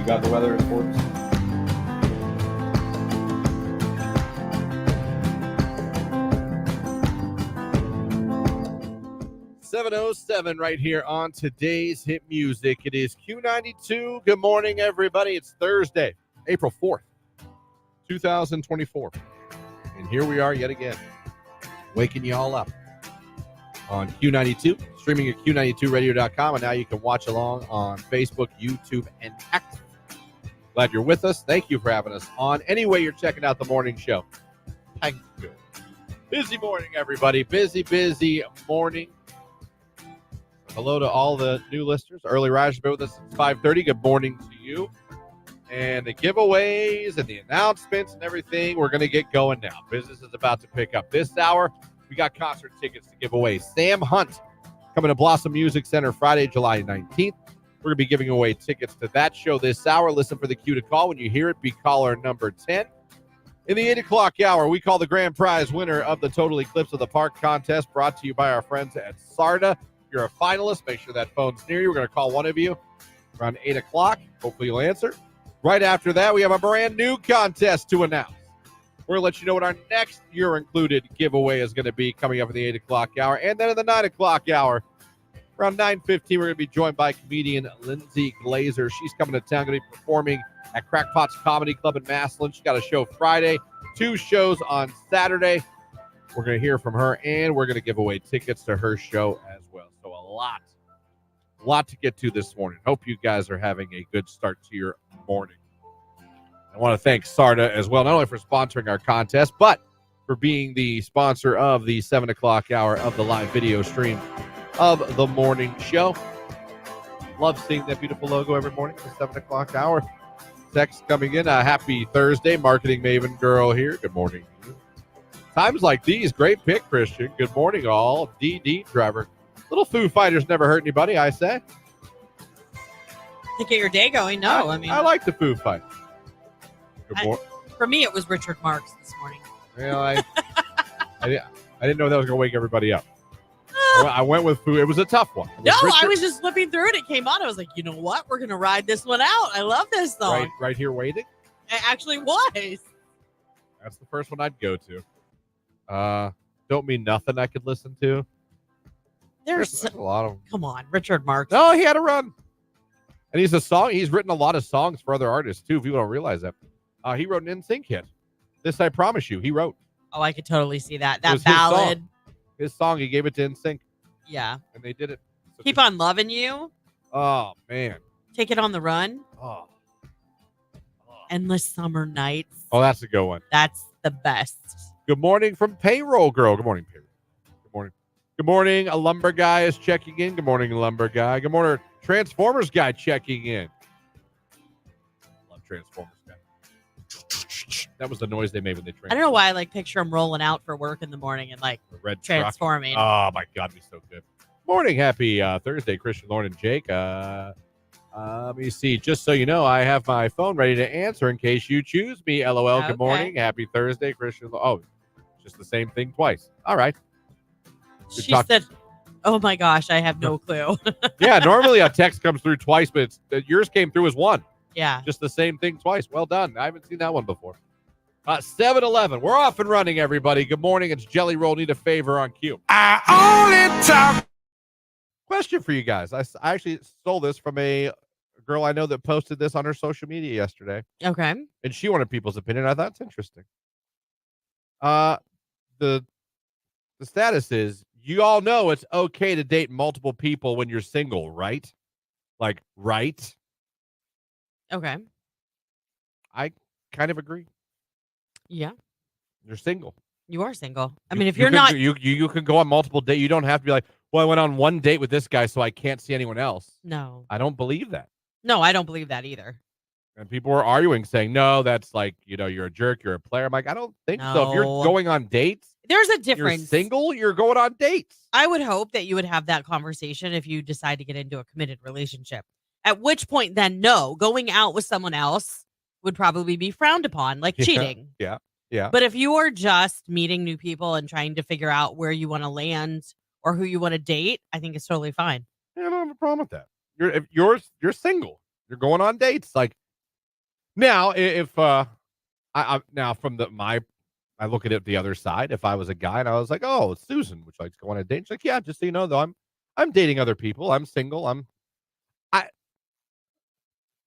You got the weather and sports? .707 right here on today's hit music. It is Q92. Good morning, everybody. It's Thursday, April 4th, 2024. And here we are yet again, waking you all up on Q92, streaming at Q92radio.com. And now you can watch along on Facebook, YouTube, and X. Glad you're with us. Thank you for having us on. Anyway, you're checking out the morning show. Thank you. Busy morning, everybody. Busy morning. Hello to all the new listeners. Early risers, been with us since 5:30. Good morning to you. And the giveaways and the announcements and everything, we're going to get going now. Business is about to pick up this hour. We got concert tickets to give away. Sam Hunt coming to Blossom Music Center Friday, July 19th. We're going to be giving away tickets to that show this hour. Listen for the cue to call. When you hear it, be caller number 10. In the 8 o'clock hour, we call the grand prize winner of the Total Eclipse of the Park contest, brought to you by our friends at SARTA. You're a finalist. Make sure that phone's near you. We're going to call one of you around 8 o'clock. Hopefully you'll answer. Right after that, we have a brand new contest to announce. We're going to let you know what our next year-included giveaway is going to be coming up in the 8 o'clock hour. And then in the 9 o'clock hour, around 9:15, we're going to be joined by comedian Lindsay Glazer. She's coming to town, going to be performing at Crackpot's Comedy Club in Massillon. She's got a show Friday, 2 shows on Saturday. We're going to hear from her, and we're going to give away tickets to her show as well. So a lot to get to this morning. Hope you guys are having a good start to your morning. I want to thank SARTA as well, not only for sponsoring our contest, but for being the sponsor of the 7 o'clock hour of the live video stream of the morning show. Love seeing that beautiful logo every morning, the 7 o'clock hour. Text coming in. Happy Thursday, marketing maven girl here. Good morning. Times like these, great pick, Christian. Good morning, all. DD driver. Little Foo Fighters never hurt anybody, I say. To get your day going, no. I like the Foo Fighters. Good morning. For me, it was Richard Marx this morning. Well, I didn't know that was going to wake everybody up. I went with Foo. It was a tough one. I was just flipping through it. It came on. I was like, you know what? We're going to ride this one out. I love this song. Right here waiting? It actually was. That's the first one I'd go to. Don't Mean Nothing I could listen to. There's a lot of them. Come on, Richard Marx. No, he had a run. And he's written a lot of songs for other artists, too, if you don't realize that. He wrote an NSYNC hit. This I Promise You, he wrote. Oh, I could totally see that. That ballad. His song, he gave it to NSYNC. Yeah. And they did it. Keep on Loving You. Oh, man. Take It on the Run. Oh. Endless Summer Nights. Oh, that's a good one. That's the best. Good morning from Payroll Girl. Good morning, Payroll. Good morning. Good morning. A Lumber Guy is checking in. Good morning, Lumber Guy. Good morning, Transformers Guy checking in. Love Transformers Guy. That was the noise they made when they transformed. I don't know why I picture them rolling out for work in the morning and the red transforming. Truck. Oh my God, it'd be so good. Morning, happy Thursday, Christian, Lauren, and Jake. Let me see. Just so you know, I have my phone ready to answer in case you choose me. LOL. Okay. Good morning, happy Thursday, Christian. Oh, just the same thing twice. All right. She said, "Oh my gosh, I have no clue." Yeah, normally a text comes through twice, but yours came through as one. Yeah. Just the same thing twice. Well done. I haven't seen that one before. 7-Eleven. We're off and running, everybody. Good morning. It's Jelly Roll. Need a favor on Q. I only talk. Question for you guys. I actually stole this from a girl I know that posted this on her social media yesterday. Okay. And she wanted people's opinion. I thought it's interesting. The status is, you all know it's okay to date multiple people when you're single, right? Right? Okay. I kind of agree. Yeah. You're single. You are single. I mean, if you're not... You can go on multiple dates. You don't have to be like, well, I went on one date with this guy, so I can't see anyone else. No. I don't believe that. No, I don't believe that either. And people were arguing, saying, no, that's you're a jerk, you're a player. I'm like, I don't think so. If you're going on dates, there's a difference. You're single, you're going on dates. I would hope that you would have that conversation if you decide to get into a committed relationship. At which point, then, no, going out with someone else would probably be frowned upon, like cheating. Yeah. But if you are just meeting new people and trying to figure out where you want to land or who you want to date, I think it's totally fine. Yeah, I don't have a problem with that. You're single. You're going on dates. Now, if now from I look at it the other side. If I was a guy and I was like, "Oh, it's Susan, would you like to go on a date?" She's like, "Yeah, just so you know, though, I'm dating other people. I'm single. I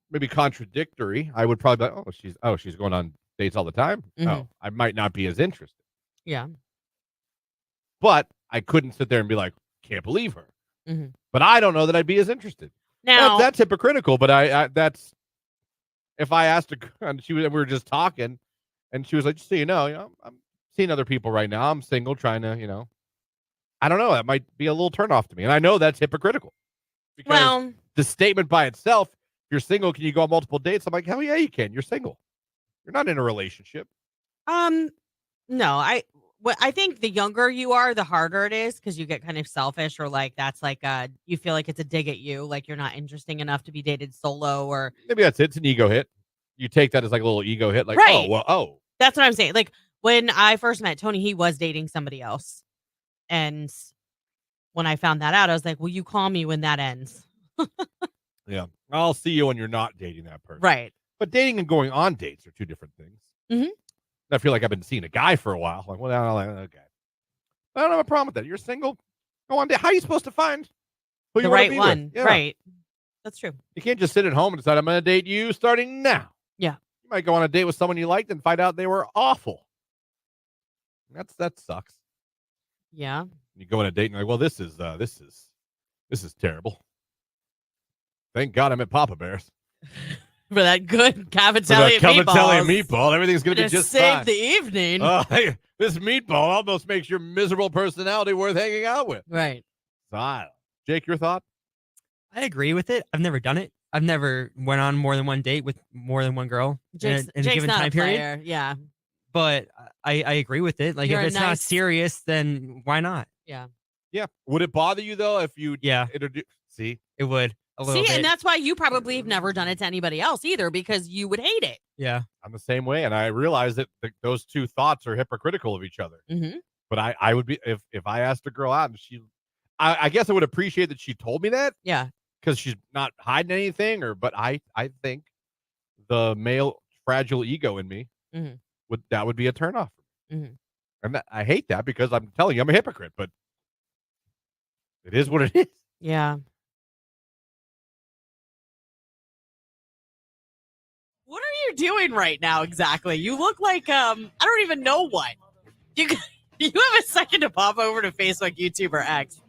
maybe contradictory. I would probably be like, she's going on dates all the time. Mhm. Oh, I might not be as interested, Yeah. but I couldn't sit there and be like, can't believe her. Mhm. But I don't know that I'd be as interested. Now, That's hypocritical. But I that's if I asked her and we were just talking, and she was like, just so you know, I'm seeing other people right now. I'm single, trying to, I don't know. That might be a little turnoff to me, and I know that's hypocritical because well, the statement by itself, if you're single, can you go on multiple dates? I'm like, hell yeah, you can. You're single. You're not in a relationship. um, no, I think the younger you are, the harder it is because you get kind of selfish or like that's like you feel like it's a dig at you, like you're not interesting enough to be dated solo or Maybe that's it. It's an ego hit. You take that as like a little ego hit, like, oh, right. well, oh. That's what I'm saying. Like when I first met Tony, he was dating somebody else, and when I found that out, I was like, "Will you call me when that ends?" Yeah. I'll see you when you're not dating that person. Right. But dating and going on dates are two different things. Mhm. I feel like I've been seeing a guy for a while. Like, well, okay. I don't have a problem with that. You're single. Go on date. How are you supposed to find who The you want to right be one. with? Yeah. Right. That's true. You can't just sit at home and decide I'm going to date you starting now. Yeah. You might go on a date with someone you liked and find out they were awful. That sucks. Yeah. You go on a date and you're like, well, this is terrible. Thank God I'm at Papa Bear's. For that good For cavatelli that and cavatelli meatballs. and meatball, everything's going to be just save fine. the evening. Hey, this meatball almost makes your miserable personality worth hanging out with. Right. Style. Jake, your thought? I agree with it. I've never done it. I've never went on more than one date with more than one girl Jake's in a given not time a period. player. Yeah. But I agree with it. Like You're if a it's not nice- serious, then why not? Yeah. Yeah. Would it bother you though if you Yeah, introduce? See, it would a little See, bit. and that's why you probably have never done it to anybody else either because you would hate it. Yeah, I'm the same way, and I realize that those two thoughts are hypocritical of each other. Mm-hmm. But I would be if I asked a girl out and I guess I would appreciate that she told me that Yeah. because she's not hiding anything. But I think the male fragile ego in me Mhm. would be a turnoff. Mhm. And I hate that because I'm telling you I'm a hypocrite, but it is what it is. Yeah. What are you doing right now exactly? You look like I don't even know what. You you have a second to pop over to Facebook, YouTube, or X.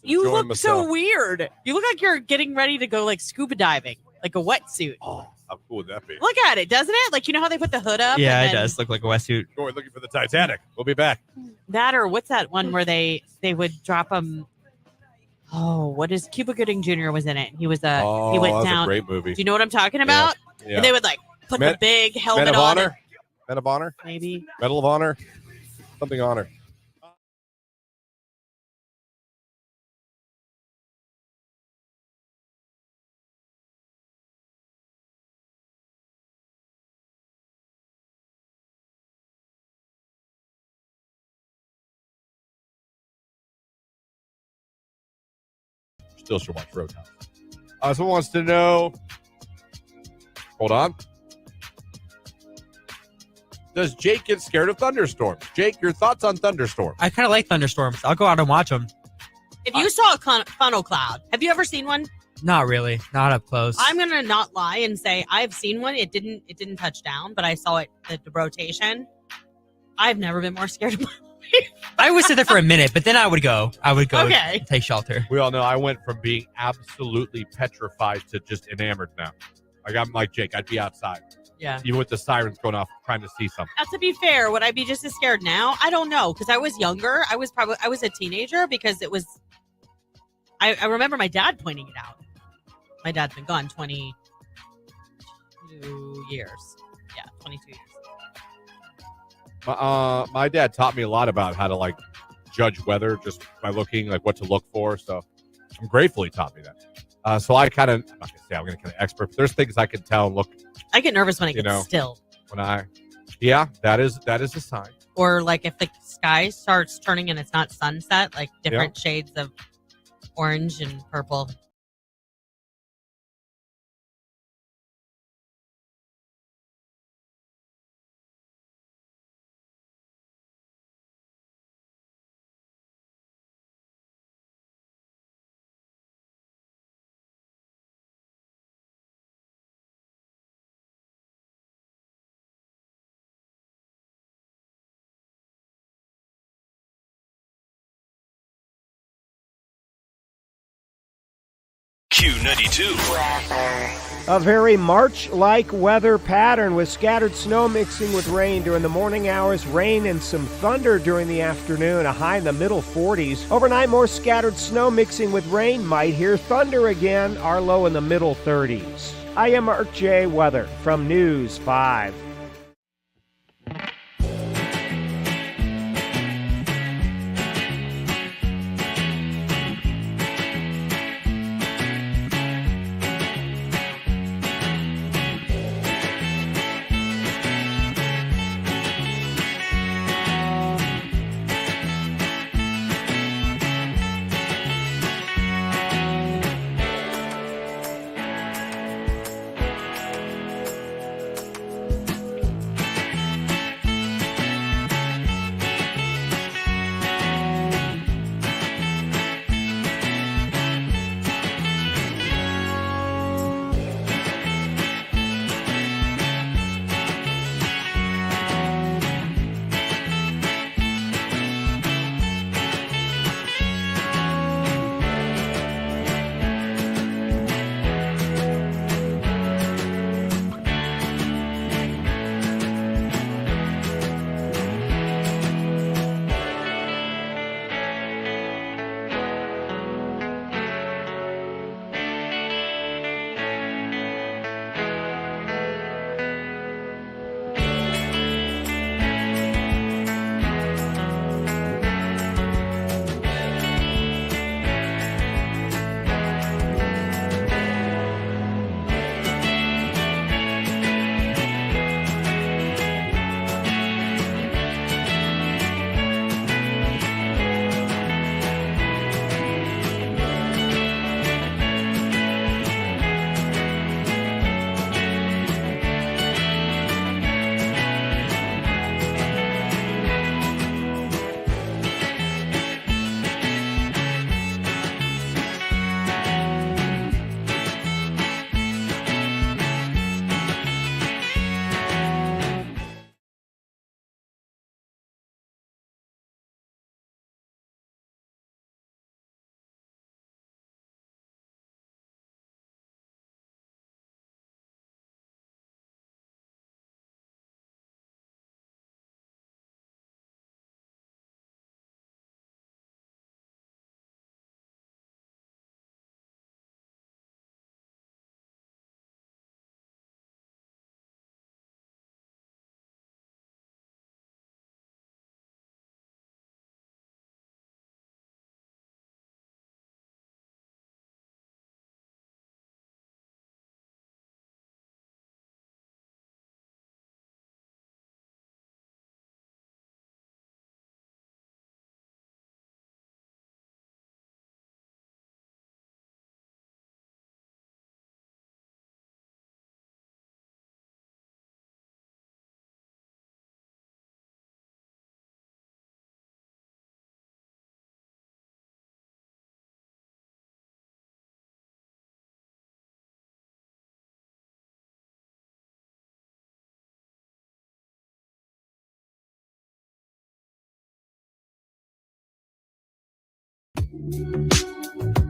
You Enjoying look so myself. weird. You look like you're getting ready to go like scuba diving, like a wetsuit. Oh, how cool would that be? Look at it, doesn't it? Like you know how they put the hood up? yeah, and it then does look like a wetsuit. Going looking for the Titanic. We'll be back. That or what's that one where they would drop them? Oh, what is Cuba Gooding Jr. was in it? He was he that went was down. a great movie. Do you know what I'm talking about? Yeah. And they would like put the big helmet Men of on. Honor? Men of Honor? Maybe. Medal of Honor? Something honor. Still should watch Roadhouse. Someone wants to know. Hold on. Does Jake get scared of thunderstorms? Jake, your thoughts on thunderstorms? I kind of like thunderstorms. I'll go out and watch them. If you saw a funnel cloud, have you ever seen one? Not really. Not up close. I'm gonna not lie and say I've seen one. It didn't touch down, but I saw it the rotation. I've never been more scared of my life. I would sit there for a minute, but then I would go. Okay. Take shelter. We all know I went from being absolutely petrified to just enamored now. Like I'm like Jake, I'd be outside. Yeah. Even with the sirens going off, trying to see something. Now, to be fair, would I be just as scared now? I don't know because I was younger. I was a teenager because it was. I remember my dad pointing it out. My dad's been gone 22 years. Yeah, 22 years. My dad taught me a lot about how to like judge weather just by looking like what to look for. So I'm grateful he taught me that. So I kind of, I'm not gonna say I'm gonna kind of expert, but there's things I can tell and look I get nervous when it gets still. Yeah, that is a sign. Or like if the sky starts turning and it's not sunset, like different shades of orange and purple. Q92. Weather. A very March-like weather pattern with scattered snow mixing with rain during the morning hours, rain and some thunder during the afternoon, a high in the middle 40s. Overnight, more scattered snow mixing with rain, might hear thunder again, our low in the middle 30s. I am Mark J. Weather from News 5.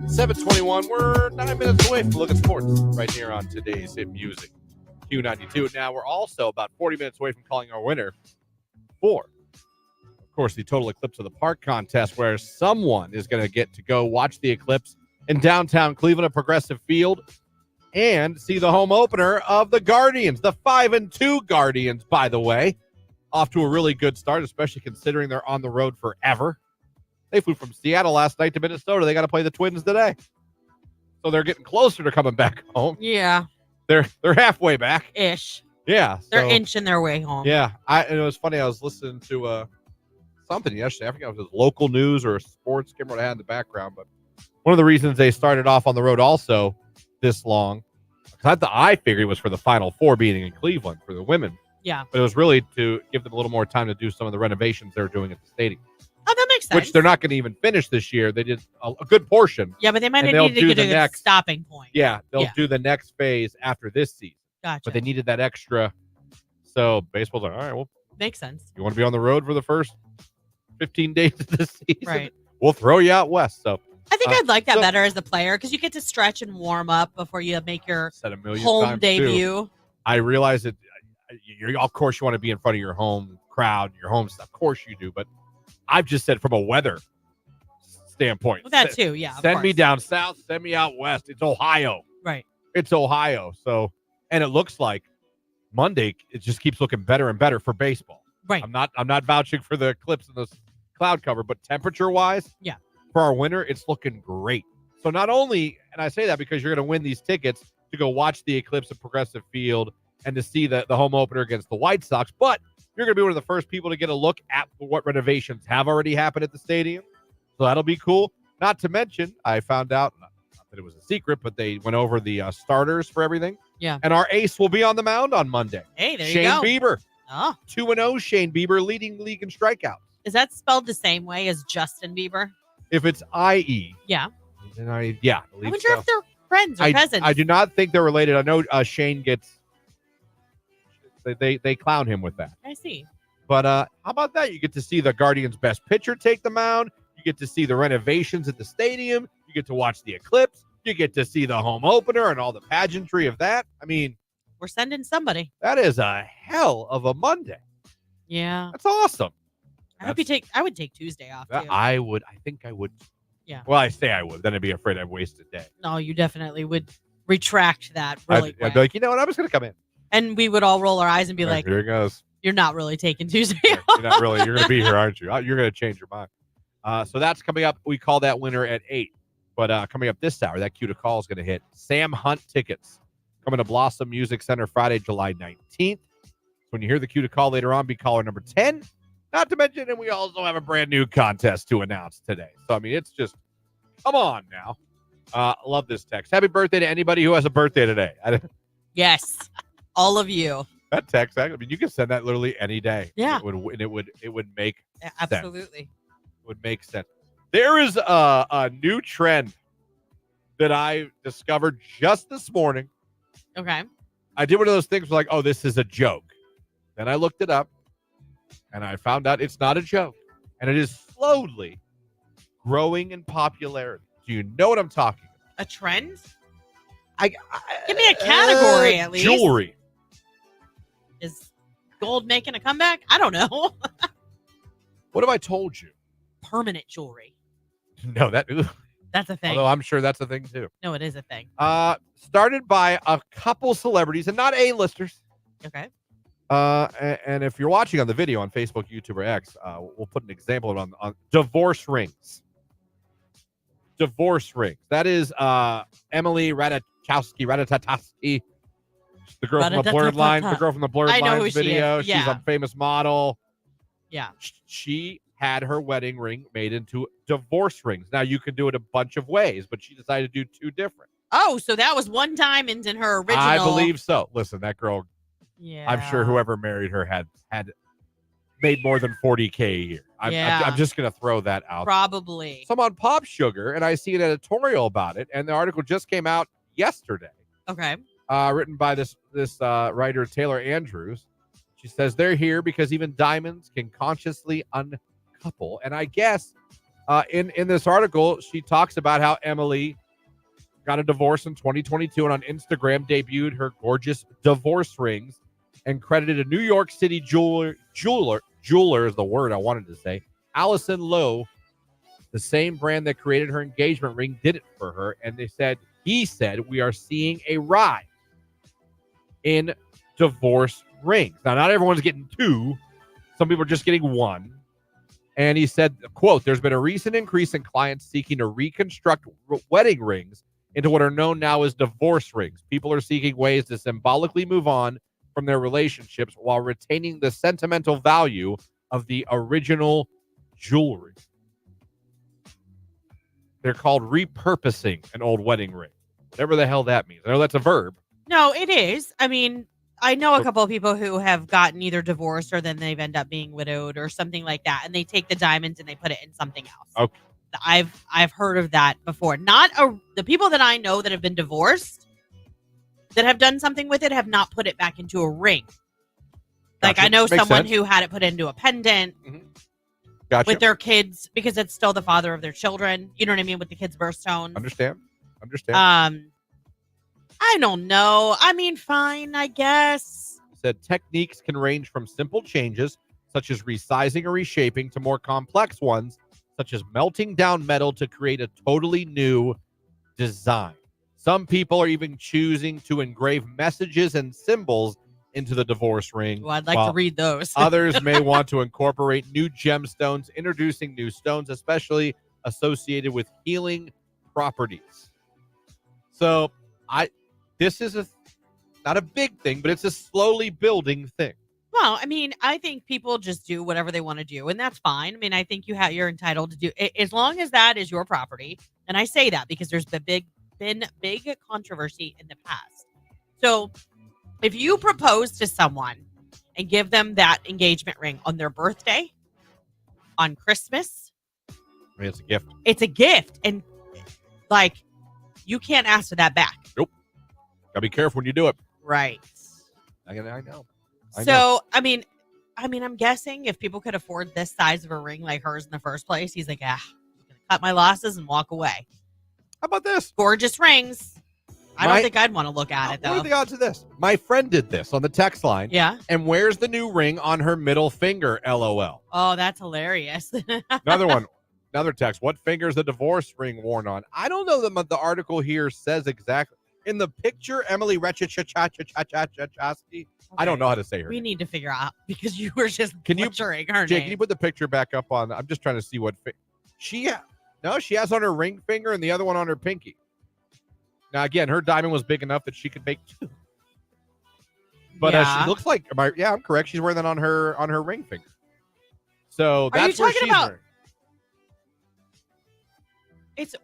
$7:21. We're 9 minutes away from Look at Sports right here on today's Hit Music Q92. Now we're also about 40 minutes away from calling our winner for, of course, the Total Eclipse of the Park contest, where someone is going to get to go watch the eclipse in downtown Cleveland at Progressive Field and see the home opener of the Guardians, the 5-2 Guardians, by the way. Off to a really good start, especially considering they're on the road forever. They flew from Seattle last night to Minnesota. They got to play the Twins today. So they're getting closer to coming back home. Yeah. They're halfway back. Ish. Yeah. They're inching their way home. Yeah. And it was funny. I was listening to something yesterday. I forget if it was local news or sports. Can't remember what I had in the background. But one of the reasons they started off on the road also this long, I figured it was for the Final Four being in Cleveland for the women. Yeah. But it was really to give them a little more time to do some of the renovations they're doing at the stadium. Oh, that makes sense. Which they're not going to even finish this year. They did a good portion. Yeah, but they might have they'll needed do to get the a next stopping point. Yeah, they'll do the next phase after this season. Gotcha. But they needed that extra. So baseball's like, all right, well, makes sense. You want to be on the road for the first 15 days of this season? Right. We'll throw you out west. So I think I'd like that better as the player because you get to stretch and warm up before you make your home debut. Too. I realize that of course you want to be in front of your home crowd, your home stuff. Of course you do, but I've just said from a weather standpoint. Well, that too, yeah. Send me down south, send me out west. It's Ohio. Right. It's Ohio. So, and it looks like Monday, it just keeps looking better and better for baseball. Right. I'm not vouching for the Eclipse and the cloud cover, but temperature-wise, yeah, for our winter, it's looking great. So not only, and I say that because you're going to win these tickets to go watch the Eclipse at Progressive Field and to see the home opener against the White Sox, but you're going to be one of the first people to get a look at what renovations have already happened at the stadium. So that'll be cool. Not to mention, I found out, not that it was a secret, but they went over the starters for everything. Yeah. And our ace will be on the mound on Monday. Hey, there Shane you go. Bieber. Oh. 2-0 Shane Bieber, leading the league in strikeouts. Is that spelled the same way as Justin Bieber? If it's IE. Yeah. Then I wonder so. if they're friends or cousins. I do not think they're related. I know Shane gets, they clown him with that. I see. But how about that? You get to see the Guardians' best pitcher take the mound. You get to see the renovations at the stadium. You get to watch the Eclipse. You get to see the home opener and all the pageantry of that. I mean, we're sending somebody. That is a hell of a Monday. Yeah. That's awesome. I would take Tuesday off too. I think I would. Yeah. Well, I say I would. Then I'd be afraid I'd waste a day. No, you definitely would retract that really quick. I'd be like, you know what? I was going to come in. And we would all roll our eyes and be like, here it goes. You're not really taking Tuesday off. You're not really. You're going to be here, aren't you? You're going to change your mind. So that's coming up. We call that winner at 8. But coming up this hour, that cue to call is going to hit. Sam Hunt tickets coming to Blossom Music Center Friday, July 19th. When you hear the cue to call later on, be caller number 10. Not to mention, and we also have a brand new contest to announce today. So, I mean, it's just, come on now. Love this text. Happy birthday to anybody who has a birthday today. Yes. All of you. That text, I mean, you can send that literally any day. Yeah. It would make absolutely sense. It would make sense. There is a new trend that I discovered just this morning. Okay. I did one of those things where like, oh, this is a joke. Then I looked it up, and I found out it's not a joke. And it is slowly growing in popularity. Do you know what I'm talking about? A trend? Give me a category at least. Jewelry. Is gold making a comeback? I don't know. What have I told you? Permanent jewelry. No, that's a thing. Although I'm sure that's a thing too. No, it is a thing. Started by a couple celebrities and not A-listers. Okay. And if you're watching on the video on Facebook, YouTube, or X, we'll put an example on divorce rings. Divorce rings. That is Emily Ratajkowski, the girl from the Blurred Lines. The girl from the Blurred Lines video. Yeah. She's a famous model. Yeah. She had her wedding ring made into divorce rings. Now you can do it a bunch of ways, but she decided to do 2 different. Oh, so that was one diamond in her original. I believe so. Listen, that girl. Yeah. I'm sure whoever married her had made more than $40K a year. I'm just going to throw that out. Probably. So I'm on Pop Sugar, and I see an editorial about it, and the article just came out yesterday. Okay. Written by this writer, Taylor Andrews. She says they're here because even diamonds can consciously uncouple. And I guess in this article, she talks about how Emily got a divorce in 2022 and on Instagram debuted her gorgeous divorce rings and credited a New York City jeweler is the word I wanted to say, Allison Lowe, the same brand that created her engagement ring, did it for her. And he said, we are seeing a rise in divorce rings. Now, not everyone's getting 2. Some people are just getting 1. And he said, quote, there's been a recent increase in clients seeking to reconstruct wedding rings into what are known now as divorce rings. People are seeking ways to symbolically move on from their relationships while retaining the sentimental value of the original jewelry. They're called repurposing an old wedding ring. Whatever the hell that means. I know that's a verb. No, it is. I mean, I know a couple of people who have gotten either divorced or then they've ended up being widowed or something like that. And they take the diamonds and they put it in something else. Okay. I've heard of that before. The people that I know that have been divorced that have done something with it have not put it back into a ring. Like, Gotcha. I know Makes someone sense. who had it put into a pendant. Mm-hmm. Gotcha. with their kids because it's still the father of their children. You know what I mean? With the kids' birthstones. Understand. I don't know. I mean, fine, I guess. Said techniques can range from simple changes, such as resizing or reshaping, to more complex ones, such as melting down metal to create a totally new design. Some people are even choosing to engrave messages and symbols into the divorce ring. Well, I'd like to read those. Others may want to incorporate new gemstones, introducing new stones, especially associated with healing properties. So, this is not a big thing, but it's a slowly building thing. Well, I mean, I think people just do whatever they want to do, and that's fine. I mean, I think you're entitled to do as long as that is your property. And I say that because there's been big controversy in the past. So, if you propose to someone and give them that engagement ring on their birthday, on Christmas, I mean, it's a gift. It's a gift, and like you can't ask for that back. Nope. Gotta be careful when you do it. Right. I know. So, I mean, I'm guessing if people could afford this size of a ring like hers in the first place, he's like, I'm gonna cut my losses and walk away. How about this? Gorgeous rings. I don't think I'd want to look at it, though. What are the odds of this? My friend did this on the text line. Yeah. And wears the new ring on her middle finger, LOL. Oh, that's hilarious. Another text. What finger is the divorce ring worn on? I don't know that the article here says exactly. In the picture, Emily Ratajkowski. I don't know how to say her We name. need to figure out because you were just butchering her Jake, name. can you put the picture back up on? I'm just trying to see what she has on her ring finger and the other one on her pinky. Now, again, her diamond was big enough that she could make two. But she looks like, I'm correct. She's wearing that on her ring finger. So that's where she's wearing. This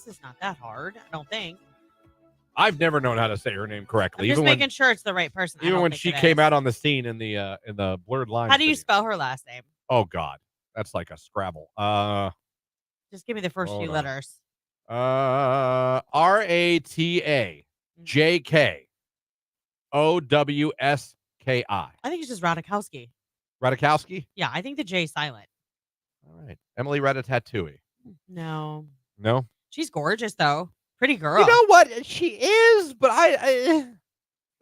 is not that hard, I don't think. I've never known how to say her name correctly. I'm just making sure it's the right person. Even when she came out on the scene in the blurred lines. How do you spell her last name? Oh God, that's like a Scrabble. Just give me the first few letters. RATAJKOWSKI. I think it's just Ratajkowski. Ratajkowski? Yeah, I think the J is silent. All right. Emily Ratatouille. No. She's gorgeous though. Pretty girl. You know what? She is, but I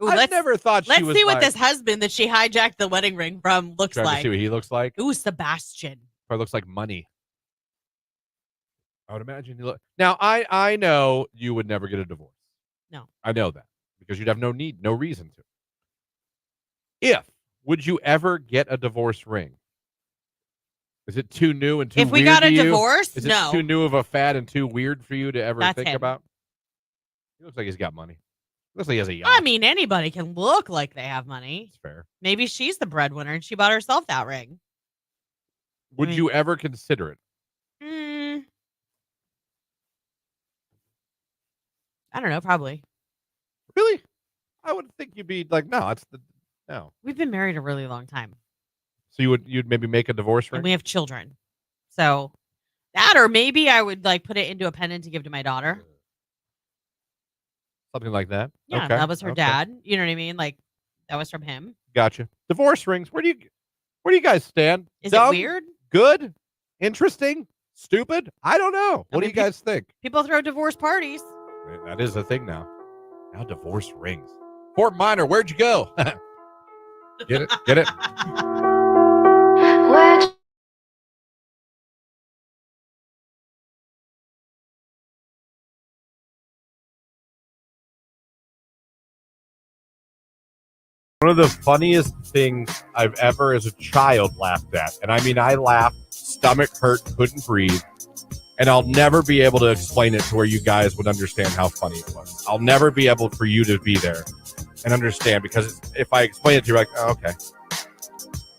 never thought she was. Let's see what this husband that she hijacked the wedding ring from looks like. To see what he looks like. Ooh, Sebastian. Probably looks like money. I would imagine you look. Now, I know you would never get a divorce. No. I know that because you'd have no reason to. Would you ever get a divorce ring? Is it too new and too weird? If we got a divorce, is no. it too new of a fad and too weird for you to ever think him. about? He looks like he's got money. Looks like he has a yacht. I mean, anybody can look like they have money. It's fair. Maybe she's the breadwinner and she bought herself that ring. Would you ever consider it? I don't know, probably. Really? I would think you'd be like, no. We've been married a really long time. So you'd maybe make a divorce ring? And we have children. So that, or maybe I would like put it into a pendant to give to my daughter. Something like that. Yeah, okay. That was her dad. You know what I mean? Like that was from him. Gotcha. Divorce rings. Where do you guys stand? Is Dumb? it weird? Good? Interesting? Stupid? I don't know. What do you guys think? People throw divorce parties. That is a thing now. Now divorce rings. Fort Minor, where'd you go? Get it? Get it? One of the funniest things I've ever as a child laughed at. And I mean, I laughed, stomach hurt, couldn't breathe. And I'll never be able to explain it to where you guys would understand how funny it was. I'll never be able for you to be there and understand, because if I explain it to you, like, oh, okay.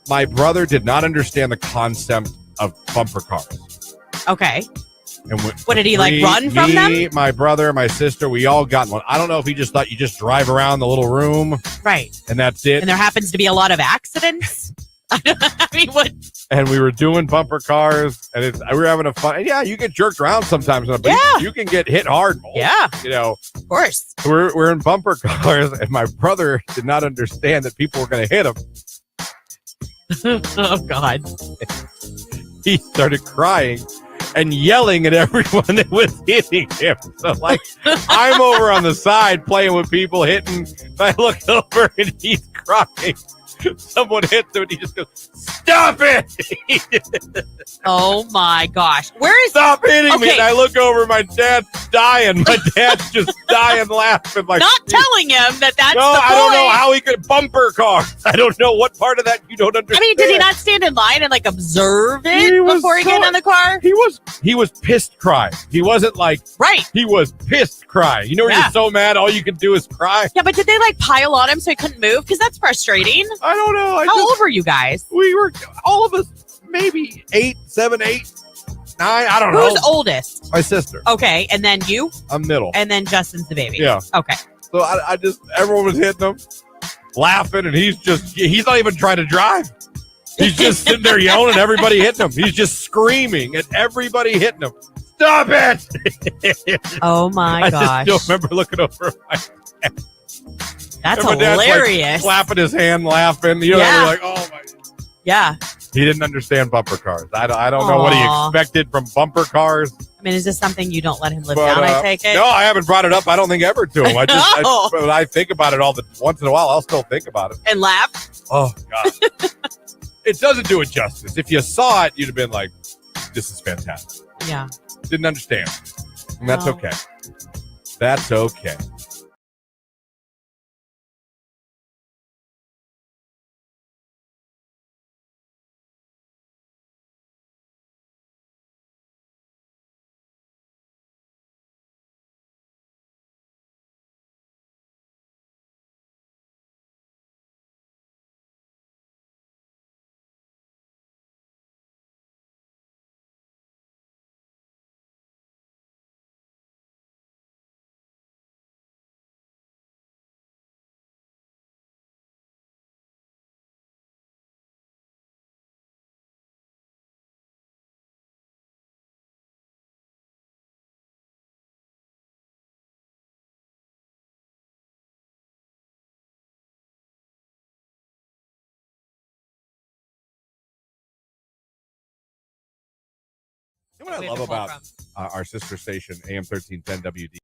My brother did not understand the concept of bumper cars. Okay. And what did he like run from them? My brother, my sister, we all got one. I don't know if he just thought you just drive around the little room. Right. And that's it. And there happens to be a lot of accidents. I mean, what? And we were doing bumper cars, and we were having a fun. And yeah, you get jerked around sometimes. But you can get hit hard. Yeah. You know. Of course. We're in bumper cars, and my brother did not understand that people were going to hit him. Oh, God. he started crying and yelling at everyone that was hitting him. So, like, I'm over on the side playing with people hitting. I look over and he's crying. Someone hits him and he just goes, "Stop it!" Oh my gosh. Where is Stop hitting me. Okay. And I look over, my dad's dying. My dad's just dying laughing. Like, not telling him that that's no, the boy? I don't know how he could bumper cars. I don't know what part of that you don't understand. I mean, did he not stand in line and like observe it He was before he got so- in the car? He was pissed crying. He wasn't like, Right. he was pissed crying. You know when Yeah. you're so mad, all you can do is cry? Yeah, but did they like pile on him so he couldn't move? Because that's frustrating. I don't know. How old were you guys? We were, all of us, maybe 8, 7, 8, 9. I don't know. Who's oldest? My sister. Okay, and then you, I'm middle. and then Justin's the baby. Yeah. Okay. So I just, everyone was hitting him, laughing, and he's not even trying to drive. He's just sitting there yelling at everybody hitting him. He's just screaming at everybody hitting him. Stop it! Oh my I gosh. just don't remember looking over at my That's and my dad's, like, hilarious. clapping his hand, laughing. You know, Yeah. we're like, oh my. Yeah. He didn't understand bumper cars. I don't know what he Aw. expected from bumper cars. I mean, is this something you don't let him live But, down, I take it? No, I haven't brought it up. I don't think ever to him. No. But I think about it once in a while. I'll still think about it. And laugh? Oh God, it doesn't do it justice. If you saw it, you'd have been like, "This is fantastic." Yeah. Didn't understand, and that's No. okay. That's okay. You know what I love about our sister station, AM 1310 WD?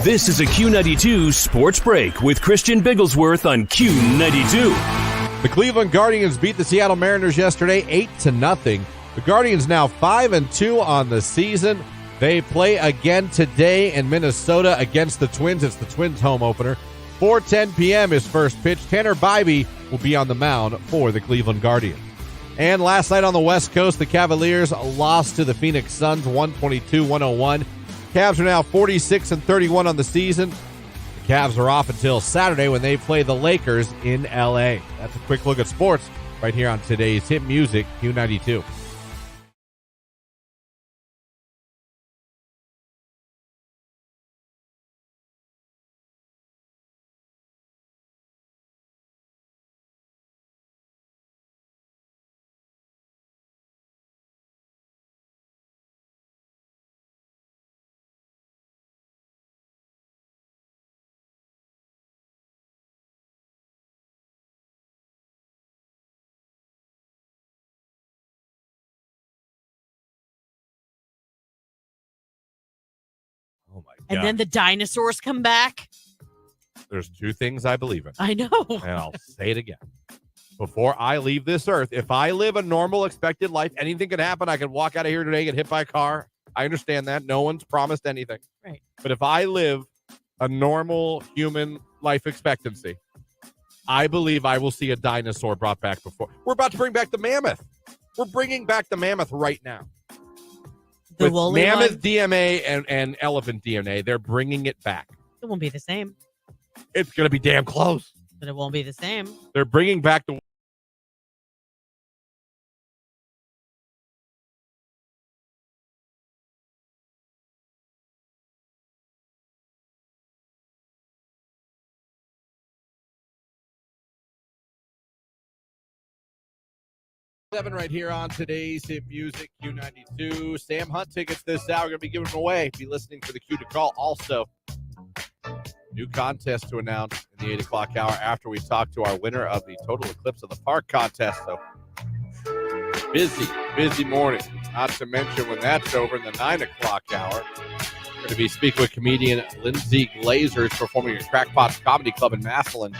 This is a Q92 Sports Break with Christian Bigglesworth on Q92. The Cleveland Guardians beat the Seattle Mariners yesterday 8-0. The Guardians now 5-2 on the season. They play again today in Minnesota against the Twins. It's the Twins home opener. 4:10 p.m. is first pitch. Tanner Bybee will be on the mound for the Cleveland Guardians. And last night on the West Coast, the Cavaliers lost to the Phoenix Suns 122-101. Cavs are now 46-31 on the season. The Cavs are off until Saturday when they play the Lakers in L.A. That's a quick look at sports right here on today's Hit Music Q92. Oh my God. And then the dinosaurs come back. There's two things I believe in, I know. and I'll say it again. Before I leave this earth, if I live a normal, expected life, anything could happen. I could walk out of here today, get hit by a car. I understand that. No one's promised anything. Right. But if I live a normal human life expectancy, I believe I will see a dinosaur brought back before. We're about to bring back the mammoth. We're bringing back the mammoth right now. The With woolly mammoth one? DNA and elephant DNA, they're bringing it back. It won't be the same. It's going to be damn close. But it won't be the same. They're bringing back the Seven right here on today's Hit Music Q92. Sam Hunt tickets this hour. We're going to be giving them away. Be listening for the cue to call. Also, new contest to announce in the 8 o'clock hour after we talk to our winner of the Total Eclipse of the Park contest. So busy Busy morning. Not to mention when that's over in the 9 o'clock hour, we're going to be speaking with comedian Lindsay Glazer, who's performing at Crackpot's Comedy Club in Massillon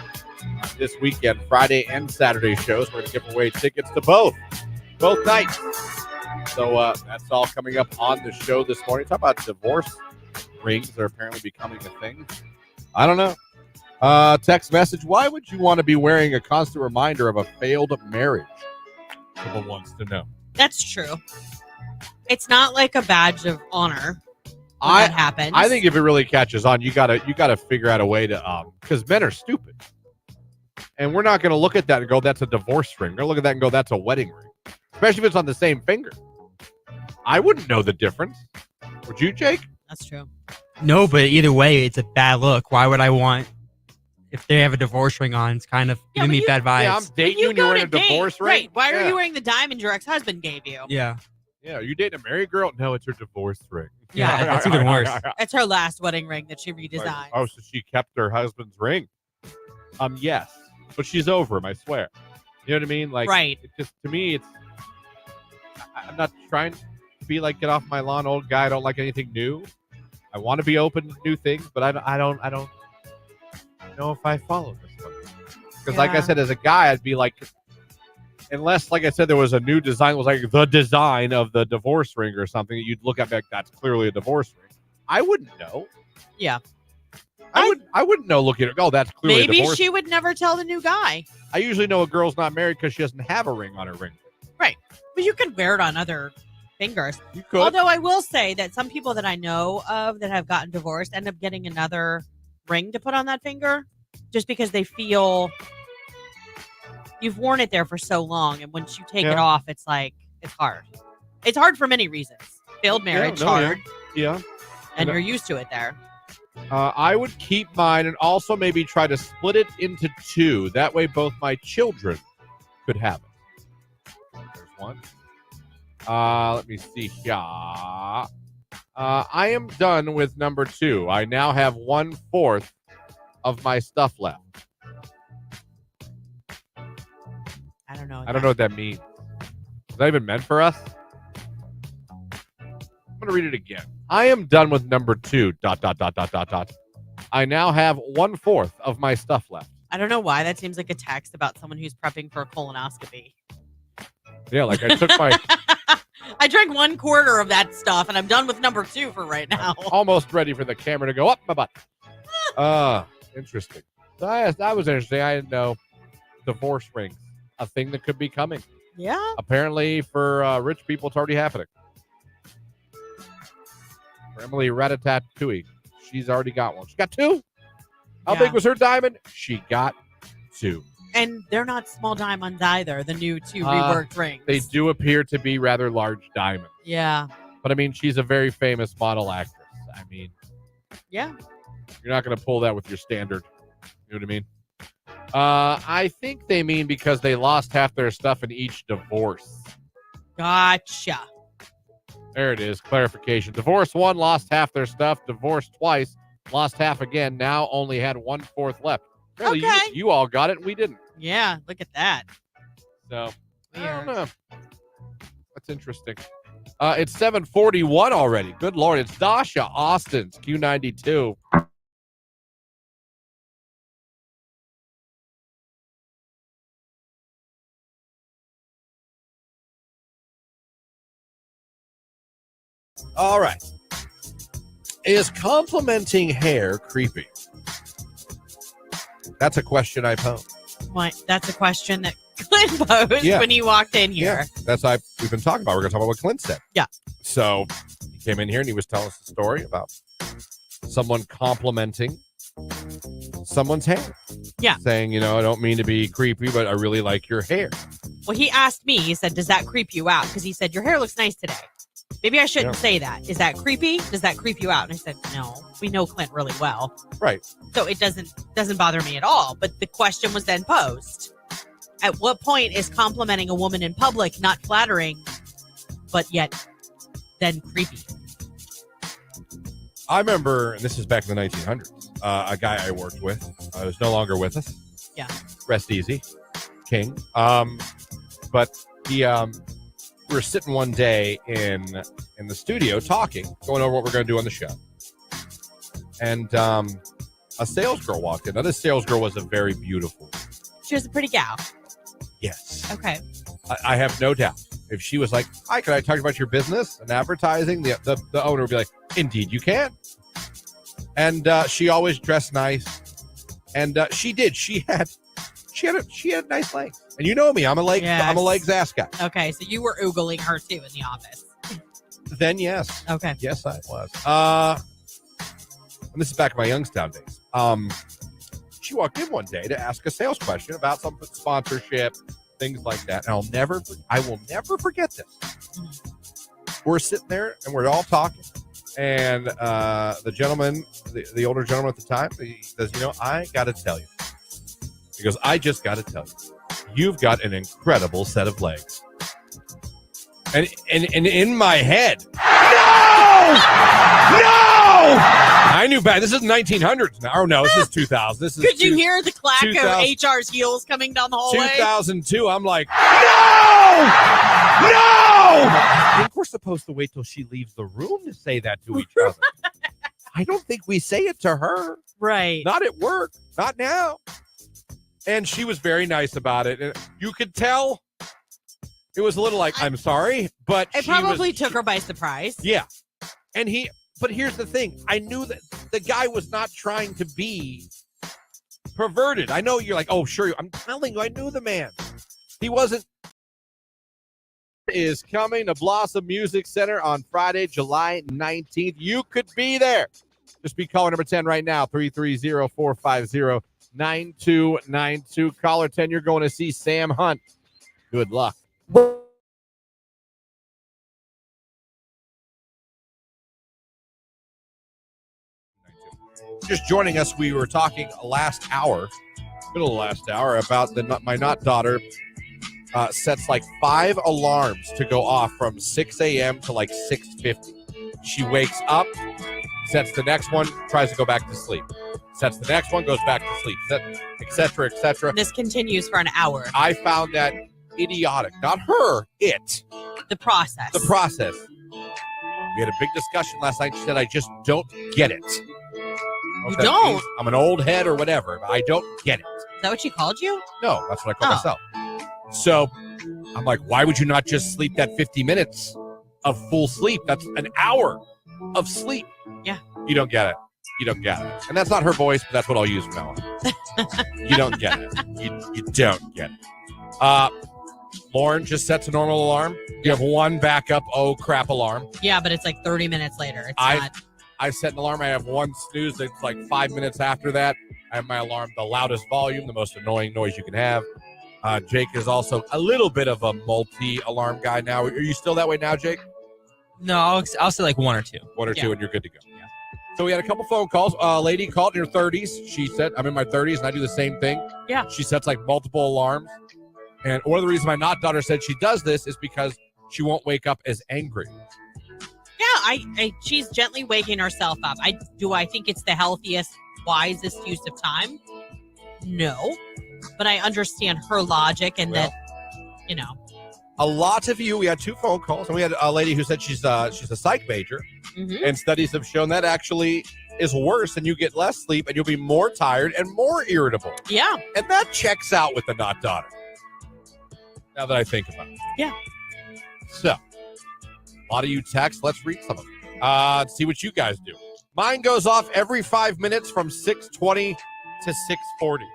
this weekend, Friday and Saturday shows. We're going to give away tickets to both nights. So that's all coming up on the show this morning. Talk about divorce rings that are apparently becoming a thing. I don't know. Text message, why would you want to be wearing a constant reminder of a failed marriage? Someone wants to know. That's true. It's not like a badge of honor when that happens. I think if it really catches on, you gotta figure out a way to because men are stupid. And we're not gonna look at that and go, that's a divorce ring. We're gonna look at that and go, that's a wedding ring. Especially if it's on the same finger. I wouldn't know the difference. Would you, Jake? That's true. No, but either way, it's a bad look. Why would I want, if they have a divorce ring on, it's kind of giving me bad vibes. Yeah, I'm dating you and you're wearing a divorce ring. Right. Why are you wearing the diamond your ex-husband gave you? Yeah. Yeah, are you dating a married girl? No, it's her divorce ring. Yeah, that's even worse. It's her last wedding ring that she redesigned. Like, oh, so she kept her husband's ring. Yes. But she's over him, I swear. You know what I mean? Like, right. It just, to me, it's, I'm not trying to be like, get off my lawn, old guy. I don't like anything new. I want to be open to new things, but I don't know if I follow this one. Because like I said, as a guy, I'd be like, unless, like I said, there was a new design, was like the design of the divorce ring or something that you'd look at like, that's clearly a divorce ring. I wouldn't know. Yeah. I wouldn't know looking at it. Oh, that's clearly a divorce. Maybe she would never tell the new guy. I usually know a girl's not married because she doesn't have a ring on her ring. Right. But you can wear it on other fingers. You could. Although I will say that some people that I know of that have gotten divorced end up getting another ring to put on that finger just because they feel you've worn it there for so long. And once you take it off, it's like, it's hard. It's hard for many reasons. Failed marriage, hard. Yeah. And you're used to it there. I would keep mine and also maybe try to split it into two. That way both my children could have it. There's one. Let me see here. I am done with number 2. I now have 1/4 of my stuff left. I don't know. I don't know what that means. Is that even meant for us? I'm going to read it again. I am done with number 2, ... I now have 1/4 of my stuff left. I don't know why. That seems like a text about someone who's prepping for a colonoscopy. Yeah, like I took my... I drank 1/4 of that stuff, and I'm done with number 2 for right now. I'm almost ready for the camera to go up my butt. Interesting. That was interesting. I didn't know divorce rings, a thing that could be coming. Yeah. Apparently, for rich people, it's already happening. For Emily Ratatouille, she's already got one. She got 2. How big was her diamond? She got 2. And they're not small diamonds either, the new 2 reworked rings. They do appear to be rather large diamonds. Yeah. But, I mean, she's a very famous model actress. I mean, yeah. You're not going to pull that with your standard. You know what I mean? I think they mean because they lost half their stuff in each divorce. Gotcha. There it is. Clarification. Divorce 1, lost half their stuff. Divorced twice, lost half again. Now only had 1/4 left. Really, okay. You all got it and we didn't. Yeah, look at that. So, weird. I don't know. That's interesting. It's 7:41 already. Good Lord. It's Dasha Austin's Q92. All right. Is complimenting hair creepy? That's a question I pose. What? That's a question that Clint posed when he walked in here. Yeah, that's we've been talking about. We're going to talk about what Clint said. Yeah. So he came in here and he was telling us a story about someone complimenting someone's hair. Yeah. Saying, I don't mean to be creepy, but I really like your hair. Well, he asked me, he said, does that creep you out? Because he said, your hair looks nice today. Maybe I shouldn't say that. Is that creepy? Does that creep you out? And I said, no, we know Clint really well. Right. So it doesn't bother me at all. But the question was then posed. At what point is complimenting a woman in public not flattering, but yet then creepy? I remember, and this is back in the 1900s, a guy I worked with was no longer with us. Yeah. Rest easy. King. But he we were sitting one day in the studio talking, going over what we're going to do on the show. And a sales girl walked in. Now, this sales girl was a very beautiful. She was a pretty gal. Yes. Okay. I have no doubt. If she was like, hi, can I talk about your business and advertising? The owner would be like, indeed you can. And she always dressed nice. And she did. She had nice legs. And you know me, I'm a legs ass guy. Okay, so you were oogling her too in the office. Then yes. Okay. Yes, I was. And this is back in my Youngstown days. She walked in one day to ask a sales question about some sponsorship, things like that. And I will never forget this. We're sitting there and we're all talking. And the gentleman, the older gentleman at the time, he says, I got to tell you. He goes, I just got to tell you, you've got an incredible set of legs. And in my head, no! I knew back. This is 1900s now. Oh, no, this is 2000. This is. Could you hear the clack of HR's heels coming down the hallway? 2002. I'm like, no! I think we're supposed to wait till she leaves the room to say that to each other. I don't think we say it to her. Right. Not at work. Not now. And she was very nice about it. And you could tell it was a little like, I'm sorry, but it probably took her by surprise. Yeah. But here's the thing. I knew that the guy was not trying to be perverted. I know you're like, oh, sure. I'm telling you, I knew the man. He wasn't. Is coming to Blossom Music Center on Friday, July 19th. You could be there. Just be caller number 10 right now, 330-450-9292. Caller 10, you're going to see Sam Hunt. Good luck. Just joining us, we were talking middle of last hour, about my not daughter sets like 5 alarms to go off from 6 a.m. to like 6:50. She wakes up, sets the next one, tries to go back to sleep. Sets the next one, goes back to sleep, etc., etc. This continues for an hour. I found that idiotic. Not her, it. The process. The process. We had a big discussion last night. She said, I just don't get it. You don't? I'm an old head or whatever, but I don't get it. Is that what she called you? No, that's what I call myself. So I'm like, why would you not just sleep that 50 minutes of full sleep? That's an hour of sleep. Yeah. You don't get it. You don't get it. And that's not her voice, but that's what I'll use from now on. You don't get it. You don't get it. Lauren just sets a normal alarm. You have one backup, oh crap alarm. Yeah, but it's like 30 minutes later. I set an alarm. I have one snooze that's like 5 minutes after that. I have my alarm, the loudest volume, the most annoying noise you can have. Jake is also a little bit of a multi-alarm guy now. Are you still that way now, Jake? No, I'll say like one or two. One or two, and you're good to go. Yeah. So we had a couple phone calls. A lady called in her 30s. She said, I'm in my 30s, and I do the same thing. Yeah. She sets like multiple alarms. And one of the reasons my not daughter said she does this is because she won't wake up as angry. Yeah, she's gently waking herself up. I think it's the healthiest, wisest use of time? No. But I understand her logic and that, A lot of you, we had 2 phone calls, and we had a lady who said she's a psych major, and studies have shown that actually is worse, and you get less sleep, and you'll be more tired and more irritable. Yeah. And that checks out with the not daughter, now that I think about it. Yeah. So, a lot of you text. Let's read some of them. See what you guys do. Mine goes off every 5 minutes from 6:20 to 6:40.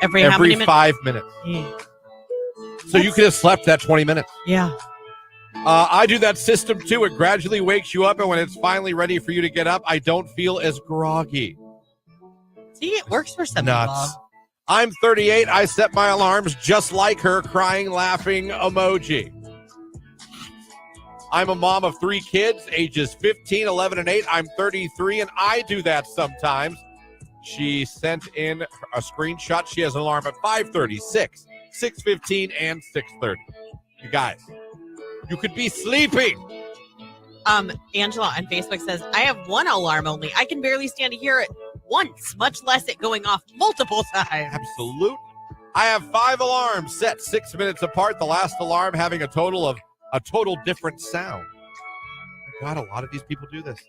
Every how many 5 minutes. So you could have slept that 20 minutes. Yeah. I do that system too. It gradually wakes you up, and when it's finally ready for you to get up, I don't feel as groggy. See, it works for some Nuts. people. I'm 38. I set my alarms just like her, crying, laughing emoji. I'm a mom of 3 kids, ages 15, 11, and 8. I'm 33, and I do that sometimes. She sent in a screenshot. She has an alarm at 5:30, 6, 6:15, and 6:30. You guys, you could be sleeping. Angela on Facebook says, I have one alarm only. I can barely stand to hear it once, much less it going off multiple times. Absolutely. I have 5 alarms set 6 minutes apart. The last alarm having a total different sound. My God, a lot of these people do this.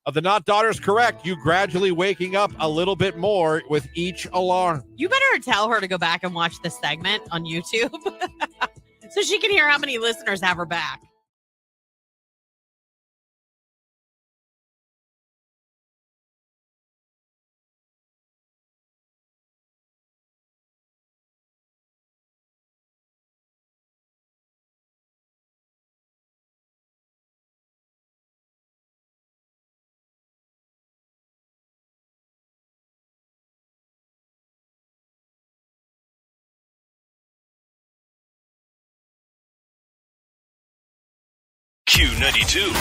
Of the not daughters correct, you gradually waking up a little bit more with each alarm. You better tell her to go back and watch this segment on YouTube so she can hear how many listeners have her back. Q92.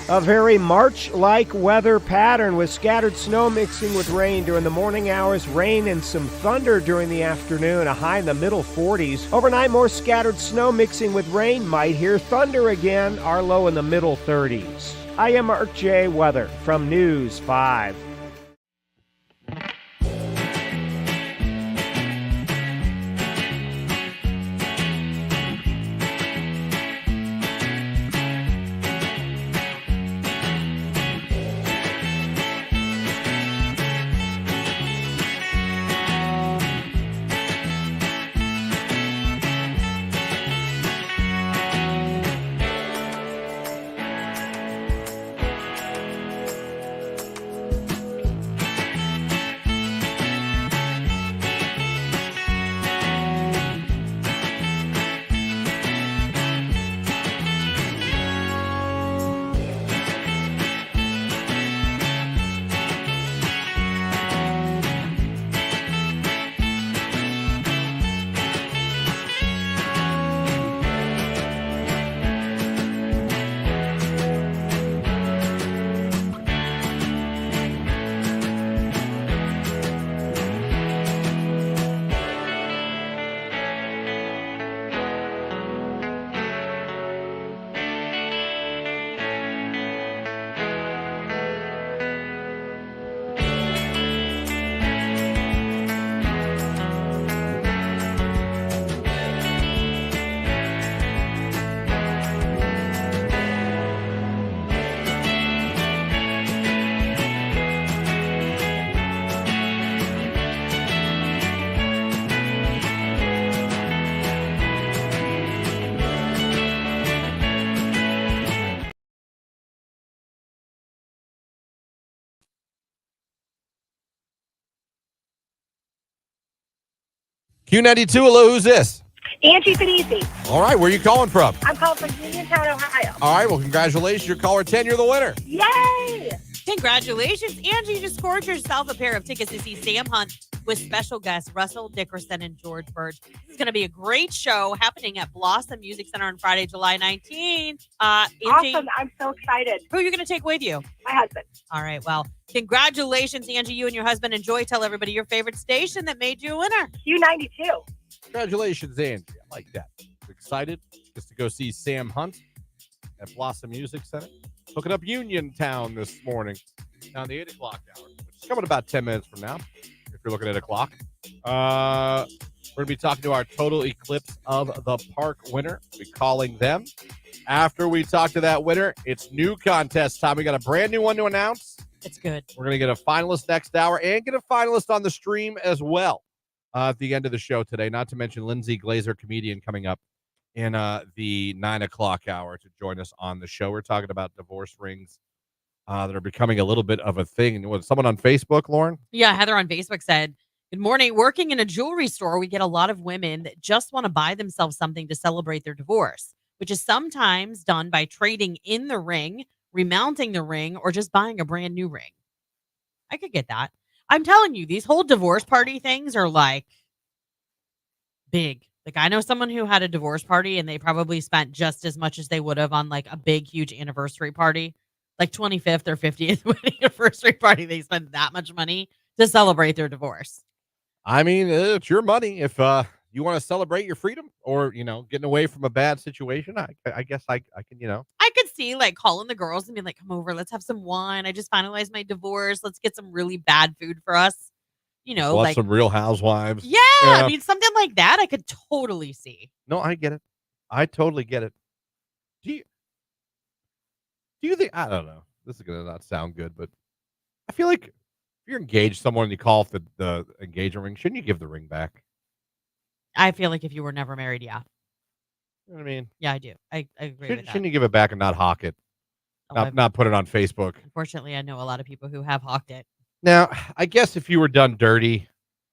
A very March-like weather pattern with scattered snow mixing with rain during the morning hours, rain and some thunder during the afternoon, a high in the middle 40s. Overnight, more scattered snow mixing with rain. Might hear thunder again, our low in the middle 30s. I am Mark J. Weather from News 5. Q92, hello, who's this? Angie Finisi. All right, where are you calling from? I'm calling from Uniontown, Ohio. All right, well, congratulations. You're caller 10. You're the winner. Yay! Congratulations, Angie. You just scored yourself a pair of tickets to see Sam Hunt with special guests Russell Dickerson and George Birch. This is going to be a great show happening at Blossom Music Center on Friday, July 19th. Angie, Awesome. I'm so excited. who are you going to take with you? My husband. All right, well, congratulations, Angie. You and your husband enjoy. Tell everybody your favorite station that made you a winner. Q92. Congratulations, Angie. I like that. Excited just to go see Sam Hunt at Blossom Music Center. Hooking up Uniontown this morning down the 8 o'clock hour, which is coming about 10 minutes from now, if you're looking at a clock. We're going to be talking to our total eclipse of the park winner. We'll be calling them. After we talk to that winner, it's new contest time. We got a brand new one to announce. It's good. We're going to get a finalist next hour and get a finalist on the stream as well at the end of the show today. Not to mention Lindsay Glazer, comedian, coming up in the 9 o'clock hour to join us on the show. We're talking about divorce rings that are becoming a little bit of a thing. Was someone on Facebook, Lauren? Yeah, Heather on Facebook said, good morning. Working in a jewelry store, we get a lot of women that just want to buy themselves something to celebrate their divorce, which is sometimes done by trading in the ring, remounting the ring, or just buying a brand new ring. I could get that. I'm telling you, these whole divorce party things are like big. Like, I know someone who had a divorce party and they probably spent just as much as they would have on like a big, huge anniversary party, like 25th or 50th wedding anniversary party. They spent that much money to celebrate their divorce. I mean, it's your money. If you want to celebrate your freedom or, getting away from a bad situation, I guess I can, I could see like calling the girls and being like, come over, let's have some wine. I just finalized my divorce. Let's get some really bad food for us. Watch like some Real Housewives. yeah, I mean something like that I could totally see. No, I get it. I totally get it. Do you think, I don't know, this is gonna not sound good, but I feel like if you're engaged to someone and you call off the engagement ring, shouldn't you give the ring back? I feel like if you were never married, yeah. You know what I mean? Yeah, I do. I agree with that. Shouldn't you give it back and not hawk it? Oh, Not put it on Facebook. unfortunately, I know a lot of people who have hawked it. Now, I guess if you were done dirty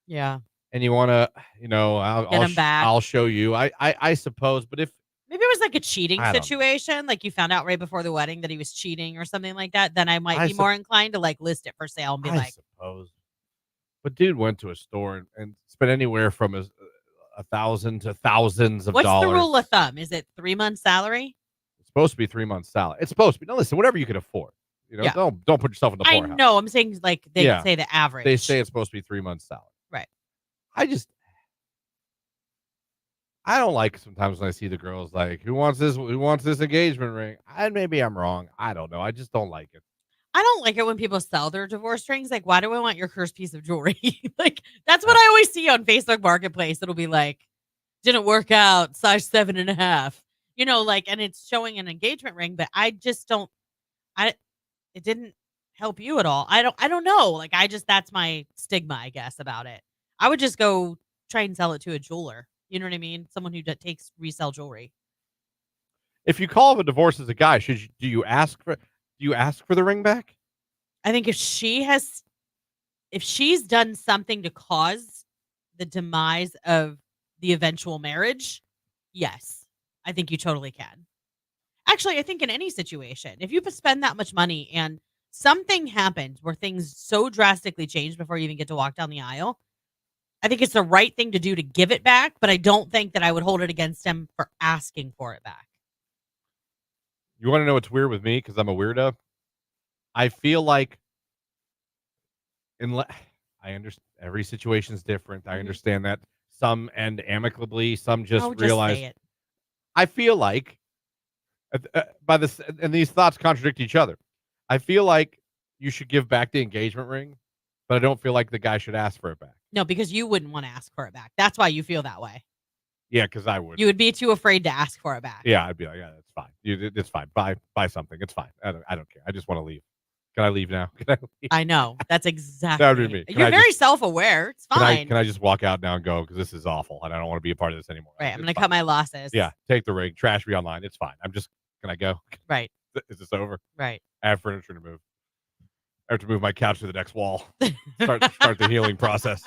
Yeah. and you want to, Get 'em back. I'll show you. I suppose, but if Maybe it was like a cheating I don't know. situation, like you found out right before the wedding that he was cheating or something like that, then I might be more inclined to like list it for sale and be I like, suppose, but dude went to a store and spent anywhere from $1,000 to thousands of what's dollars. the rule of thumb? Is it 3 months salary? It's supposed to be 3 months salary. It's supposed to be. Now listen, whatever you can afford. Yeah. Don't put yourself in the I poorhouse. know. I'm saying like they say the average. They say it's supposed to be 3 months salary. Right. I don't like sometimes when I see the girls like, who wants this engagement ring? Maybe I'm wrong. I don't know. I just don't like it. I don't like it when people sell their divorce rings. Like, why do I want your cursed piece of jewelry? Like, that's what I always see on Facebook Marketplace. It'll be like, didn't work out, size 7.5. And it's showing an engagement ring, but I just don't. It didn't help you at all. I don't know. Like, that's my stigma, I guess, about it. I would just go try and sell it to a jeweler. You know what I mean? Someone who takes resell jewelry. If you call a divorce as a guy, do you ask for the ring back? I think if she's done something to cause the demise of the eventual marriage, yes, I think you totally can. Actually, I think in any situation, if you spend that much money and something happens where things so drastically change before you even get to walk down the aisle, I think it's the right thing to do to give it back, but I don't think that I would hold it against him for asking for it back. You want to know what's weird with me? Because I'm a weirdo. I feel like, I understand every situation is different. I understand that some end amicably, some just realize. Say it. I feel like, and these thoughts contradict each other. I feel like you should give back the engagement ring, but I don't feel like the guy should ask for it back. No, because you wouldn't want to ask for it back. That's why you feel that way. Yeah, because I would. You would be too afraid to ask for it back. Yeah, I'd be like, yeah, that's fine. It's fine. Buy something. It's fine. I don't care. I just want to leave. Can I leave now? Can I leave? I know. That's exactly. That would be me. You're very self-aware. It's fine. Can I just walk out now and go? Because this is awful, and I don't want to be a part of this anymore. Right. I'm going to cut my losses. Yeah. Take the ring. Trash me online. It's fine. Can I go? Right. Is this over? Right. I have furniture to move. I have to move my couch to the next wall. Start the healing process.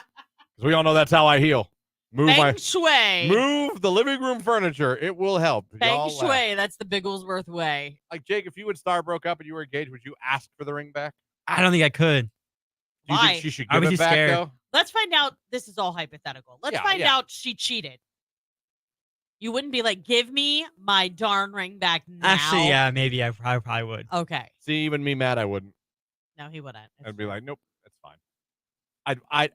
Because we all know that's how I heal. Feng Shui. Move the living room furniture. It will help. Feng Shui. That's the Bigglesworth way. Like, Jake, if you and Star broke up and you were engaged, would you ask for the ring back? I don't think I could. Do you Why? think she should I give would it be back, scared. though? Let's find out. This is all hypothetical. Let's find out she cheated. You wouldn't be like, give me my darn ring back now. Actually, yeah, maybe I probably would. Okay. See, even me mad, I wouldn't. No, he wouldn't. I'd be like, nope, that's fine.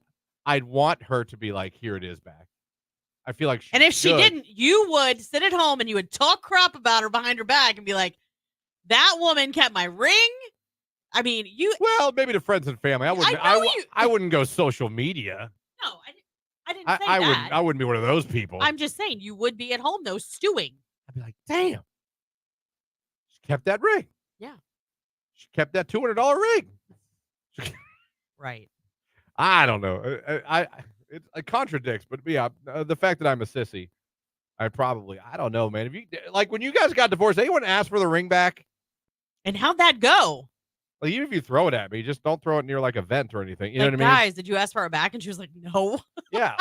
I'd want her to be like, here it is back. I feel like and if she didn't, you would sit at home and you would talk crap about her behind her back and be like, that woman kept my ring. I mean, Well, maybe to friends and family. I wouldn't go social media. No, I didn't say that. I wouldn't be one of those people. I'm just saying you would be at home though, stewing. I'd be like, damn. She kept that ring. Yeah. She kept that $200 ring. Right. I don't know. It contradicts, but yeah, the fact that I'm a sissy, I don't know, man. If you like when you guys got divorced, anyone ask for the ring back? And how'd that go? Like, even if you throw it at me, just don't throw it near like a vent or anything. You know what I mean? Guys, did you ask for her back? And she was like, no. Yeah.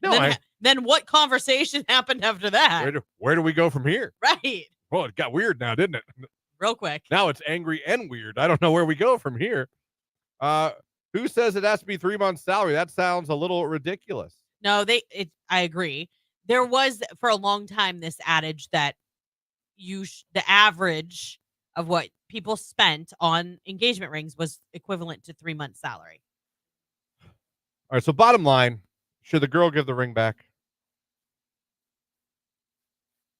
No. Then what conversation happened after that? Where do we go from here? Right. Well, it got weird now, didn't it? Real quick. Now it's angry and weird. I don't know where we go from here. Who says it has to be 3 months' salary? That sounds a little ridiculous. No, I agree. There was for a long time this adage that the average of what people spent on engagement rings was equivalent to 3 months' salary. All right. So bottom line, should the girl give the ring back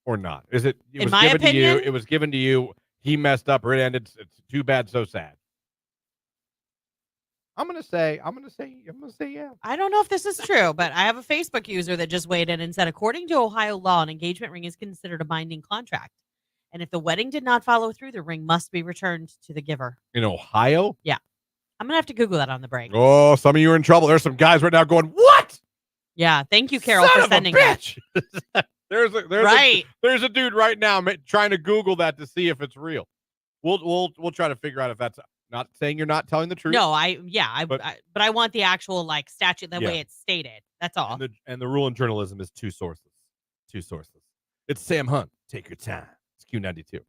or not? Is it? In my opinion, it was given to you. He messed up or it ended. It's too bad, so sad. I'm gonna say yeah. I don't know if this is true, but I have a Facebook user that just weighed in and said, according to Ohio law, an engagement ring is considered a binding contract. And if the wedding did not follow through, the ring must be returned to the giver. In Ohio? Yeah. I'm going to have to Google that on the break. Oh, some of you are in trouble. There's some guys right now going, what? Yeah. Thank you, Carol, Son for of a sending that. bitch. there's a dude right now trying to Google that to see if it's real. We'll try to figure out if that's not saying you're not telling the truth. No, but I want the actual like statute the way it's stated. That's all. And the rule in journalism is two sources. It's Sam Hunt. Take your time. It's Q92.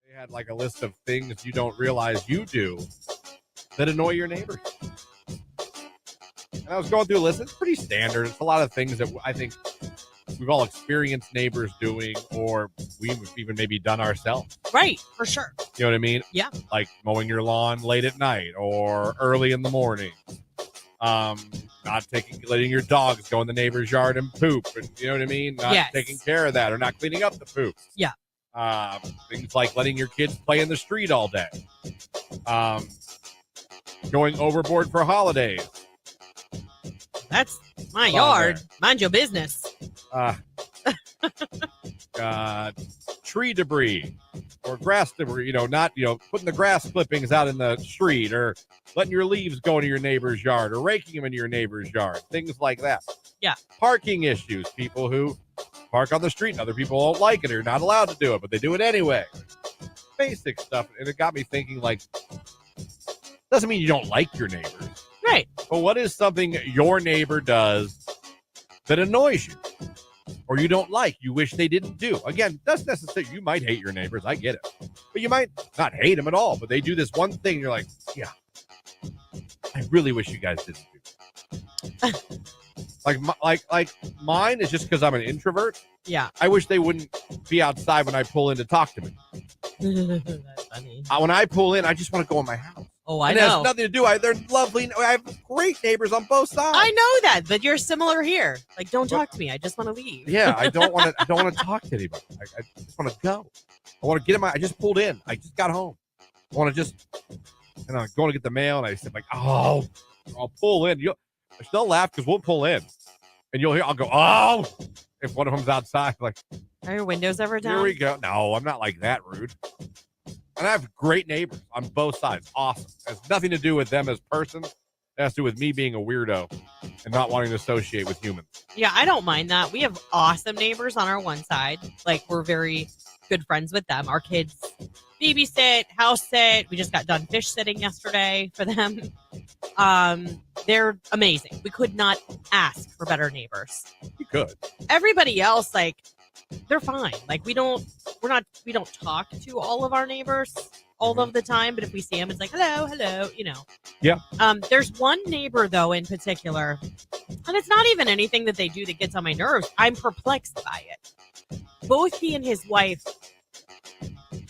They had like a list of things you don't realize you do that annoy your neighbors. And I was going through a list. It's pretty standard. It's a lot of things that I think we've all experienced neighbors doing, or we've even maybe done ourselves. Right, for sure. You know what I mean? Yeah. Like mowing your lawn late at night or early in the morning. Letting your dogs go in the neighbor's yard and poop. And you know what I mean? Not taking care of that or not cleaning up the poop. Yeah. Things like letting your kids play in the street all day. Going overboard for holidays. That's my yard. Mind your business. Tree debris or grass debris, not, putting the grass clippings out in the street or letting your leaves go into your neighbor's yard or raking them into your neighbor's yard. Things like that. Yeah. Parking issues. People who park on the street and other people don't like it or not allowed to do it, but they do it anyway. Basic stuff. And it got me thinking, like, doesn't mean you don't like your neighbors. Right. But what is something your neighbor does that annoys you or you don't like, you wish they didn't do? Again, that's necessary. You might hate your neighbors. I get it. But you might not hate them at all. But they do this one thing. You're like, yeah, I really wish you guys didn't do that. like mine is just because I'm an introvert. Yeah. I wish they wouldn't be outside when I pull in to talk to me. That's funny. When I pull in, I just want to go in my house. Oh, I and know. It has nothing to do. They're lovely. I have great neighbors on both sides. I know that, but you're similar here. Like, don't talk to me. I just want to leave. Yeah, I don't want to talk to anybody. I just want to go. I want to get in I just pulled in. I just got home. I want to just, I'm going to get the mail, and I said, like, oh, I'll pull in. They'll laugh because we'll pull in, and you'll hear, I'll go, oh, if one of them's outside, like, are your windows ever down? Here we go. No, I'm not like that rude. And I have great neighbors on both sides. Awesome. It has nothing to do with them as persons. It has to do with me being a weirdo and not wanting to associate with humans. Yeah, I don't mind that. We have awesome neighbors on our one side. Like, we're very good friends with them. Our kids babysit, house sit. We just got done fish sitting yesterday for them. They're amazing. We could not ask for better neighbors. You could. Everybody else, like, they're fine. Like, we don't talk to all of our neighbors all of the time, but if we see them, it's like, hello, Yeah. There's one neighbor, though, in particular, and it's not even anything that they do that gets on my nerves. I'm perplexed by it. Both he and his wife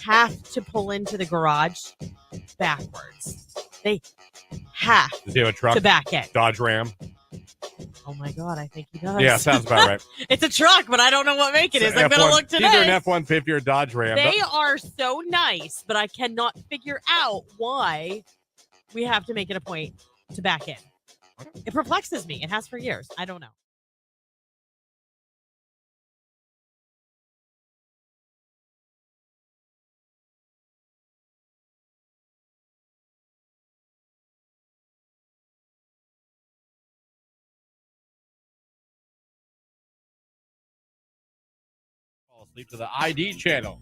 have to pull into the garage backwards. They have Does he have a truck? to back in. Dodge Ram? Oh, my God, I think he does. Yeah, sounds about right. It's a truck, but I don't know what make it is. I'm going to look today. Either an F-150 or a Dodge Ram. They are so nice, but I cannot figure out why we have to make it a point to back in. It perplexes me. It has for years. I don't know. Fall asleep to the ID channel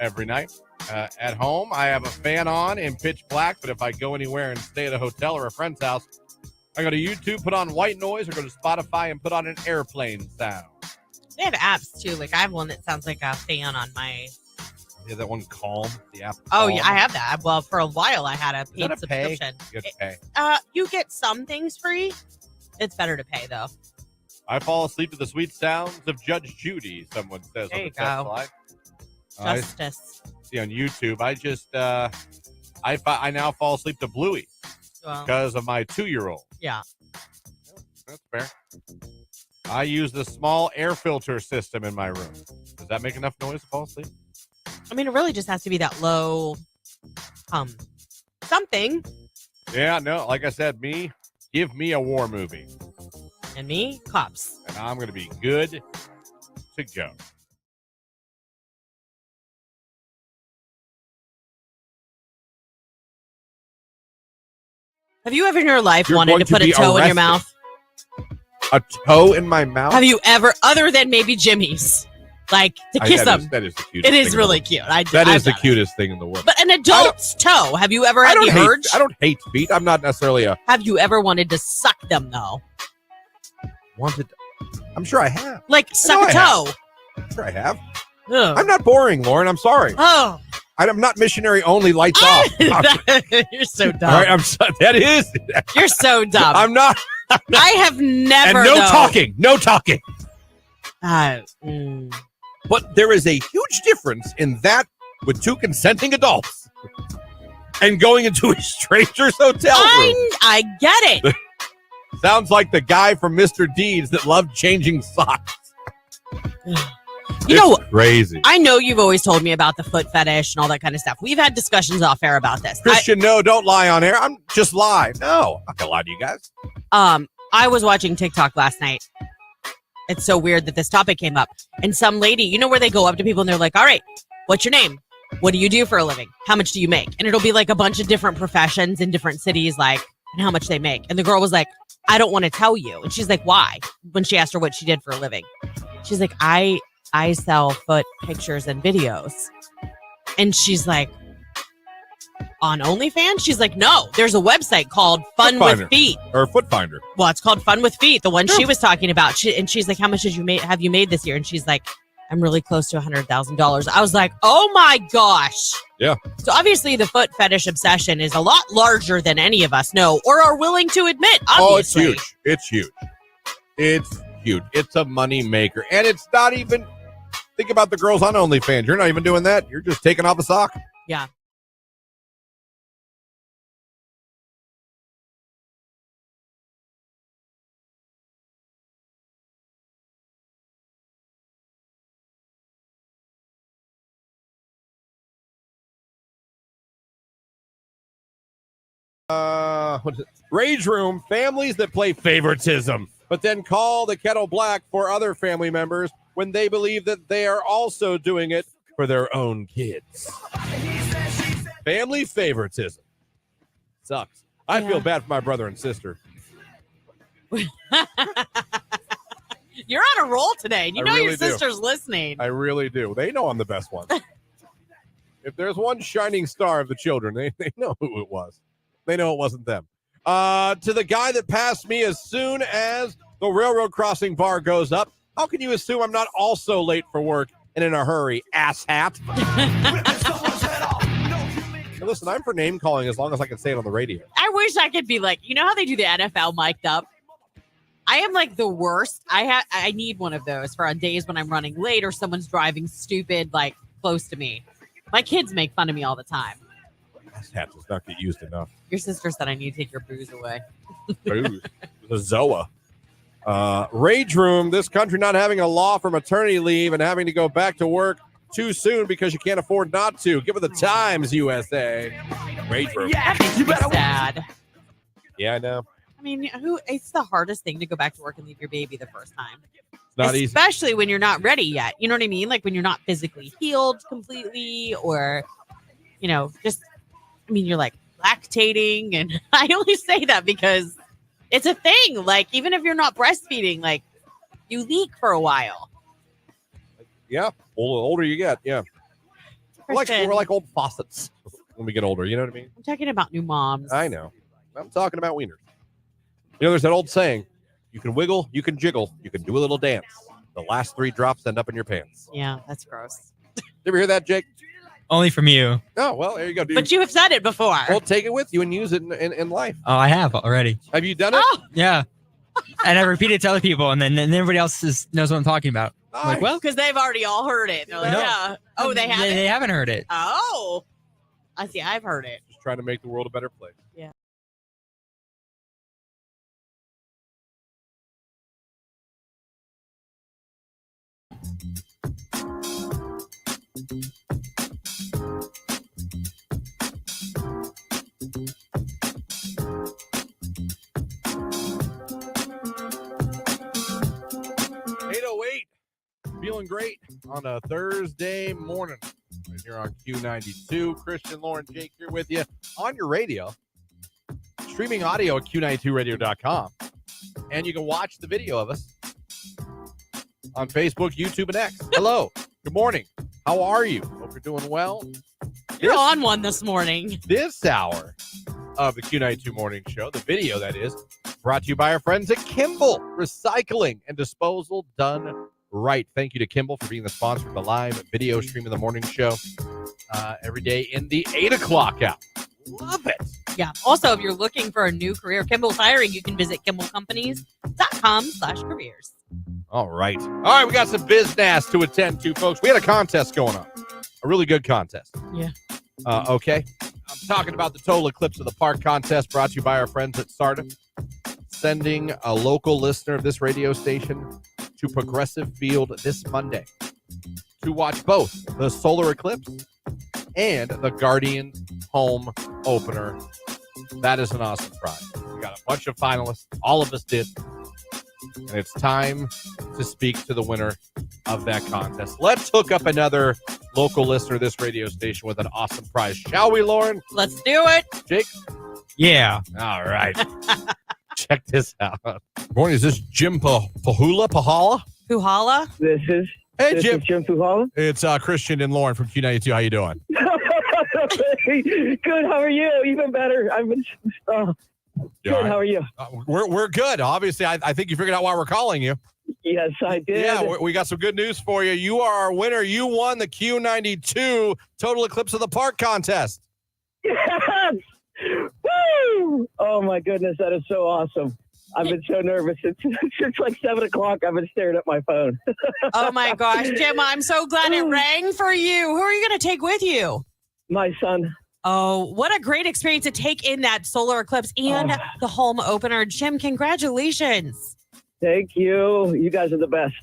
every night. At home, I have a fan on in pitch black, but if I go anywhere and stay at a hotel or a friend's house, I go to YouTube, put on white noise, or go to Spotify and put on an airplane sound. They have apps, too. Like, I have one that sounds like a fan on my... Yeah, that one Calm, the app. Oh, Calm. yeah, I have that. Well, for a while, I had a Is paid that a pay? subscription. You have to pay. You get some things free. It's better to pay, though. I fall asleep to the sweet sounds of Judge Judy, someone says There on you the text go. line. Justice. I see on YouTube. I just I now fall asleep to Bluey Well, because of my 2-year-old. yeah. That's fair. I use the small air filter system in my room. Does that make enough noise to fall asleep? I mean, it really just has to be that low something. Yeah, no. Like I said, give me a war movie. And me, cops. And I'm going to be good to go. Have you ever in your life You're wanted going to put to a be toe in your arrested. mouth? A toe in my mouth? Have you ever, other than maybe Jimmy's, like to kiss them? That is the cutest It thing is in really the cute. world. That I've is the done it. cutest thing in the world. But an adult's toe. Have you ever had the urge? I don't hate feet. I'm not necessarily Have you ever wanted to suck them though? wanted. I'm sure I have. Like suck a I have. toe. I'm sure I have. Ugh. I'm not boring, Lauren. I'm sorry. Oh, I'm not missionary only. Lights off. you're so dumb. All right, that is. You're so dumb. I'm not. I have never. And no though. talking. No talking. Mm. But there is a huge difference in that with 2 consenting adults and going into a stranger's hotel room. I get it. Sounds like the guy from Mr. Deeds that loved changing socks. You know, crazy. I know you've always told me about the foot fetish and all that kind of stuff. We've had discussions off air about this. Christian, no, don't lie on air. I'm just lie. No, I'm not gonna lie to you guys. I was watching TikTok last night. It's so weird that this topic came up. And some lady, you know where they go up to people and they're like, all right, what's your name? What do you do for a living? How much do you make? And it'll be like a bunch of different professions in different cities, like, and how much they make. And the girl was like, I don't want to tell you. And she's like, why? When she asked her what she did for a living. She's like, I sell foot pictures and videos. And she's like, on OnlyFans? She's like, no, there's a website called Fun with Feet. Or Foot Finder. Well, it's called Fun with Feet, the one she was talking about. And she's like, how much have you made this year? And she's like, I'm really close to $100,000. I was like, oh my gosh. Yeah. So obviously the foot fetish obsession is a lot larger than any of us know or are willing to admit, obviously. Oh, it's huge. It's huge. It's huge. It's a money maker. And it's not even, think about the girls on OnlyFans. You're not even doing that. You're just taking off a sock. Yeah. What is it? Rage Room, families that play favoritism, but then call the kettle black for other family members when they believe that they are also doing it for their own kids. Family favoritism. Sucks. I feel bad for my brother and sister. You're on a roll today. You I know really your do. sister's listening. I really do. They know I'm the best one. If there's one shining star of the children, they know who it was. They know it wasn't them. To the guy that passed me as soon as the railroad crossing bar goes up, how can you assume I'm not also late for work and in a hurry, asshat? Hey, listen, I'm for name calling as long as I can say it on the radio. I wish I could be like, you know how they do the NFL mic'd up? I am like the worst. I need one of those for on days when I'm running late or someone's driving stupid, like close to me. My kids make fun of me all the time. Asshat does not get used enough. Your sister said I need to take your booze away. Ooh, the Zoa. Rage Room, this country not having a law for maternity leave and having to go back to work too soon because you can't afford not to. Give it the times, USA. Rage Room. That makes me sad. Yeah, I know. I mean, it's the hardest thing to go back to work and leave your baby the first time. It's not easy. Especially when you're not ready yet. You know what I mean? Like when you're not physically healed completely or, you know, just, I mean, you're like lactating. And I only say that because it's a thing. Like, even if you're not breastfeeding, like you leak for a while. Yeah, older you get. Yeah, we're like old faucets when we get older. You know what I mean? I'm talking about new moms. I know. I'm talking about wieners. You know, there's that old saying: you can wiggle, you can jiggle, you can do a little dance. The last 3 drops end up in your pants. Yeah, that's gross. You ever hear that, Jake? Only from you. Oh, well, there you go, dude. But you have said it before. Well, take it with you and use it in life. Oh, I have already. Have you done it? Oh, Yeah. And I repeat it to other people, and then everybody else knows what I'm talking about. I'm like, well, because they've already all heard it. They're like, No. yeah. Oh, they haven't? They haven't heard it. Oh. I see. I've heard it. trying to make the world a better place. Yeah. Feeling great on a Thursday morning. Right here on Q92. Christian, Lauren, Jake here with you on your radio. Streaming audio at Q92radio.com. And you can watch the video of us on Facebook, YouTube, and X. Hello. Good morning. How are you? Hope you're doing well. You're on one this morning. This hour of the Q92 Morning Show, the video that is, brought to you by our friends at Kimball Recycling and Disposal, done right. Thank you to Kimball for being the sponsor of the live video stream of the morning show every day in the 8 o'clock hour. Love it. Yeah. Also, if you're looking for a new career, Kimball's hiring. You can visit kimballcompanies.com/careers. All right. All right. We got some business to attend to, folks. We had a contest going on, a really good contest. Yeah. Okay. I'm talking about the Total Eclipse of the Park contest brought to you by our friends at Sarda, sending a local listener of this radio station to Progressive Field this Monday to watch both the solar eclipse and the Guardians home opener. That is an awesome prize. We got a bunch of finalists. All of us did. And it's time to speak to the winner of that contest. Let's hook up another local listener of this radio station with an awesome prize. Shall we, Lauren? Let's do it. Jake? Yeah. All right. Check this out. Good morning. Is this Jim Pahala? Puhala? This is Jim. Jim Puhala. It's Christian and Lauren from Q92. How you doing? Good. How are you? Even better. I've been good. Right. How are you? We're good. Obviously, I think you figured out why we're calling you. Yes, I did. Yeah, we got some good news for you. You are our winner. You won the Q92 Total Eclipse of the Park contest. Yes. Woo! Oh my goodness, that is so awesome. I've been so nervous. It's like 7 o'clock. I've been staring at my phone. Oh my gosh, Jim, I'm so glad it rang for you. Who are you going to take with you? My son. Oh, what a great experience to take in that solar eclipse and the home opener. Jim, congratulations. Thank you. You guys are the best.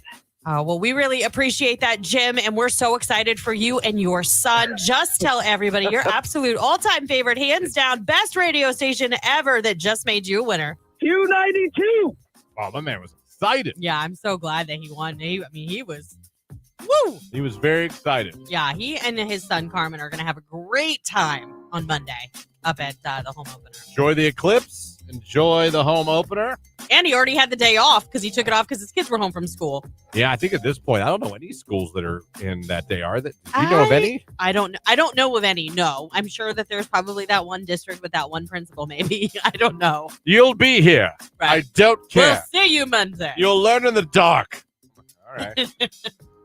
Well, we really appreciate that, Jim, and we're so excited for you and your son. Just tell everybody your absolute all-time favorite, hands down, best radio station ever that just made you a winner. Q92. Oh, my man was excited. Yeah, I'm so glad that he won. He was, woo! He was very excited. Yeah, he and his son, Carmen, are going to have a great time on Monday up at the home opener. Enjoy the eclipse. Enjoy the home opener. And he already had the day off because he took it off because his kids were home from school. Yeah, I think at this point, I don't know any schools that are in that day. Are that? Do you know of any? I don't know of any. No, I'm sure that there's probably that one district with that one principal. Maybe I don't know. You'll be here. Right. I don't care. We'll see you Monday. You'll learn in the dark. All right.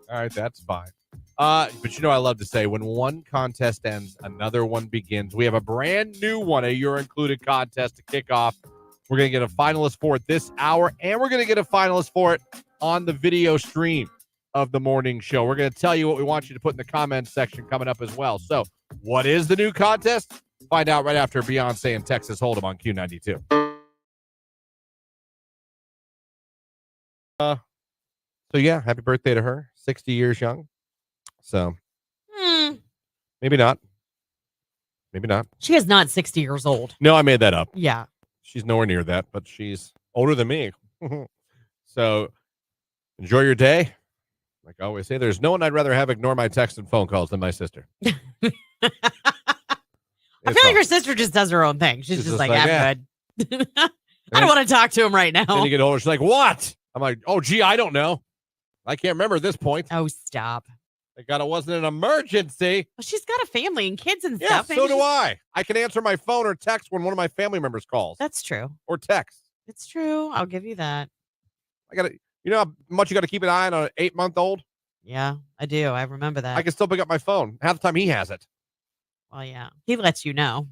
All right, that's fine. But you know, I love to say when one contest ends, another one begins. We have a brand new one, a You're Included contest to kick off. We're going to get a finalist for it this hour, and we're going to get a finalist for it on the video stream of the morning show. We're going to tell you what we want you to put in the comments section coming up as well. So, what is the new contest? Find out right after Beyonce and Texas Hold'em on Q92. So yeah, happy birthday to her. 60 years young. So maybe not. Maybe not. She is not 60 years old. No, I made that up. Yeah. She's nowhere near that, but she's older than me. So enjoy your day. Like I always say, there's no one I'd rather have ignore my texts and phone calls than my sister. I feel like your sister just does her own thing. She's just like, I'm good. I don't want to talk to him right now. Then you get older, she's like, what? I'm like, oh, gee, I don't know. I can't remember at this point. Oh, stop. Thank God it wasn't an emergency. Well, she's got a family and kids and Yeah, stuff. so do I. I can answer my phone or text when one of my family members calls. That's true. Or text. It's true. I'll give you that. You know how much you got to keep an eye on an 8-month-old? Yeah, I do. I remember that. I can still pick up my phone. Half the time he has it. Well, yeah. He lets you know.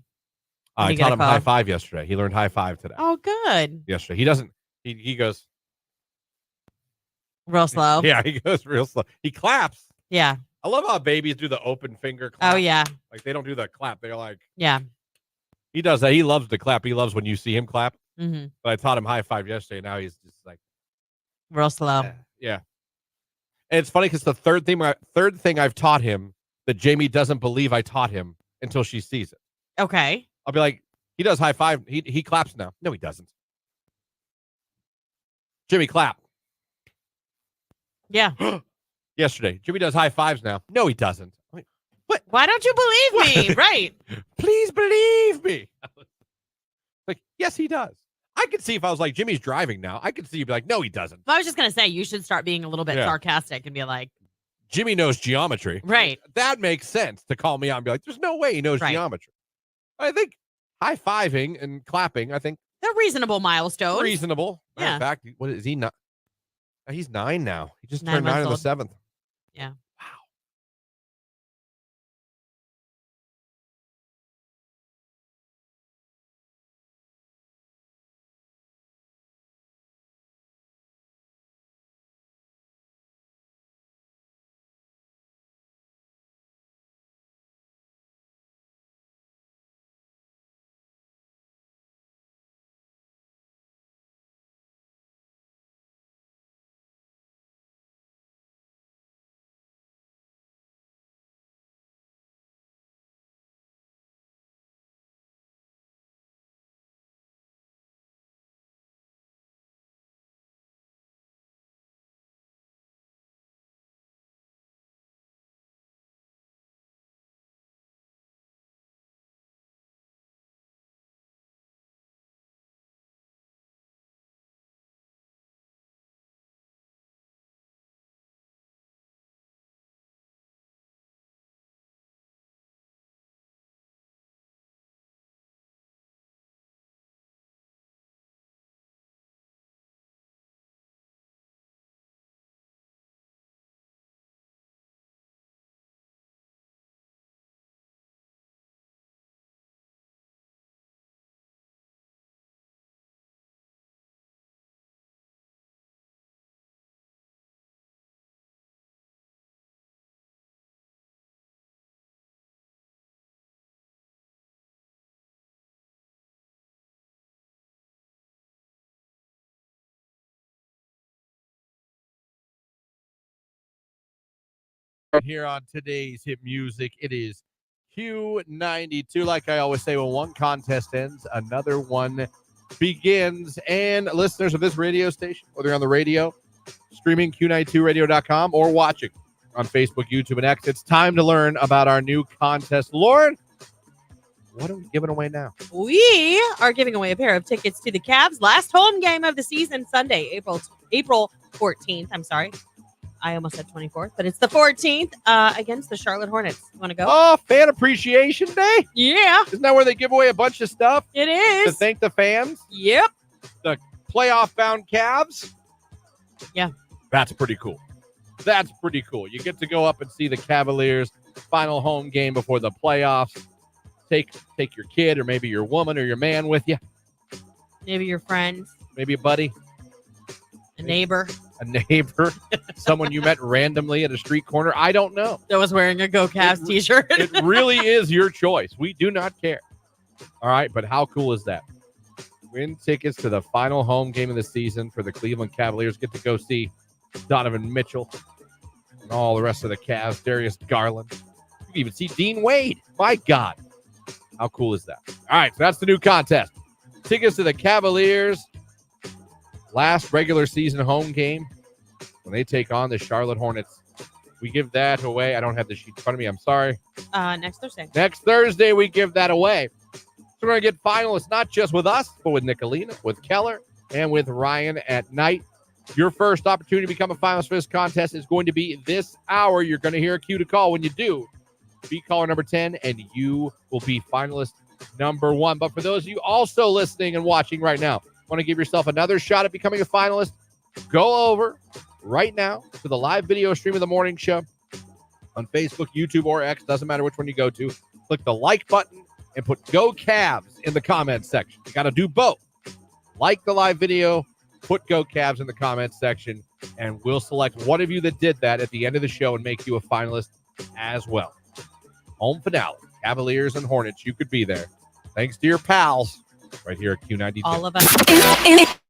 I taught him high five yesterday. He learned high five today. Oh, good. Yesterday. He doesn't. He goes. Real slow. Yeah, he goes real slow. He claps. Yeah. I love how babies do the open finger clap. Oh, yeah. Like they don't do the clap. They're like. Yeah. He does that. He loves to clap. He loves when you see him clap. Mm-hmm. But I taught him high five yesterday. Now he's just like, Real slow. yeah. And it's funny because the third thing I've taught him that Jamie doesn't believe I taught him until she sees it. Okay. I'll be like, he does high five. He claps now. No, he doesn't. Jimmy, clap. Yeah. Yesterday, Jimmy does high fives now. No, he doesn't. I'm like, what? Why don't you believe me? Right. Please believe me. Like, yes, he does. I could see if I was like, Jimmy's driving now. I could see you'd be like, no, he doesn't. I was just going to say, you should start being a little bit sarcastic and be like, Jimmy knows geometry. Right. That makes sense to call me out and be like, there's no way he knows geometry. I think high fiving and clapping, I think they're reasonable milestones. reasonable. Yeah. In fact, what is he not? He's 9 now. He just 9 turned 9 on the months 7th. Yeah. Wow. Here on today's hit music, it is Q92. Like I always say, when one contest ends, another one begins. And listeners of this radio station, whether you're on the radio, streaming Q92radio.com, or watching on Facebook, YouTube, and X, it's time to learn about our new contest. Lauren, what are we giving away now? We are giving away a pair of tickets to the Cavs' last home game of the season, Sunday, April 14th. I'm sorry. I almost said 24th, but it's the 14th against the Charlotte Hornets. You want to go? Oh, Fan Appreciation Day? Yeah. Isn't that where they give away a bunch of stuff? It is. To thank the fans? Yep. The playoff-bound Cavs? Yeah. That's pretty cool. That's pretty cool. You get to go up and see the Cavaliers' final home game before the playoffs. Take your kid or maybe your woman or your man with you. Maybe your friends. Maybe a buddy. A neighbor. Someone you met randomly at a street corner. I don't know. That was wearing a Go Cavs t-shirt. It really is your choice. We do not care. All right, but how cool is that? Win tickets to the final home game of the season for the Cleveland Cavaliers. Get to go see Donovan Mitchell and all the rest of the Cavs. Darius Garland. You can even see Dean Wade. My God. How cool is that? All right, so that's the new contest. Tickets to the Cavaliers' last regular season home game when they take on the Charlotte Hornets. We give that away. I don't have the sheet in front of me. I'm sorry. Next Thursday. Next Thursday, we give that away. So we're going to get finalists, not just with us, but with Nicolina, with Keller, and with Ryan at night. Your first opportunity to become a finalist for this contest is going to be this hour. You're going to hear a cue to call. When you do, be caller number 10, and you will be finalist number 1. But for those of you also listening and watching right now, want to give yourself another shot at becoming a finalist, go over right now to the live video stream of the morning show on Facebook, YouTube, or X. Doesn't matter which one you go to. Click the like button and put Go Cavs in the comments section. You got to do both. Like the live video, put Go Cavs in the comments section, and we'll select one of you that did that at the end of the show and make you a finalist as well. Home finale, Cavaliers and Hornets. You could be there. Thanks to your pals right here at Q92. All of us.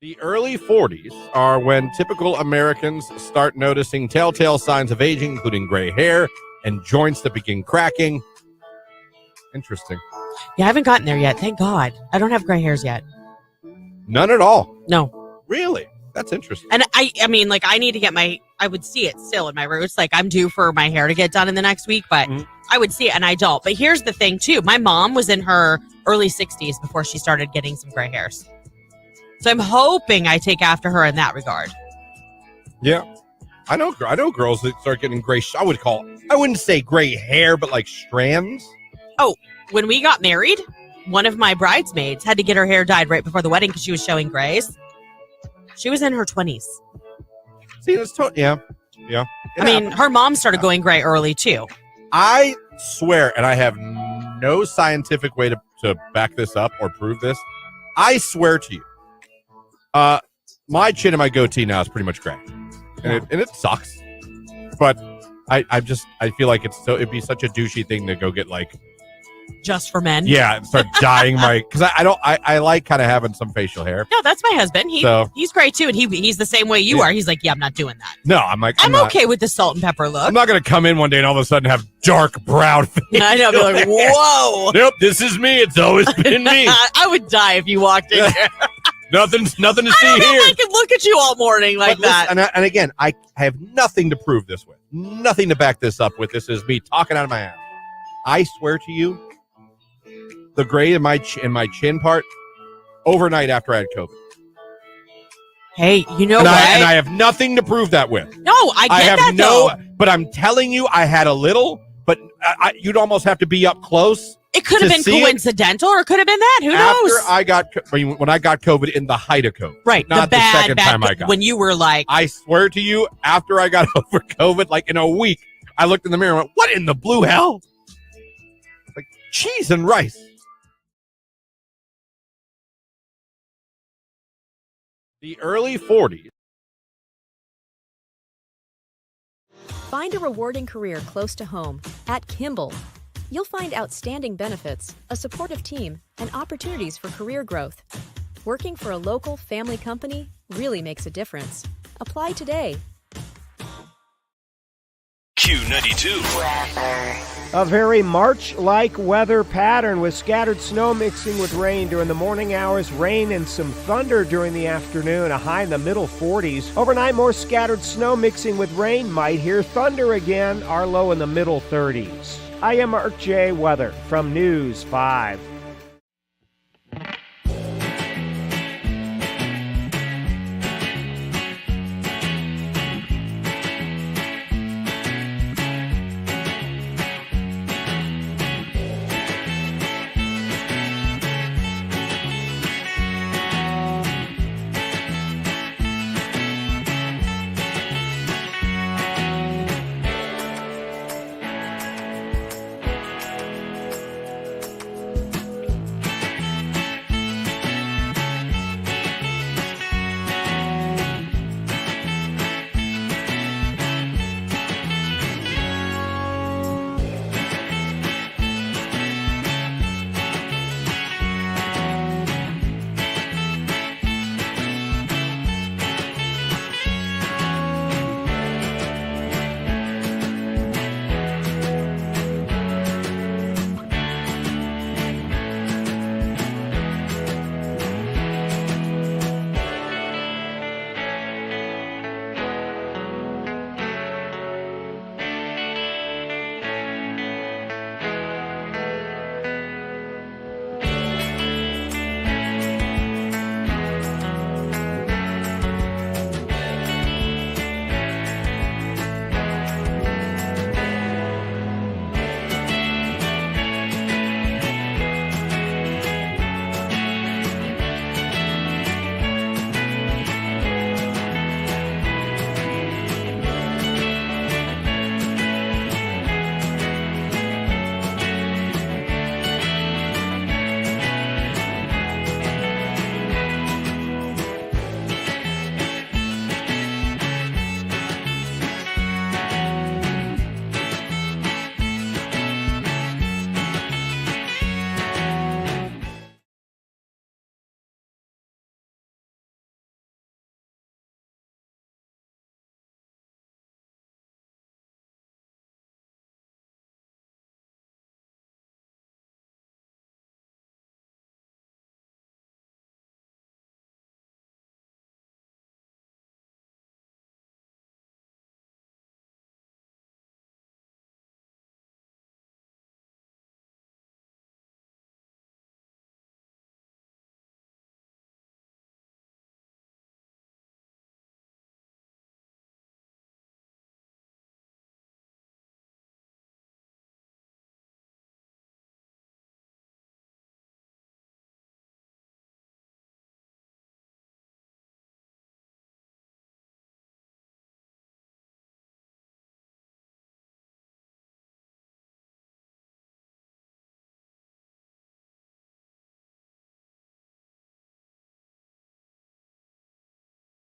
The early 40s are when typical Americans start noticing telltale signs of aging, including gray hair and joints that begin cracking. Interesting. Yeah, I haven't gotten there yet. Thank God. I don't have gray hairs yet. None at all. No. Really? That's interesting. And I mean, like, I need to get I would see it still in my roots. Like, I'm due for my hair to get done in the next week, but I would see it and I don't. But here's the thing, too. My mom was in her early 60s before she started getting some gray hairs. So I'm hoping I take after her in that regard. Yeah. I know girls that start getting gray. I wouldn't say gray hair, but like strands. Oh, when we got married, one of my bridesmaids had to get her hair dyed right before the wedding because she was showing grays. She was in her 20s. See, that's yeah. I mean, her mom started going gray early too. I swear, and I have no scientific way to back this up or prove this. I swear to you, my chin and my goatee now is pretty much gray, and it sucks. But I feel like it'd be such a douchey thing to go get like just for men. Yeah, and start dyeing my because I like kind of having some facial hair. No, that's my husband. He's great too, and he's the same way you are. He's like, yeah, I'm not doing that. No, I'm like, I'm okay with the salt and pepper look. I'm not gonna come in one day and all of a sudden have dark brown face. I know, be like, whoa. Nope, this is me. It's always been me. I would die if you walked in here. Nothing to see I don't know here. if I can look at you all morning like that. And again, I have nothing to prove this with. Nothing to back this up with. This is me talking out of my ass. I swear to you, the gray in my chin part, overnight after I had COVID. Hey, you know what? what? And I have nothing to prove that with. No, I have that though. But I'm telling you, I had a little, but you'd almost have to be up close. It could have been coincidental or it could have been that. Who knows? When I got COVID in the height of COVID. Right. Not the second time I got it. When you were like. I swear to you, after I got over COVID, like in a week, I looked in the mirror and went, what in the blue hell? Like cheese and rice. The early 40s. Find a rewarding career close to home at Kimball. You'll find outstanding benefits, a supportive team, and opportunities for career growth. Working for a local family company really makes a difference. Apply today. Q92. A very March-like weather pattern with scattered snow mixing with rain during the morning hours, rain and some thunder during the afternoon, a high in the middle 40s. Overnight, more scattered snow mixing with rain, might hear thunder again, our low in the middle 30s. I am Mark J. Weather from News 5.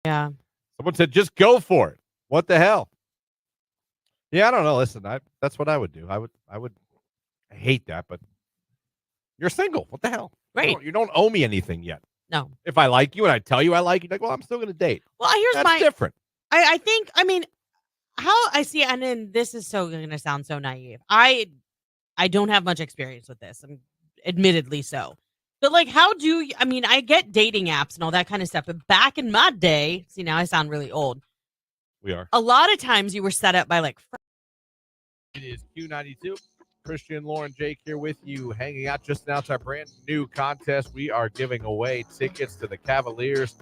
Yeah. Someone said, just go for it. What the hell? Yeah, I don't know. Listen, that's what I would do. I hate that, but you're single. What the hell? Right. You don't owe me anything yet. No. If I like you and I tell you I like you, like, well, I'm still going to date. Well, That's different. I think, I mean, how I see, and then this is so going to sound so naive. I don't have much experience with this, admittedly so. But like, how do you, I mean, I get dating apps and all that kind of stuff, but back in my day, see, now I sound really old. We are. A lot of times you were set up by like. It is Q92. Christian, Lauren, Jake here with you, hanging out. Just announced our brand new contest. We are giving away tickets to the Cavaliers'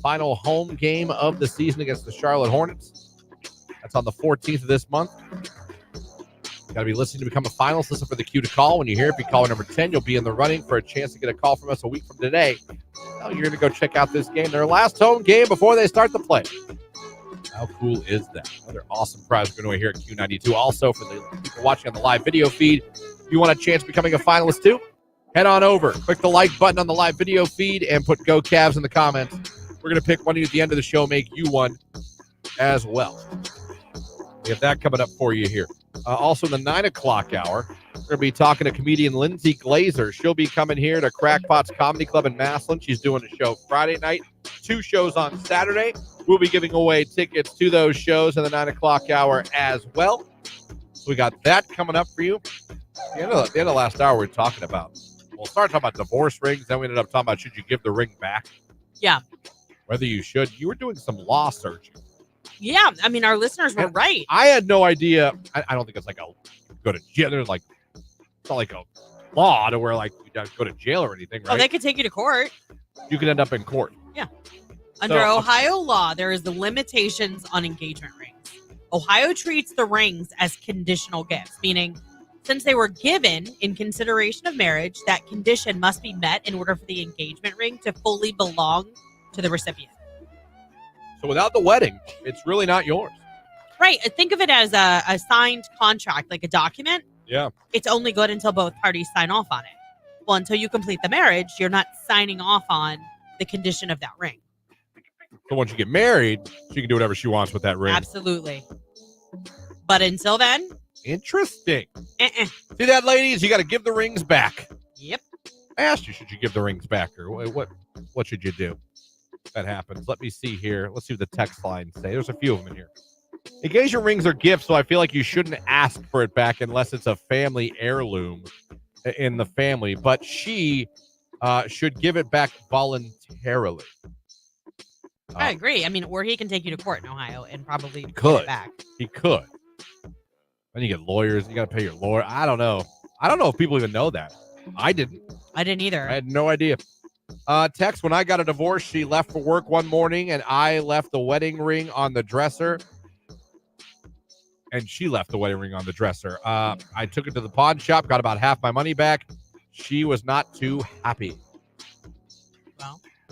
final home game of the season against the Charlotte Hornets. That's on the 14th of this month. Got to be listening to become a finalist. Listen for the cue to call. When you hear it, be caller number 10. You'll be in the running for a chance to get a call from us a week from today. Now you're going to go check out this game, their last home game before they start the play. How cool is that? Another awesome prize we're going to hear at Q92. Also, for the people watching on the live video feed, if you want a chance of becoming a finalist too, head on over, click the like button on the live video feed, and put Go Cavs in the comments. We're going to pick one of you at the end of the show, make you one as well. We have that coming up for you here. Also, in the 9 o'clock hour, we're going to be talking to comedian Lindsay Glazer. She'll be coming here to Crackpot's Comedy Club in Massillon. She's doing a show Friday night, 2 shows on Saturday. We'll be giving away tickets to those shows in the 9 o'clock hour as well. So we got that coming up for you. At the end of last hour, we were talking about, we'll start talking about divorce rings. Then we ended up talking about, should you give the ring back? Yeah. Whether you should. You were doing some law searching. Yeah. I mean, our listeners were right. I had no idea. I don't think it's like go to jail. There's like, it's not like a law to where like you don't go to jail or anything, right? Oh, they could take you to court. You could end up in court. Yeah. Under Ohio law, there is the limitations on engagement rings. Ohio treats the rings as conditional gifts, meaning since they were given in consideration of marriage, that condition must be met in order for the engagement ring to fully belong to the recipient. So without the wedding, it's really not yours. Right. Think of it as a signed contract, like a document. Yeah. It's only good until both parties sign off on it. Well, until you complete the marriage, you're not signing off on the condition of that ring. So once you get married, she can do whatever she wants with that ring. Absolutely. But until then. Interesting. See that, ladies? You got to give the rings back. Yep. I asked you, should you give the rings back or what should you do? That happens. Let me see here. Let's see what the text lines say. There's a few of them in here. Engagement rings are gifts, so I feel like you shouldn't ask for it back unless it's a family heirloom in the family. But she should give it back voluntarily. I agree. I mean, or he can take you to court in Ohio and probably get it back. He could. Then you get lawyers. You got to pay your lawyer. I don't know. I don't know if people even know that. I didn't. I didn't either. I had no idea. Text, when I got a divorce, she left for work one morning and I left the wedding ring on the dresser. And she left the wedding ring on the dresser. I took it to the pawn shop, got about half my money back. She was not too happy.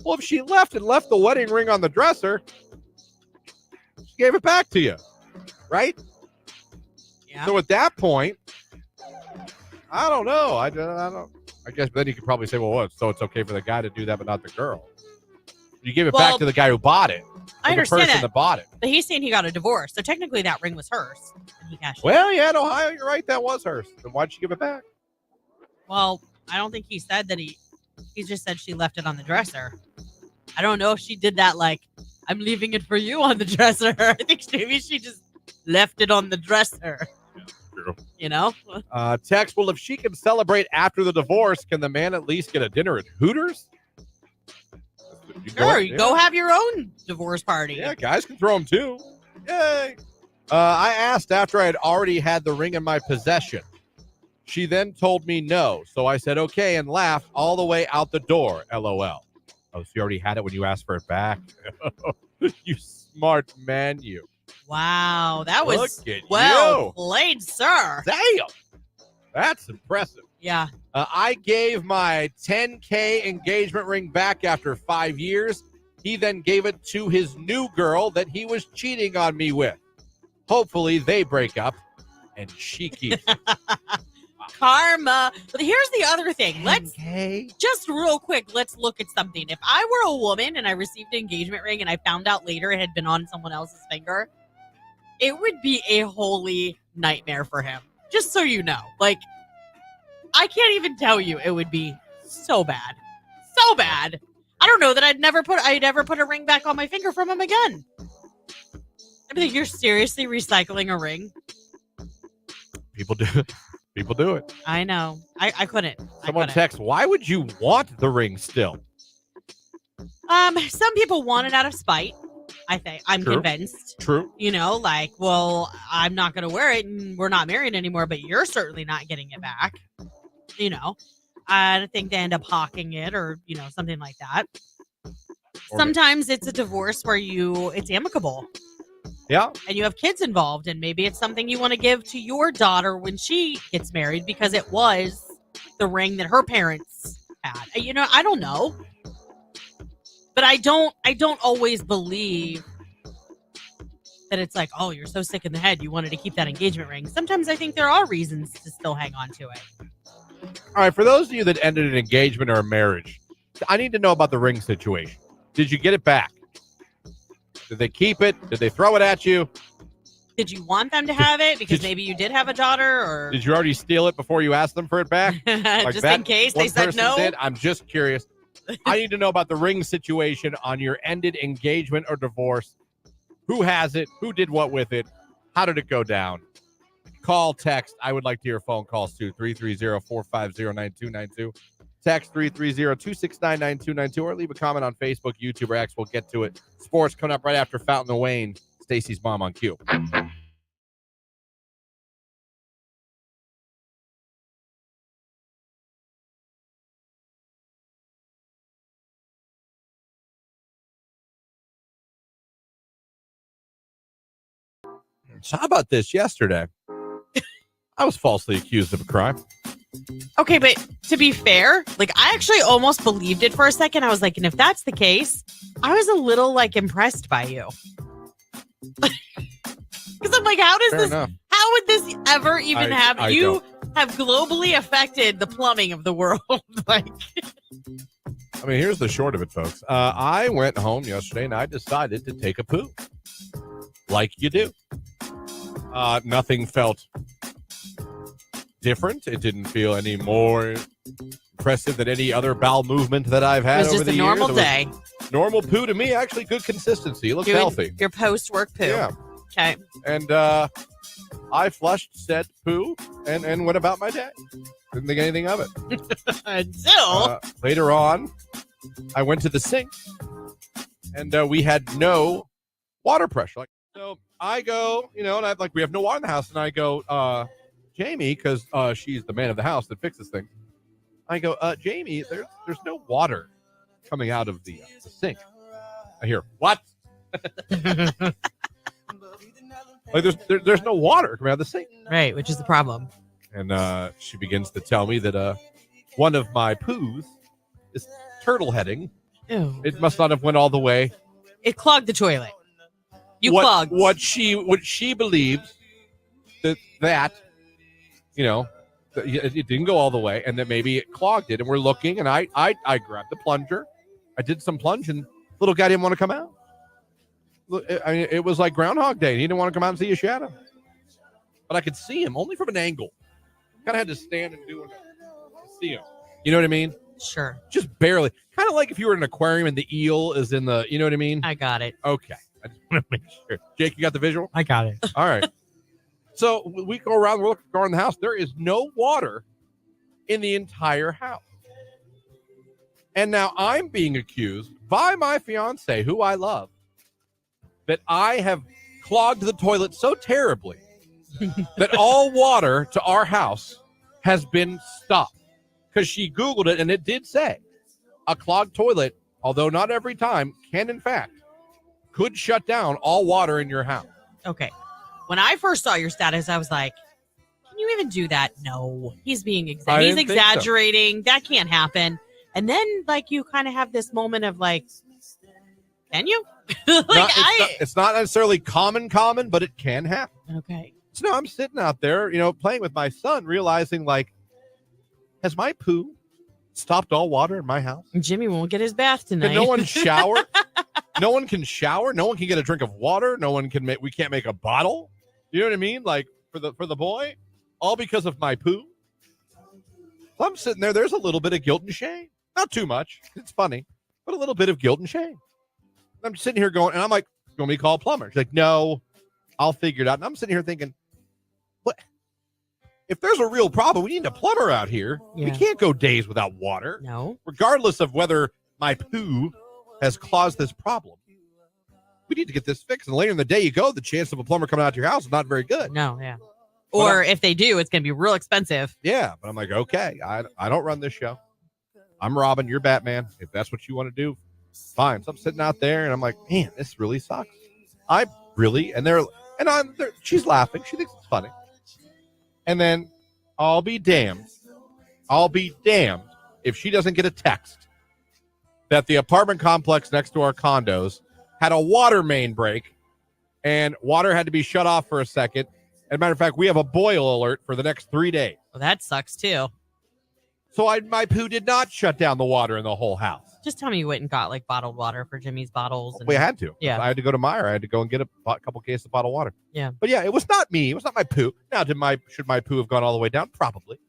Well, if she left the wedding ring on the dresser, she gave it back to you, right? Yeah. So at that point, I don't know. I don't. I guess then you could probably say, well, what? So it's okay for the guy to do that, but not the girl. You gave it back to the guy who bought it. I understand the person that bought it. But he's saying he got a divorce, so technically that ring was hers, and he cashed it. Well, yeah, in Ohio, you're right. That was hers. Then why'd she give it back? Well, I don't think he said that he just said she left it on the dresser. I don't know if she did that like, I'm leaving it for you on the dresser. I think maybe she just left it on the dresser. Yeah, true. You know? Text, well, if she can celebrate after the divorce, can the man at least get a dinner at Hooters? Go have your own divorce party. Yeah, guys can throw them too. Yay. I asked after I had already had the ring in my possession. She then told me no. So I said, okay, and laughed all the way out the door. LOL. Oh, so you already had it when you asked for it back? You smart man, you. Wow. That was well played, sir. Damn. That's impressive. Yeah. I gave my $10K engagement ring back after 5 years. He then gave it to his new girl that he was cheating on me with. Hopefully they break up and she keeps it. Karma. But here's the other thing. Let's Okay. just real quick, let's look at something. If I were a woman and I received an engagement ring and I found out later it had been on someone else's finger, it would be a holy nightmare for him. Just so you know. Like, I can't even tell you. It would be so bad. So bad. I don't know that I'd ever put a ring back on my finger from him again. I mean, you're seriously recycling a ring? People do it. People do it. I know. I couldn't. Someone text, why would you want the ring still? Some people want it out of spite. I think. I'm True. convinced. True. You know, like, well, I'm not going to wear it and we're not married anymore, but you're certainly not getting it back. You know, I think they end up hawking it or, you know, something like that. Sometimes it's a divorce where it's amicable. Yeah. And you have kids involved, and maybe it's something you want to give to your daughter when she gets married because it was the ring that her parents had. You know, I don't know. But I don't always believe that it's like, oh, you're so sick in the head, you wanted to keep that engagement ring. Sometimes I think there are reasons to still hang on to it. All right, for those of you that ended an engagement or a marriage, I need to know about the ring situation. Did you get it back? Did they keep it? Did they throw it at you? Did you want them to have it because maybe you did have a daughter, or did you already steal it before you asked them for it back? Like just in case they said no? Did? I'm just curious. I need to know about the ring situation on your ended engagement or divorce. Who has it? Who did what with it? How did it go down? Call, text. I would like to hear phone calls too. 330-450-9292. Text 330-269-9292 or leave a comment on Facebook, YouTube, or X. We'll get to it. Sports coming up right after Fountain and Wayne. Stacy's mom on Q. So how about this? Yesterday, I was falsely accused of a crime. Okay, but to be fair, like, I actually almost believed it for a second. I was like, and if that's the case, I was a little, like, impressed by you. Because I'm like, how would this ever even happen? You have globally affected the plumbing of the world. Like, I mean, here's the short of it, folks. I went home yesterday and I decided to take a poo. Like you do. Nothing felt different. It didn't feel any more impressive than any other bowel movement that I've had over the years. It was just a normal day. Normal poo to me, actually good consistency. It looks healthy. Your post-work poo. Yeah. Okay. And I flushed said poo and went about my day. Didn't think anything of it. Until later on, I went to the sink and we had no water pressure. So I go, and we have no water in the house, and I go, Jamie, because she's the man of the house that fixes things. I go, Jamie, there's no water coming out of the sink. I hear, what? Like there's no water coming out of the sink. Right, which is the problem. And she begins to tell me that one of my poos is turtle heading. Ew. It must not have went all the way. It clogged the toilet. Clogged. What she believes that it didn't go all the way, and that maybe it clogged it. And we're looking, and I grabbed the plunger. I did some plunging. Little guy didn't want to come out. I mean, it was like Groundhog Day. He didn't want to come out and see a shadow. But I could see him only from an angle. Kind of had to stand and do it to see him. You know what I mean? Sure. Just barely. Kind of like if you were in an aquarium and the eel is in the, you know what I mean? I got it. Okay. I just want to make sure. Jake, you got the visual? I got it. All right. So we go around, we're looking around the house. There is no water in the entire house. And now I'm being accused by my fiance, who I love, that I have clogged the toilet so terribly that all water to our house has been stopped. Because she Googled it, and it did say a clogged toilet, although not every time, can in fact could shut down all water in your house. Okay. When I first saw your status, I was like, can you even do that? No. He's being he's exaggerating. So. That can't happen. And then, like, you kind of have this moment of, like, can you? It's not necessarily common, but it can happen. Okay. So now I'm sitting out there, playing with my son, realizing, like, has my poo stopped all water in my house? Jimmy won't get his bath tonight. Can no one shower? No one can shower. No one can get a drink of water. No one can we can't make a bottle. You know what I mean? Like for the boy, all because of my poo. So I'm sitting there. There's a little bit of guilt and shame. Not too much. It's funny, but a little bit of guilt and shame. I'm sitting here going, and I'm like, you want me to call a plumber? She's like, no, I'll figure it out. And I'm sitting here thinking, what? If there's a real problem, we need a plumber out here. Yeah. We can't go days without water. No. Regardless of whether my poo has caused this problem. We need to get this fixed. And later in the day you go, the chance of a plumber coming out to your house is not very good. No, yeah. Or if they do, it's going to be real expensive. Yeah, but I'm like, okay, I don't run this show. I'm Robin, you're Batman. If that's what you want to do, fine. So I'm sitting out there, and I'm like, man, this really sucks. She's laughing. She thinks it's funny. And then I'll be damned if she doesn't get a text that the apartment complex next to our condos had a water main break and water had to be shut off for a second. As a matter of fact, we have a boil alert for the next 3 days. Well, that sucks too. So my poo did not shut down the water in the whole house. Just tell me you went and got like bottled water for Jimmy's bottles. We had to. Yeah. I had to go to Meijer. I had to go and get a couple cases of bottled water. Yeah. But yeah, it was not me. It was not my poo. Now, should my poo have gone all the way down? Probably.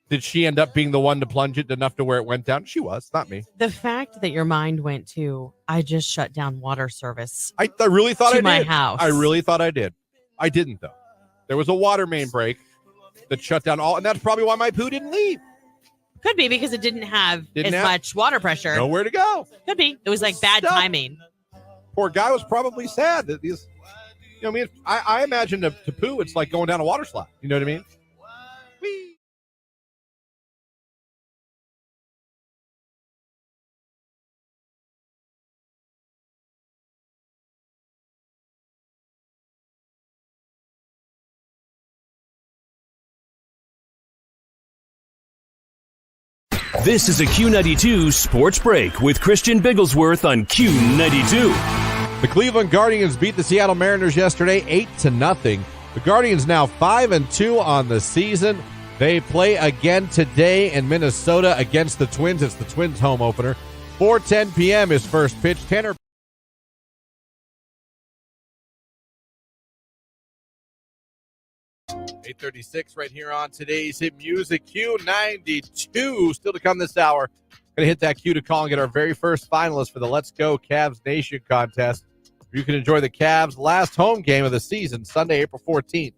Did she end up being the one to plunge it enough to where it went down? She was, not me. The fact that your mind went to, I just shut down water service. I really thought I did. My house. I really thought I did. I didn't, though. There was a water main break that shut down all, and that's probably why my poo didn't leave. Could be because it didn't have much water pressure. Nowhere to go. Could be. It was like bad timing. Poor guy was probably sad that these, I imagine to poo, it's like going down a water slide. You know what I mean? Whee! This is a Q92 Sports Break with Christian Bigglesworth on Q92. The Cleveland Guardians beat the Seattle Mariners yesterday 8-0. The Guardians now 5-2 on the season. They play again today in Minnesota against the Twins. It's the Twins home opener. 4:10 p.m. is first pitch. Tanner. 8:36 right here on today's Hit Music Q92. Still to come this hour. Going to hit that cue to call and get our very first finalist for the Let's Go Cavs Nation contest. You can enjoy the Cavs' last home game of the season, Sunday, April 14th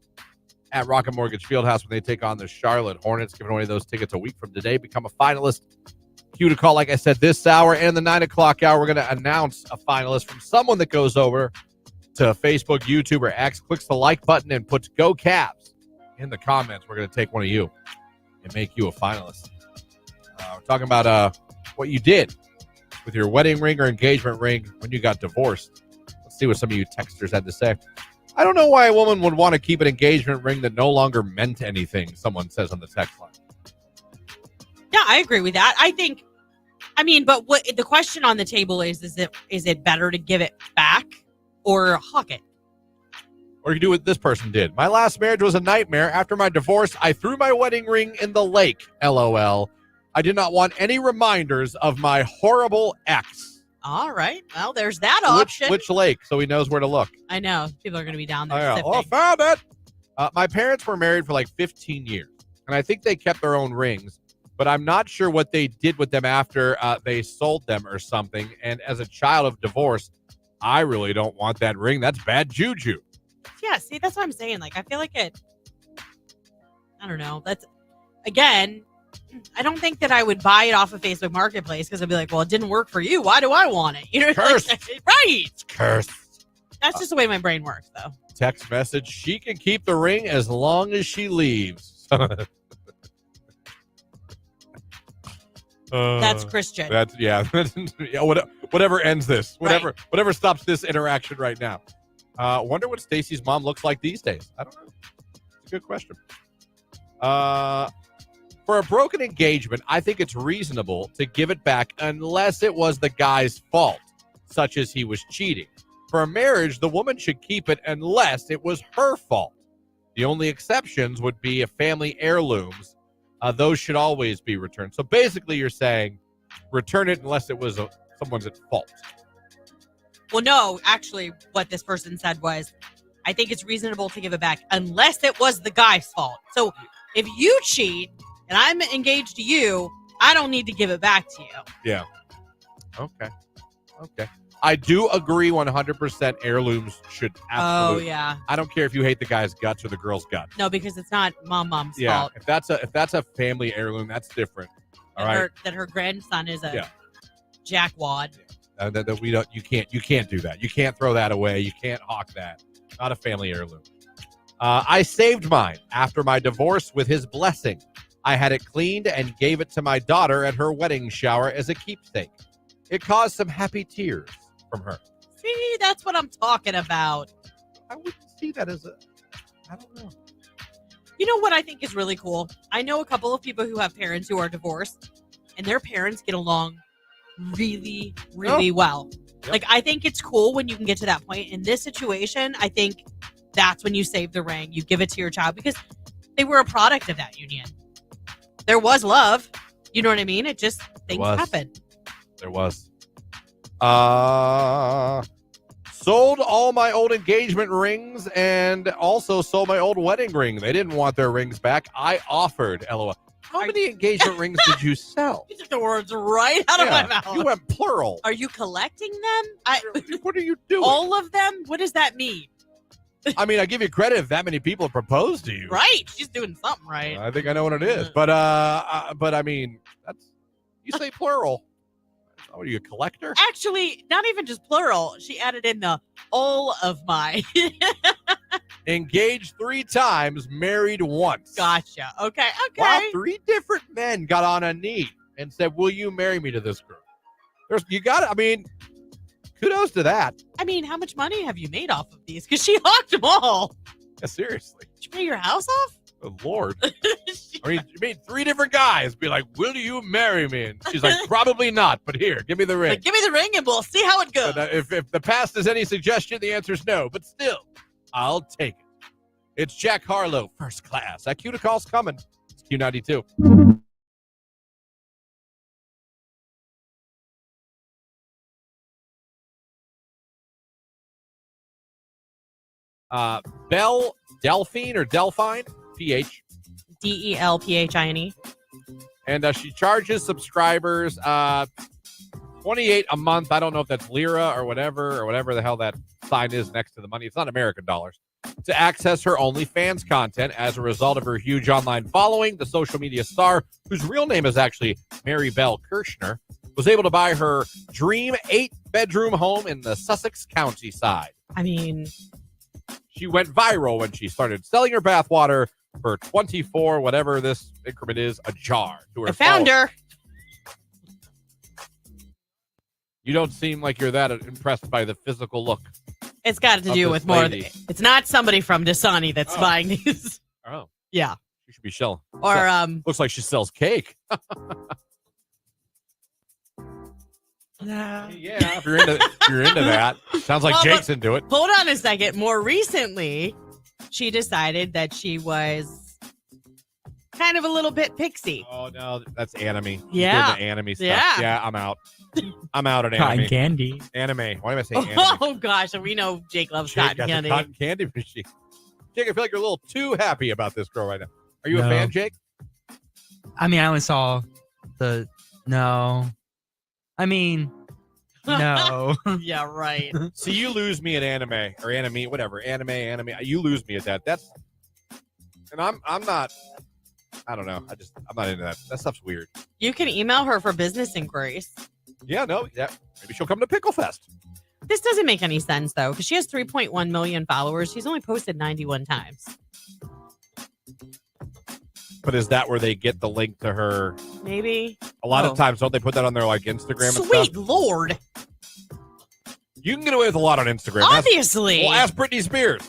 at Rocket Mortgage Fieldhouse when they take on the Charlotte Hornets. Giving away those tickets a week from today. Become a finalist. Cue to call, like I said, this hour and the 9 o'clock hour. We're going to announce a finalist from someone that goes over to Facebook, YouTube, or X, clicks the like button, and puts Go Cavs in the comments. We're going to take one of you and make you a finalist. We're talking about what you did with your wedding ring or engagement ring when you got divorced. Let's see what some of you texters had to say. I don't know why a woman would want to keep an engagement ring that no longer meant anything, someone says on the text line. Yeah, I agree with that. But what the question on the table is it better to give it back or hawk it? Or you do what this person did. My last marriage was a nightmare. After my divorce, I threw my wedding ring in the lake. LOL. I did not want any reminders of my horrible ex. All right. Well, there's that option. Which lake? So he knows where to look. I know. People are going to be down there. I found it. My parents were married for like 15 years. And I think they kept their own rings. But I'm not sure what they did with them after they sold them or something. And as a child of divorce, I really don't want that ring. That's bad juju. Yeah, see, that's what I'm saying. Like, I feel like I don't know. That's, again, I don't think that I would buy it off of Facebook Marketplace because I'd be like, well, it didn't work for you. Why do I want it? You know, cursed. Right. It's cursed. That's just the way my brain works, though. Text message, she can keep the ring as long as she leaves. That's Christian. That's whatever ends this. Whatever stops this interaction right now. Wonder what Stacy's mom looks like these days. I don't know. It's a good question. For a broken engagement, I think it's reasonable to give it back unless it was the guy's fault, such as he was cheating. For a marriage, the woman should keep it unless it was her fault. The only exceptions would be family heirlooms. Those should always be returned. So basically you're saying return it unless it was someone's at fault. Well, no, actually, what this person said was, I think it's reasonable to give it back unless it was the guy's fault. So if you cheat and I'm engaged to you, I don't need to give it back to you. Yeah. Okay. I do agree 100% heirlooms should absolutely. Oh, yeah. I don't care if you hate the guy's guts or the girl's gut. No, because it's not mom's Yeah. fault. If that's a family heirloom, that's different. All right. That her grandson is a jackwad. That we don't. You can't do that. You can't throw that away. You can't hawk that. Not a family heirloom. I saved mine after my divorce with his blessing. I had it cleaned and gave it to my daughter at her wedding shower as a keepsake. It caused some happy tears from her. See, that's what I'm talking about. I wouldn't see that as I don't know. You know what I think is really cool? I know a couple of people who have parents who are divorced, and their parents get along really, really well. Yep. Like, I think it's cool when you can get to that point. In this situation, I think that's when you save the ring. You give it to your child because they were a product of that union. There was love. You know what I mean? It just, things happen. There was. Sold all my old engagement rings and also sold my old wedding ring. They didn't want their rings back. I offered, LOL. How many engagement rings did you sell? You took the words right out of my mouth. You went plural. Are you collecting them? What are you doing? All of them? What does that mean? I mean, I give you credit if that many people have proposed to you. Right. She's doing something right. I think I know what it is. But I mean, that's you say plural. What are you, a collector? Actually, not even just plural. She added in the all of my. Engaged 3 times, married once. Gotcha. Okay. Wow, 3 different men got on a knee and said, "Will you marry me to this girl?" You got it. I mean, kudos to that. I mean, how much money have you made off of these? Because she hawked them all. Yeah, seriously. Did you pay your house off? Oh, Lord. I mean, you made 3 different guys be like, "Will you marry me?" And she's like, "Probably not, but here, give me the ring." Like, give me the ring and we'll see how it goes. But, if the past is any suggestion, the answer is no. But still, I'll take it. It's Jack Harlow, First Class. That Q to call's coming. It's Q92. Belle Delphine or Delphine, PH. DELPHINE. And she charges subscribers $28 a month. I don't know if that's lira or whatever the hell that sign is next to the money. It's not American dollars. To access her OnlyFans content. As a result of her huge online following, the social media star, whose real name is actually Mary Belle Kirshner, was able to buy her dream 8-bedroom home in the Sussex countryside. I mean, she went viral when she started selling her bathwater for 24, whatever this increment is, a jar. To her I found her. You don't seem like you're that impressed by the physical look. It's got to do with more. It's not somebody from Dasani that's buying these. Oh. Yeah. She should be selling. Or looks like she sells cake. Yeah, if you're into that. Sounds like Jake's into it. Hold on a second. More recently, she decided that she was kind of a little bit pixie. Oh no, that's anime. Yeah. The anime stuff. Yeah, I'm out. I'm out at anime. Cotton candy. Anime. Why am I saying anime? Oh gosh, we know Jake loves Jake cotton candy. Cotton candy machine. Jake, I feel like you're a little too happy about this girl right now. Are you a fan, Jake? I mean, I only saw the no. I mean, no. Yeah, right. See, you lose me at anime or anime, whatever. Anime. You lose me at that. That's, and I'm not. I don't know. I'm not into that. That stuff's weird. You can email her for business inquiries. Yeah, no. Yeah, maybe she'll come to Pickle Fest. This doesn't make any sense though, because she has 3.1 million followers. She's only posted 91 times. But is that where they get the link to her? Maybe. A lot of times, don't they put that on their like Instagram and stuff? Sweet Lord. You can get away with a lot on Instagram. Obviously. Ask Britney Spears.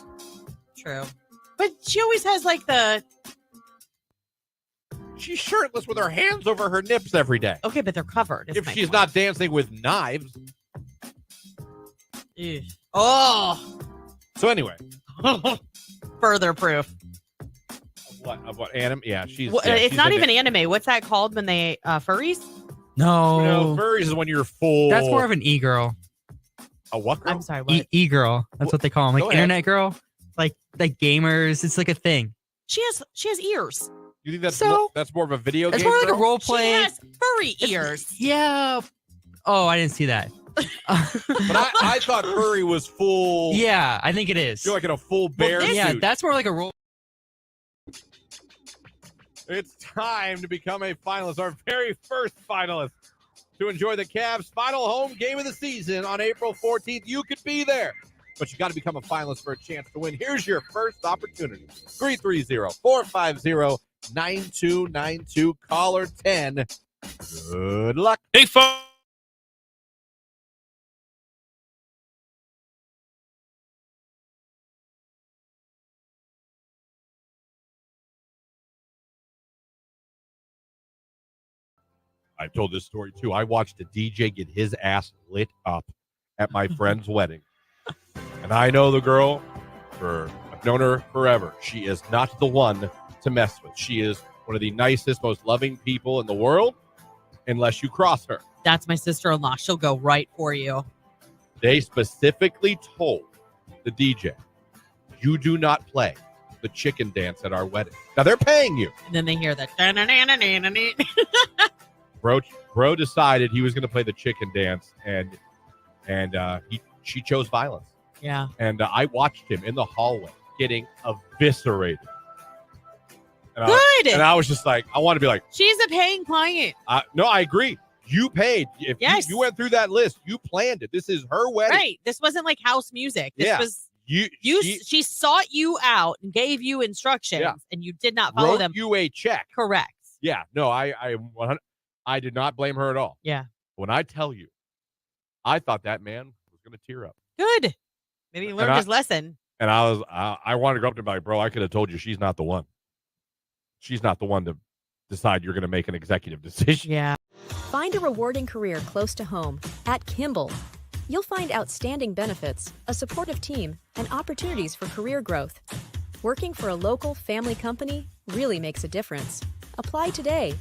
True. But she always has like the... She's shirtless with her hands over her nips every day. Okay, but they're covered. If she's not dancing with knives. Ew. Oh, So anyway, further proof. of what anime? Yeah, she's. Well, yeah, it's she's not into- even anime. What's that called when they furries? No, No, furries is when you're full. that's more of an e-girl. a what girl? I'm sorry. What? E-girl. That's what they call them. Go Like ahead. internet girl. Like gamers. It's like a thing. She has ears. You think that's So- that's more of a video It's game? more like a girl? role She play. has furry It's- ears. Yeah. Oh, I didn't see that. But I thought furry was full. Yeah, I think it is. You're like in a full bear this- Yeah, suit. that's more like a role. It's time to become a finalist, our very first finalist, to enjoy the Cavs' final home game of the season on April 14th. You could be there, but you got to become a finalist for a chance to win. Here's your first opportunity. 330-450-9292, caller 10. Good luck. Hey, folks. I've told this story too. I watched a DJ get his ass lit up at my friend's wedding. And I know the girl, I've known her forever. She is not the one to mess with. She is one of the nicest, most loving people in the world, unless you cross her. That's my sister-in-law. She'll go right for you. They specifically told the DJ, you do not play the chicken dance at our wedding. Now, they're paying you. And then they hear that. Bro decided he was going to play the chicken dance, and she chose violence. Yeah. And I watched him in the hallway getting eviscerated. And Good. I was just like, I want to be like, She's a paying client. no, I agree. You paid. If Yes. you went through that list, you planned it. This is her wedding. Right. This wasn't like house music. This Yeah. was She she sought you out and gave you instructions, Yeah. and you did not follow wrote them. you a check. Correct. Yeah. No, I did not blame her at all. Yeah. When I tell you, I thought that man was going to tear up. Good. Maybe he learned his lesson. And I wanted to go up to him like, bro, I could have told you she's not the one. She's not the one to decide you're going to make an executive decision. Yeah. Find a rewarding career close to home at Kimball. You'll find outstanding benefits, a supportive team, and opportunities for career growth. Working for a local family company really makes a difference. Apply today.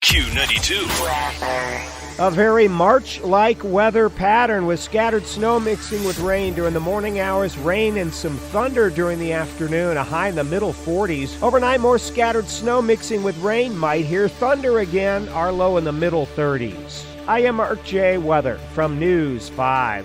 Q92. A very March-like weather pattern with scattered snow mixing with rain during the morning hours, rain and some thunder during the afternoon, a high in the middle 40s. Overnight, more scattered snow mixing with rain, might hear thunder again, our low in the middle 30s. I am Mark J. Weather from News 5.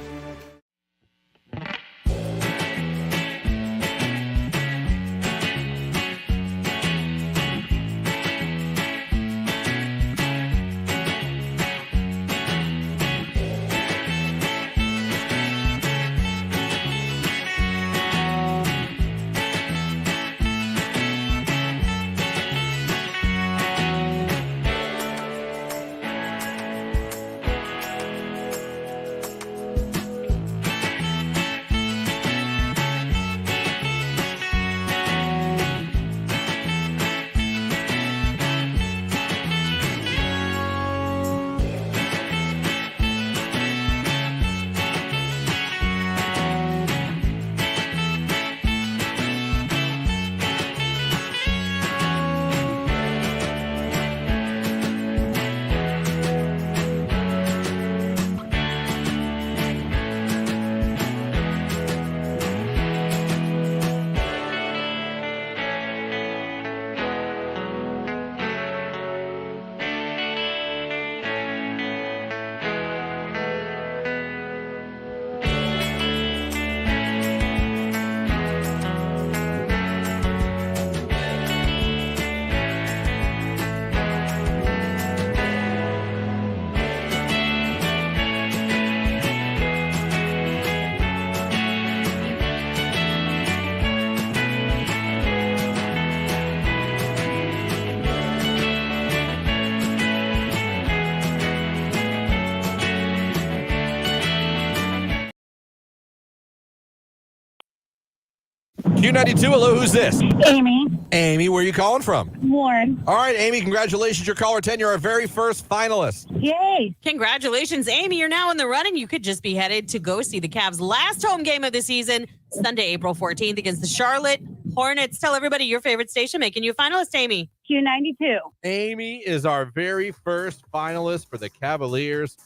Q92, hello, who's this? Amy. Amy, where are you calling from? Warren. All right, Amy, congratulations. You're caller 10. You're our very first finalist. Yay. Congratulations, Amy. You're now in the running. You could just be headed to go see the Cavs' last home game of the season, Sunday, April 14th against the Charlotte Hornets. Tell everybody your favorite station making you a finalist, Amy. Q92. Amy is our very first finalist for the Cavaliers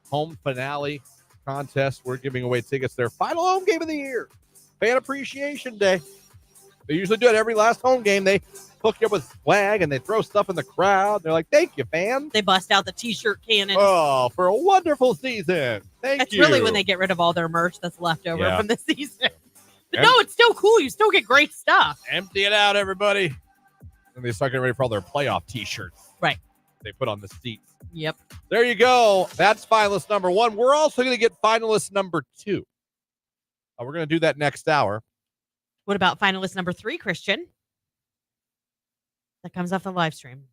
home finale contest. We're giving away tickets to their final home game of the year, Fan Appreciation Day. They usually do it every last home game. They hook you up with swag and they throw stuff in the crowd. They're like, thank you, fans. They bust out the T-shirt cannon. Oh, for a wonderful season. Thank you. That's really when they get rid of all their merch that's left over Yeah. from the season. But no, it's still cool. You still get great stuff. Empty it out, everybody. And they start getting ready for all their playoff T-shirts. Right. They put on the seats. Yep. There you go. That's finalist number 1. We're also going to get finalist number 2. We're going to do that next hour. What about finalist number 3, Christian? That comes off the live stream.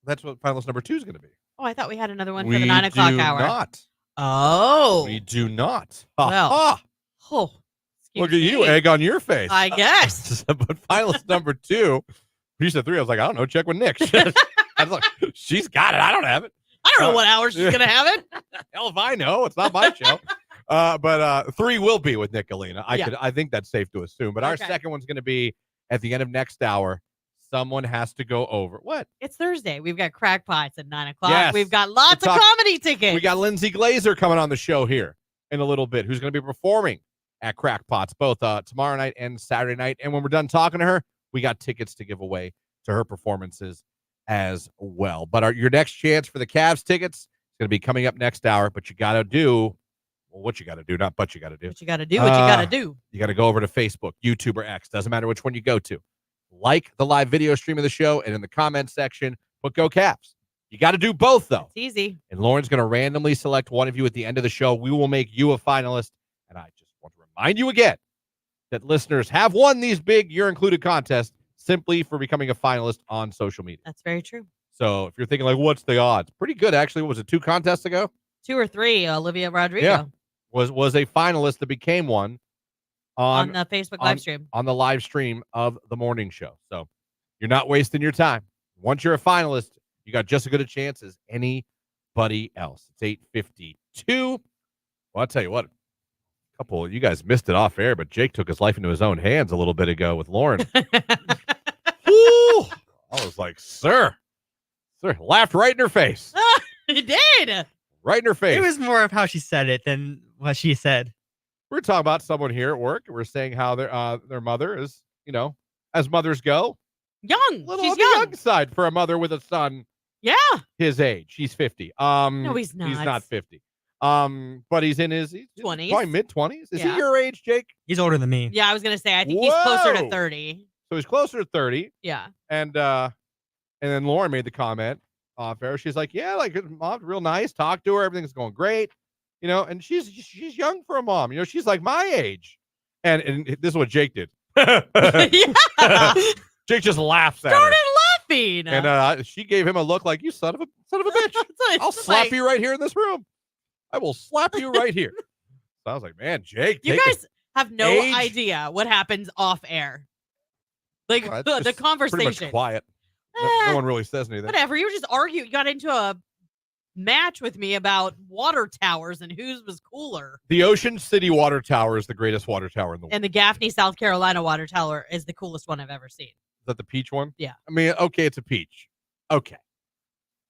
That's what finalist number 2 is going to be. Oh, I thought we had another one for the 9 o'clock hour. Not. Oh. We do not. Well. Ha. Oh. Look at you, egg on your face. I guess. But finalist number 2, you said 3. I was like, I don't know. Check with Nick. I was like, she's got it. I don't have it. I don't know what hour she's going to have it. Hell if I know. It's not my show. But 3 will be with Nicolina. I think that's safe to assume. But our second one's going to be at the end of next hour. Someone has to go over. What? It's Thursday. We've got Crackpots at 9 o'clock. Yes. We've got lots of comedy tickets. We got Lindsay Glazer coming on the show here in a little bit, who's going to be performing at Crackpots both tomorrow night and Saturday night. And when we're done talking to her, we got tickets to give away to her performances as well. But your next chance for the Cavs tickets is going to be coming up next hour. But you got to do what you got to do, not but you got to do. What you got to do, what you got to do. You got to go over to Facebook, YouTube, or X. Doesn't matter which one you go to. Like the live video stream of the show, and in the comments section, put Go Cavs. You got to do both, though. It's easy. And Lauren's going to randomly select one of you at the end of the show. We will make you a finalist. And I just want to remind you again that listeners have won these big You're Included contests simply for becoming a finalist on social media. That's very true. So if you're thinking, like, what's the odds? Pretty good, actually. What was it, 2 contests ago? 2 or 3, Olivia Rodrigo. Yeah. Was a finalist that became one on the Facebook live stream. On the live stream of the morning show. So you're not wasting your time. Once you're a finalist, you got just as good a chance as anybody else. It's 8:52. Well, I'll tell you what, a couple of you guys missed it off air, but Jake took his life into his own hands a little bit ago with Lauren. Woo! I was like, sir, laughed right in her face. He did. Right in her face. It was more of how she said it than what she said. We're talking about someone here at work. We're saying how their mother is, as mothers go, young. Little She's on the young side for a mother with a son. Yeah. His age. He's 50. No, he's not. He's not 50. But he's in his 20s. Probably mid-20s. Is Yeah. he your age, Jake? He's older than me. Yeah, I was going to say, I think he's closer to Whoa. 30. So he's closer to 30. Yeah. And then Lauren made the comment off air. She's like, yeah, like mom's real nice. Talk to her. Everything's going great. And she's young for a mom. She's like my age. And this is what Jake did. Yeah. Jake just laughs at her. Started laughing. And she gave him a look like, you son of a bitch. I'll slap you right here in this room. I will slap you right here. So I was like, man, Jake. You guys have no age. idea what happens off air. Like Well, the it's just conversation. pretty much quiet. No one really says anything. Whatever. You were just arguing. You got into a match with me about water towers and whose was cooler. The Ocean City water tower is the greatest water tower in the world. And the Gaffney, South Carolina water tower is the coolest one I've ever seen. Is that the peach one? Yeah. I mean, okay, it's a peach. Okay.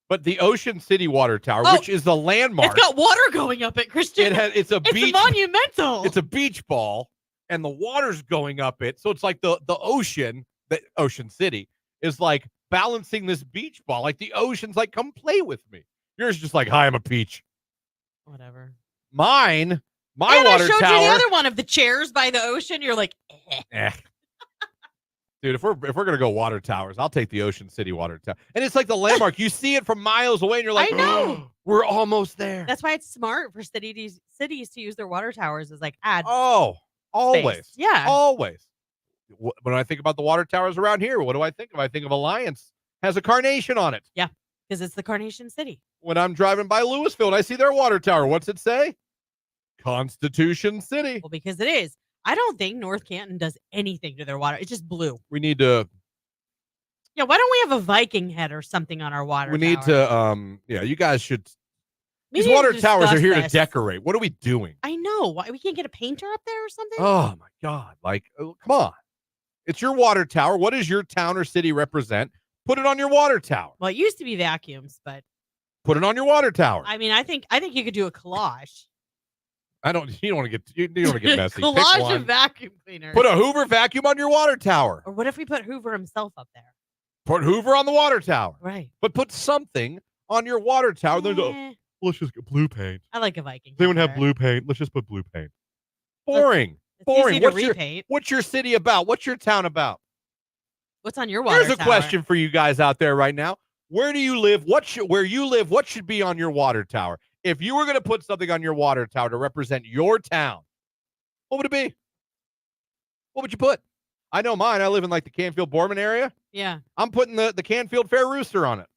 But the Ocean City water tower, Oh, which is the landmark. It's got water going up it, Christian. It's a It's beach. monumental. It's a beach ball, and the water's going up it. So it's like the ocean, the Ocean City, is like balancing this beach ball. Like the ocean's like, come play with me. Yours is just like, hi, I'm a peach. Whatever. My and water I showed tower. you the other one of the chairs by the ocean. You're like, Eh. Dude, if we're gonna go water towers, I'll take the Ocean City water tower. And it's like the landmark. You see it from miles away, and you're like, I know. we're almost there. That's why it's smart for cities to use their water towers as like add. Oh, always. space. Yeah. Always. When I think about the water towers around here, what do I think of? I think of Alliance. Has a carnation on it. Yeah, because it's the Carnation City. When I'm driving by Louisville and I see their water tower, what's it say? Constitution City. Well, because it is. I don't think North Canton does anything to their water. It's just blue. We need to. Yeah, why don't we have a Viking head or something on our water We need tower? to. Yeah, you guys should. We These need to water towers are discuss here to this. decorate. What are we doing? I know. Why we can't get a painter up there or something? Oh my God! Like, come on. It's your water tower. What does your town or city represent? Put it on your water tower. Well, it used to be vacuums, but Put it on your water tower. I mean, I think you could do a collage. You don't want to get. You don't want to get messy. Pick Collage one. of vacuum cleaners. Put a Hoover vacuum on your water tower. Or what if we put Hoover himself up there? Put Hoover on the water tower. Right. But put something on your water tower. Then go. Eh, Let's just get blue paint. I like a Viking. They would head have better. blue paint. Let's just put blue paint. Boring. It's Boring. easy to repaint. What's your city about? What's your town about? What's on your water Here's a tower? question for you guys out there right now. Where do you live? Where you live? What should be on your water tower? If you were going to put something on your water tower to represent your town, what would it be? What would you put? I know mine. I live in like the Canfield-Bourman area. Yeah. I'm putting the Canfield Fair Rooster on it.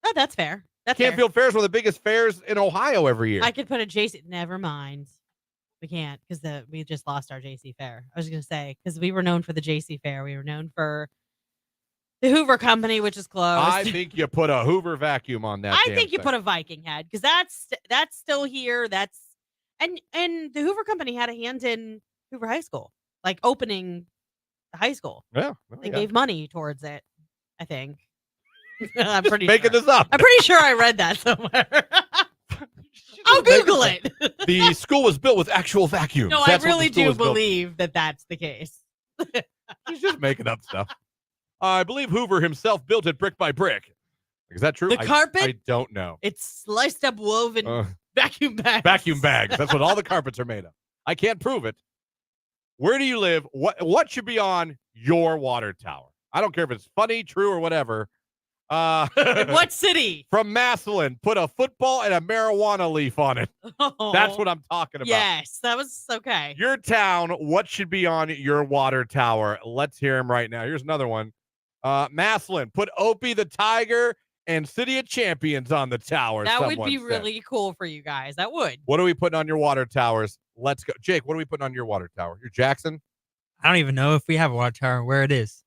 Oh, that's fair. That's fair. Canfield Fair is one of the biggest fairs in Ohio every year. I could put a JC. Never mind. We can't because we just lost our JC Fair. I was going to say because we were known for the JC Fair. We were known for the Hoover Company, which is closed. I think you put a Hoover vacuum on that. I think you put a Viking head because that's still here. That's and the Hoover Company had a hand in Hoover High School, like opening the high school. Yeah, They gave money towards it. I think. I'm pretty making sure. this up. I'm pretty sure I read that somewhere. I'll Google it. The school was built with actual vacuums. No, That's I what the really school do was built. believe that that's the case. He's just making up stuff. I believe Hoover himself built it brick by brick. Is that true? The carpet? I don't know. It's sliced up woven vacuum bags. Vacuum bags. That's what all the carpets are made of. I can't prove it. Where do you live? What should be on your water tower? I don't care if it's funny, true, or whatever. In what city? From Massillon, put a football and a marijuana leaf on it. Oh, That's what I'm talking about. Yes, that was okay. Your town, what should be on your water tower? Let's hear him right now. Here's another one. Massillon, put Opie the Tiger and City of Champions on the tower. That would someone be said. really cool for you guys. That would. What are we putting on your water towers? Let's go. Jake, what are we putting on your water tower? Your Jackson? I don't even know if we have a water tower, where it is.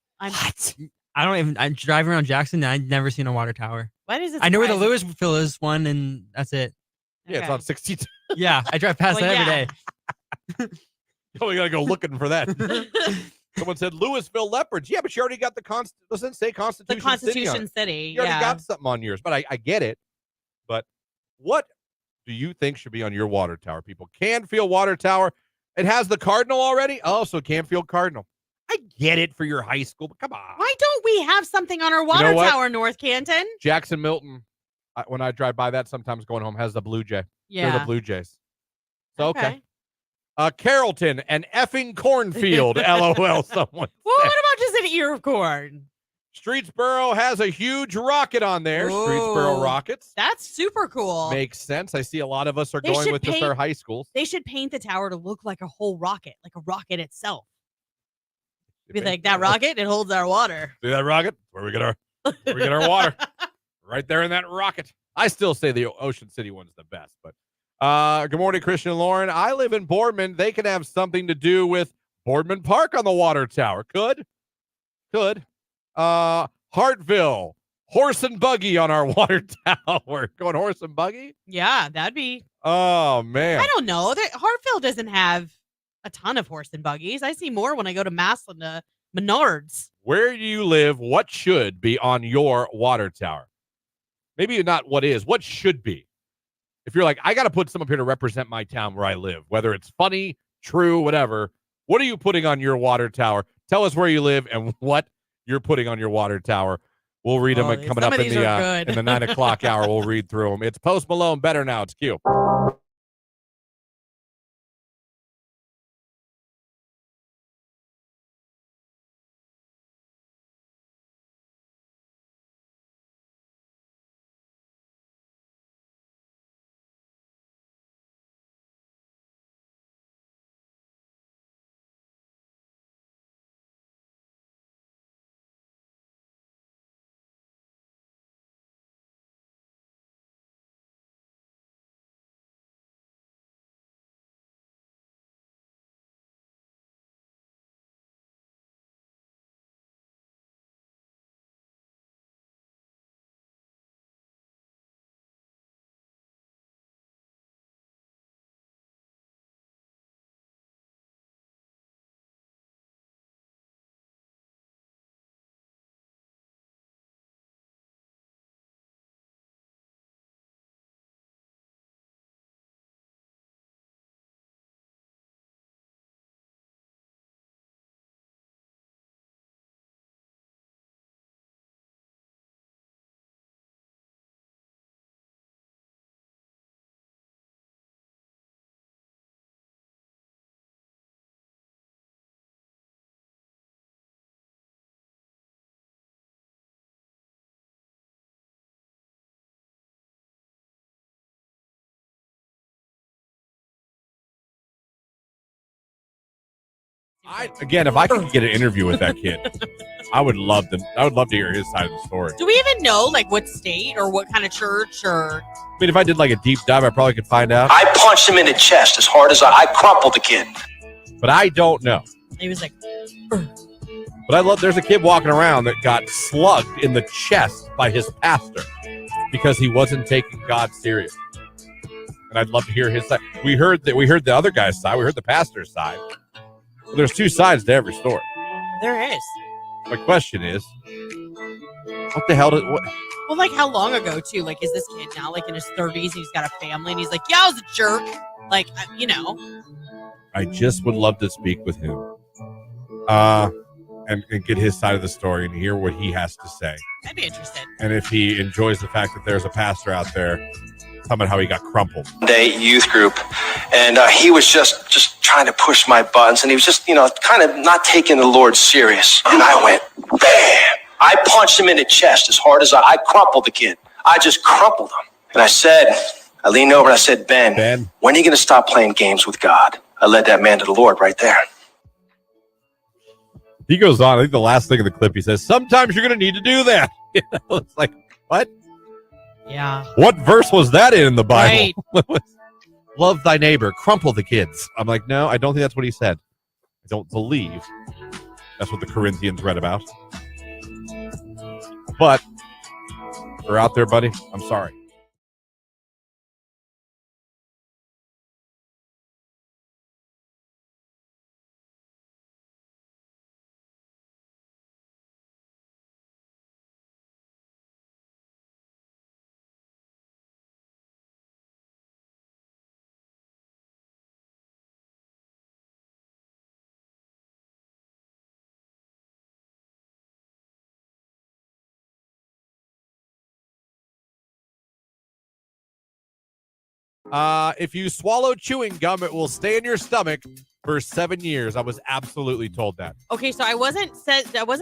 I'm driving around Jackson and I've never seen a water tower. Why does it? I know where the surprise Louisville is one, and that's it. Yeah, it's Okay. on 62. Yeah, I drive past Well, that yeah. every day. Oh, we got to go looking for that. Someone said Louisville Leopards. Yeah, but you already got doesn't it say Constitution The City on Constitution it? City. You already Yeah. got something on yours, but I get it. But what do you think should be on your water tower, people? Canfield Water Tower. It has the Cardinal already? Oh, so Canfield Cardinal. I get it for your high school, but come on. Why don't we have something on our water what? tower, North Canton? Jackson Milton, when I drive by that sometimes going home, has the Blue Jay. They're the Yeah. Blue Jays. So, okay. Carrollton and effing cornfield, LOL, someone Well, said. what about just an ear of corn? Streetsboro has a huge rocket on there. Streetsboro Ooh. Rockets. That's super cool. Makes sense. I see a lot of us are They going should with just paint- our high schools. They should paint the tower to look like a whole rocket, like a rocket itself. Be like that rocket, it holds our water. See that rocket? Where we get our water. Right there in that rocket. I still say the Ocean City one's the best, but good morning, Christian and Lauren. I live in Boardman. They can have something to do with Boardman Park on the water tower. Could. Hartville, horse and buggy on our water tower. Going horse and buggy? Yeah, that'd be. Oh, man. I don't know. Hartfield doesn't have a ton of horse and buggies. I see more when I go to Massillon to Menards. Where do you live? What should be on your water tower? Maybe not what is. What should be? If you're like, I got to put some up here to represent my town where I live, whether it's funny, true, whatever. What are you putting on your water tower? Tell us where you live and what you're putting on your water tower. We'll read them coming some up of in these the are good. in the 9 o'clock hour. We'll read through them. It's Post Malone. Better Now. It's Q. If I could get an interview with that kid, I would love to hear his side of the story. Do we even know like what state or what kind of church or? I mean, if I did like a deep dive, I probably could find out. I punched him in the chest as hard as I crumpled the kid. But I don't know. He was like. But there's a kid walking around that got slugged in the chest by his pastor because he wasn't taking God serious. And I'd love to hear his side. We heard the other guy's side. We heard the pastor's side. Well, there's two sides to every story. There is. My question is, what the hell what? Well, like how long ago too? Like, is this kid now like in his 30s and he's got a family and he's like, yeah, I was a jerk. Like, I just would love to speak with him, and get his side of the story and hear what he has to say. I'd be interested. And if he enjoys the fact that there's a pastor out there talking about how he got crumpled. Day youth group, and he was just trying to push my buttons, and he was just kind of not taking the Lord serious. And I went, bam! I punched him in the chest as hard as I crumpled the kid. I just crumpled him. And I leaned over and I said, Ben, when are you going to stop playing games with God? I led that man to the Lord right there. He goes on. I think the last thing in the clip, he says, sometimes you're going to need to do that. It's like, what? Yeah. What verse was that in the Bible? Right. Love thy neighbor, crumple the kids. I'm like, no, I don't think that's what he said. I don't believe that's what the Corinthians read about. But we're out there, buddy. I'm sorry. If you swallow chewing gum, it will stay in your stomach for 7 years. I was absolutely told that. Okay, so I wasn't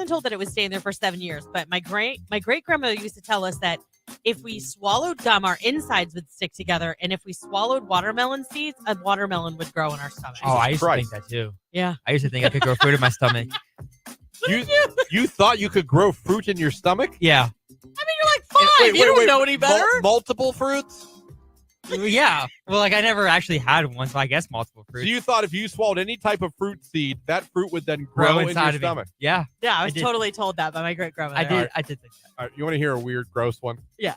told that it was staying there for 7 years, but my great grandmother used to tell us that if we swallowed gum, our insides would stick together, and if we swallowed watermelon seeds, a watermelon would grow in our stomach. Oh, I used to think that too. Yeah, I used to think I could grow fruit in my stomach. You thought you could grow fruit in your stomach? Yeah. I mean, you're like 5. You don't know any better. Multiple fruits? Yeah. Well, like I never actually had one, so I guess multiple fruits. So you thought if you swallowed any type of fruit seed, that fruit would then grow in your stomach? Yeah. Yeah, I was totally told that by my great grandmother. I did think that. All right, you want to hear a weird, gross one? Yeah.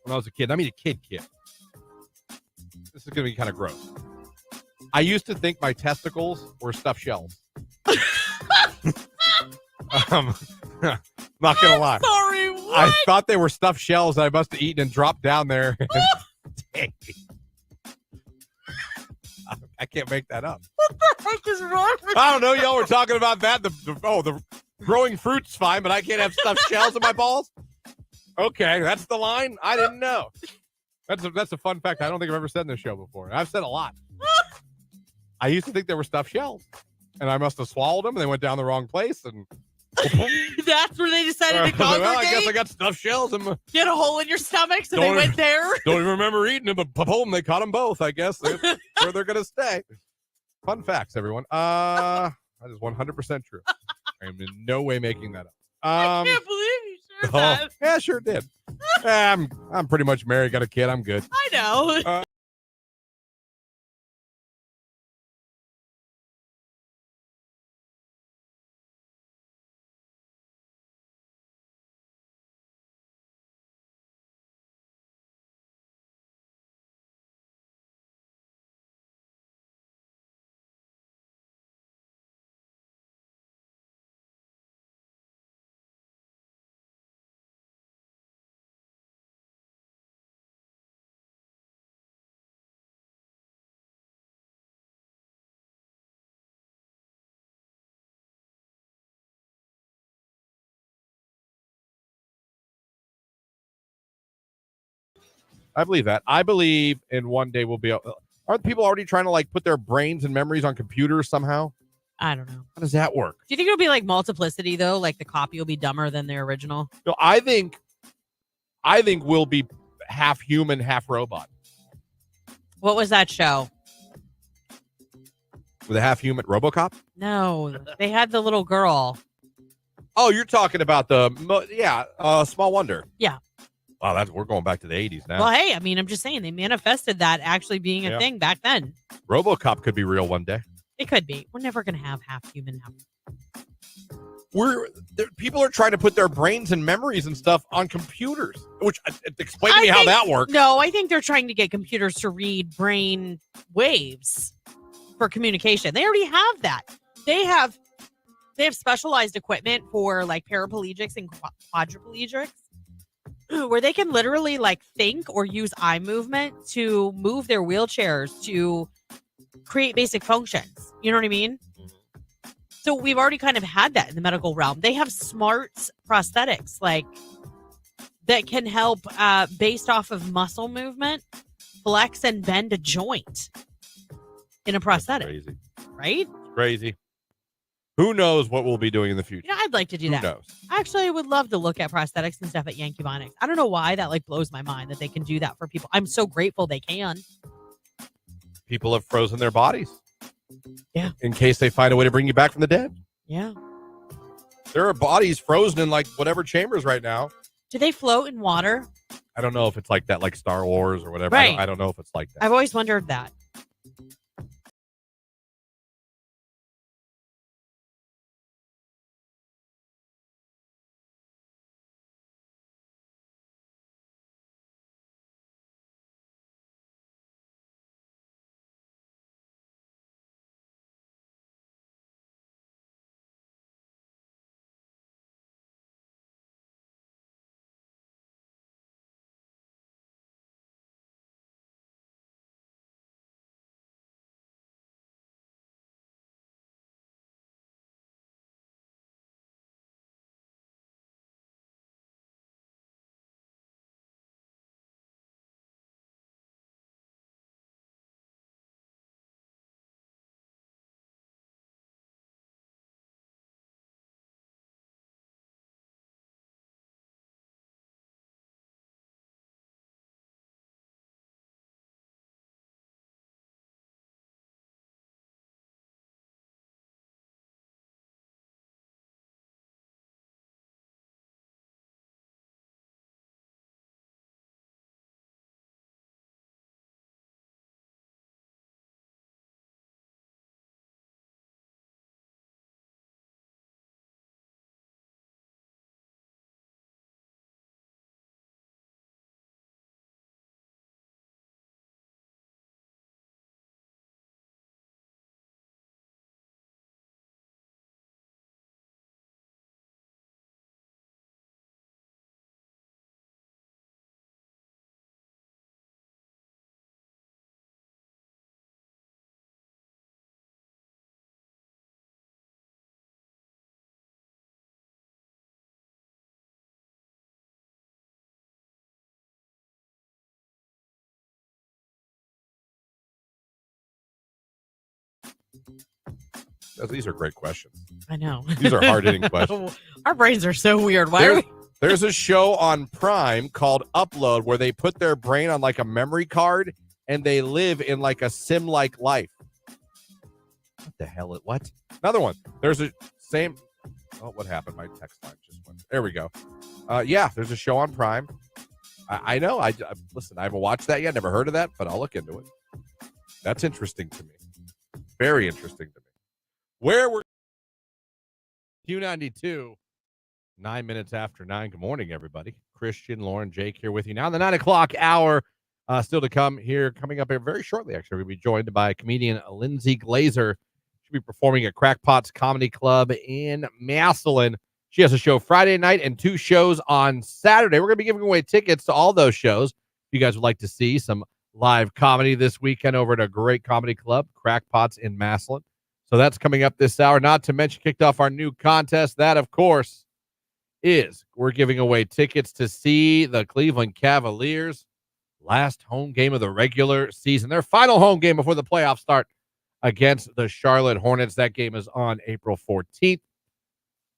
When I was a kid, I mean a kid. This is going to be kind of gross. I used to think my testicles were stuffed shells. Not going to lie. Sorry, what? I thought they were stuffed shells that I must have eaten and dropped down there. I can't make that up. What the heck is wrong with I don't know. Y'all were talking about that. The growing fruit's fine, but I can't have stuffed shells in my balls? Okay, that's the line? I didn't know. That's a fun fact I don't think I've ever said in this show before. I've said a lot. I used to think they were stuffed shells, and I must have swallowed them, and they went down the wrong place, and that's where they decided to congregate? Well, I guess I got stuffed shells. And you had a hole in your stomach, so they went there? Don't even remember eating them, but boom, they caught them both, I guess. That's where they're going to stay. Fun facts, everyone. That is 100% true. I am in no way making that up. I can't believe you shared that. Yeah, sure did. I'm pretty much married, got a kid. I'm good. I know. I believe that. I believe in one day we'll be able. Aren't people already trying to like put their brains and memories on computers somehow? I don't know. How does that work? Do you think it'll be like multiplicity though? Like the copy will be dumber than the original? No, I think we'll be half human, half robot. What was that show? With a half human RoboCop? No, they had the little girl. Oh, you're talking about Small Wonder. Yeah. Wow, we're going back to the 80s now. Well, hey, I mean, I'm just saying they manifested that actually being a thing back then. RoboCop could be real one day. It could be. We're never going to have half human, half. People are trying to put their brains and memories and stuff on computers, which explain to me how that works. No, I think they're trying to get computers to read brain waves for communication. They already have that. They have specialized equipment for like paraplegics and quadriplegics where they can literally like think or use eye movement to move their wheelchairs to create basic functions. You know what I mean? So we've already kind of had that in the medical realm. They have smart prosthetics like that can help based off of muscle movement, flex and bend a joint in a prosthetic. That's crazy. Right? Crazy. Who knows what we'll be doing in the future? You know, I'd like to do that. Who knows? Actually, I would love to look at prosthetics and stuff at Yankee Bonics. I don't know why that like blows my mind that they can do that for people. I'm so grateful they can. People have frozen their bodies. Yeah. In case they find a way to bring you back from the dead. Yeah. There are bodies frozen in like whatever chambers right now. Do they float in water? I don't know if it's like that, like Star Wars or whatever. Right. I don't know if it's like that. I've always wondered that. These are great questions. I know. These are hard-hitting questions. Our brains are so weird. Why are we? There's a show on Prime called Upload where they put their brain on like a memory card and they live in like a sim-like life. What the hell? What? Another one. There's a same. Oh, what happened? My text line just went. There we go. Yeah, there's a show on Prime. I know. Listen, I haven't watched that yet. Never heard of that, but I'll look into it. That's interesting to me. Very interesting to me. Where we're Q92, 9 minutes after 9. Good morning, everybody. Christian, Lauren, Jake here with you now. The 9 o'clock hour still to come here. Coming up here very shortly, actually. We'll be joined by comedian Lindsay Glazer. She'll be performing at Crackpot's Comedy Club in Massillon. She has a show Friday night and 2 shows on Saturday. We're going to be giving away tickets to all those shows. If you guys would like to see some live comedy this weekend over at a great comedy club, Crackpot's in Massillon. So that's coming up this hour. Not to mention, kicked off our new contest. That, of course, is we're giving away tickets to see the Cleveland Cavaliers' last home game of the regular season. Their final home game before the playoffs start against the Charlotte Hornets. That game is on April 14th.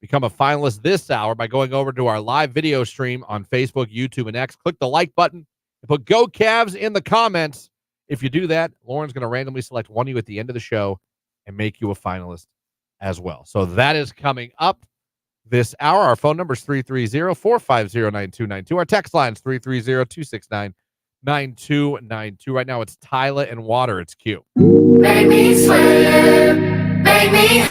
Become a finalist this hour by going over to our live video stream on Facebook, YouTube, and X. Click the like button and put Go Cavs in the comments. If you do that, Lauren's going to randomly select one of you at the end of the show and make you a finalist as well. So that is coming up this hour. Our phone number is 330-450-9292. Our text line is 330-269-9292. Right now it's Tyla and Water. It's Q. Make me sweat, make me.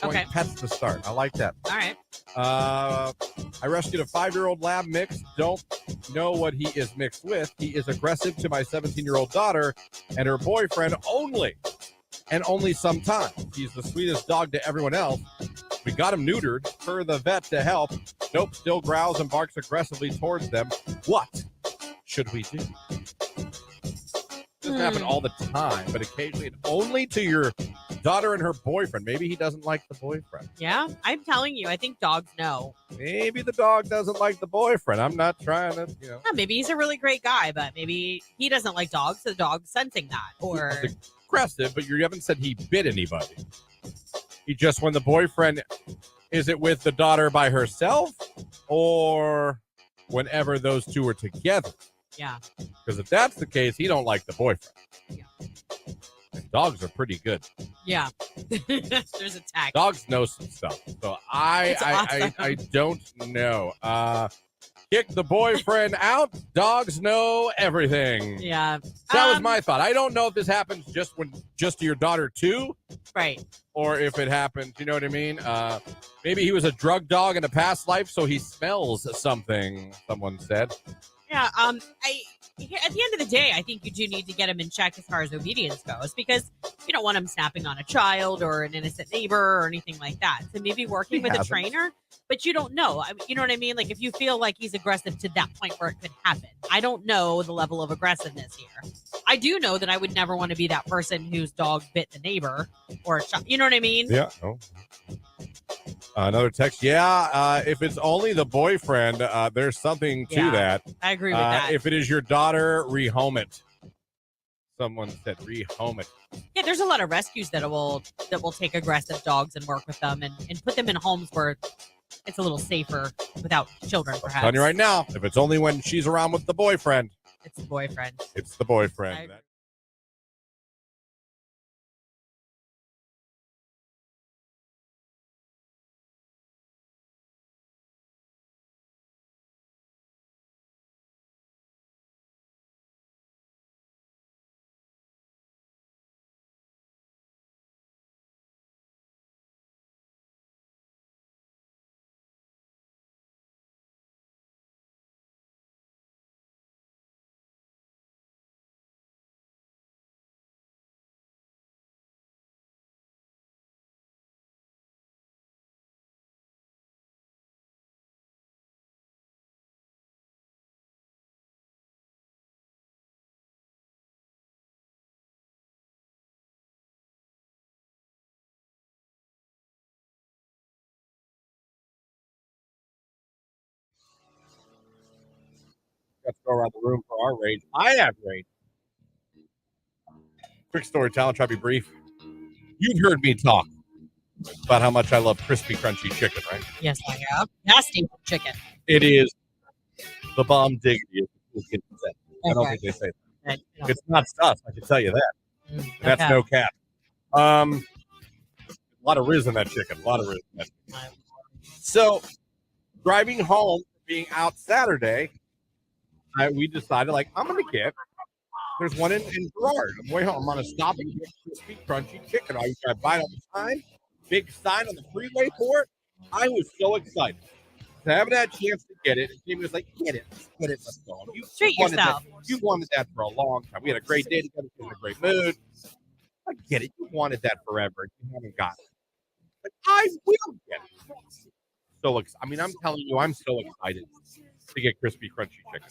Okay. Pets to start. I like that. All right. I rescued a 5-year-old lab mix. Don't know what he is mixed with. He is aggressive to my 17-year-old daughter and her boyfriend only, and only sometimes. He's the sweetest dog to everyone else. We got him neutered per the vet to help. Nope, still growls and barks aggressively towards them. What should we do? Doesn't happen all the time, but occasionally, and only to your daughter and her boyfriend. Maybe he doesn't like the boyfriend. Yeah, I'm telling you, I think dogs know. Maybe the dog doesn't like the boyfriend. I'm not trying to, Yeah, maybe he's a really great guy, but maybe he doesn't like dogs, so the dog's sensing that. Or He's aggressive, but you haven't said he bit anybody. He just, when the boyfriend, is it with the daughter by herself or whenever those two are together? Yeah. Because if that's the case, he don't like the boyfriend. Yeah. And dogs are pretty good. Yeah. There's a tag. Dogs know some stuff. So I don't know. Kick the boyfriend out. Dogs know everything. Yeah. That was my thought. I don't know if this happens just to your daughter too. Right. Or if it happens, you know what I mean? Maybe he was a drug dog in a past life, so he smells something, someone said. Yeah, at the end of the day, I think you do need to get him in check as far as obedience goes, because you don't want him snapping on a child or an innocent neighbor or anything like that. So maybe working with a trainer, but you don't know. You know what I mean? Like if you feel like he's aggressive to that point where it could happen. I don't know the level of aggressiveness here. I do know that I would never want to be that person whose dog bit the neighbor or a child. You know what I mean? Yeah. Oh. Another text. Yeah, if it's only the boyfriend, there's something to that. I agree with that. If it is your daughter, rehome it. Someone said rehome it. Yeah, there's a lot of rescues that will take aggressive dogs and work with them and put them in homes where it's a little safer without children, perhaps. I'm telling you right now, if it's only when she's around with the boyfriend. It's the boyfriend. It's the boyfriend. Let's go around the room for our rage. I have rage. Quick story, I'll try to be brief. You've heard me talk about how much I love crispy, crunchy chicken, right? Yes, I have. Nasty chicken. It is the bomb diggity. I don't think they say that. It's not stuff, I can tell you that. That's no cap. A lot of riz in that chicken. A lot of riz in that chicken. So, driving home, being out Saturday, we decided, I'm going to get, there's one in Girard. On the way home, I'm going to stop and get crispy, crunchy chicken. I buy it all the time. Big sign on the freeway for it. I was so excited. I haven't had a chance to get it. And Jamie was like, get it, let's go. Treat yourself. You wanted that for a long time. We had a great day together. We were in a great mood. I get it. You wanted that forever. You haven't got it. But I will get it. I'm telling you, I'm so excited to get crispy, crunchy chicken.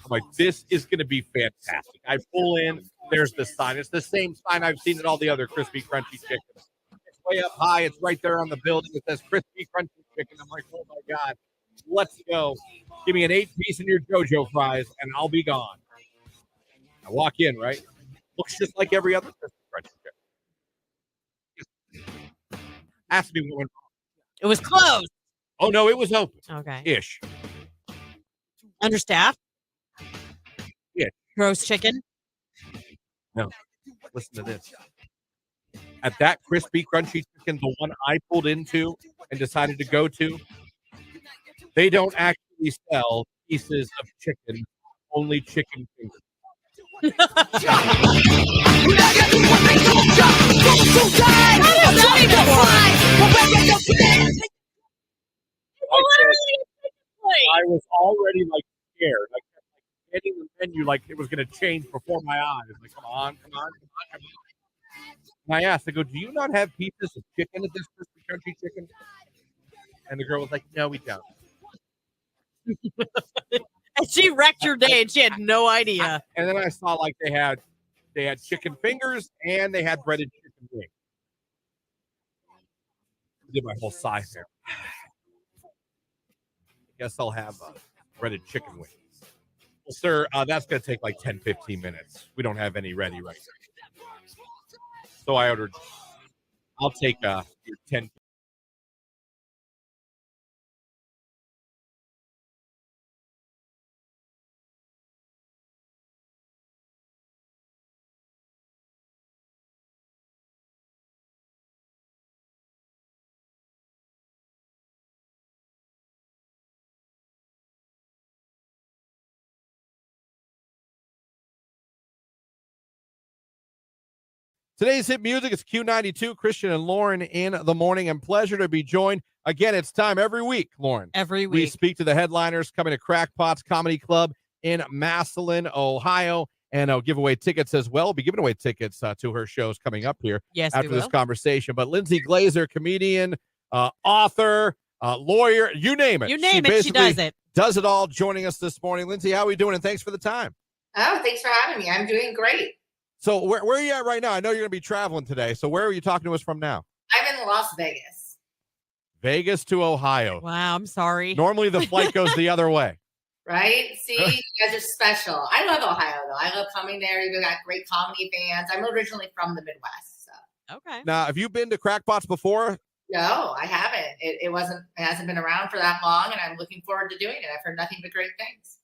I'm like, this is going to be fantastic. I pull in, there's the sign. It's the same sign I've seen at all the other crispy, crunchy chickens. It's way up high. It's right there on the building. It says crispy, crunchy chicken. I'm like, oh my God, let's go. Give me an 8-piece in your JoJo fries, and I'll be gone. I walk in, right? Looks just like every other crispy, crunchy chicken. Ask me what went wrong. It was closed. Oh, no, it was open. Okay. Ish. Understaffed? Yeah. Roast chicken? No. Listen to this. At that crispy, crunchy chicken, the one I pulled into and decided to go to, they don't actually sell pieces of chicken, only chicken fingers. I was already like scared. I kept like getting the menu like it was going to change before my eyes. Like, come on, come on, come on, come on. And I asked, I go, do you not have pieces of chicken at this crispy crunchy chicken? And the girl was like, no, we don't. And she wrecked your day and she had no idea. And then I saw like they had chicken fingers and they had breaded chicken wings. I did my whole side there. Guess I'll have breaded chicken wings. Well, sir, that's going to take like 10, 15 minutes. We don't have any ready right now. So I ordered, I'll take your 10. Today's hit music is Q92, Christian and Lauren in the morning, and pleasure to be joined. Again, it's time every week, Lauren. Every We week. speak to the headliners coming to Crackpots Comedy Club in Massillon, Ohio, and I'll give away tickets as well. We'll be giving away tickets to her shows coming up here Yes, after we this will. conversation. But Lindsay Glazer, comedian, author, lawyer, you name it. You name it, she does it. Does it all, joining us this morning. Lindsay, how are we doing? And thanks for the time. Oh, thanks for having me. I'm doing great. So where are you at right now? I know you're going to be traveling today. So where are you talking to us from now? I'm in Las Vegas. Vegas to Ohio. Wow, I'm sorry. Normally the flight goes the other way. Right? See, you guys are special. I love Ohio, though. I love coming there. You've got great comedy fans. I'm originally from the Midwest. So. Okay. Now, have you been to Crackpots before? No, I haven't. It hasn't been around for that long, and I'm looking forward to doing it. I've heard nothing but great things.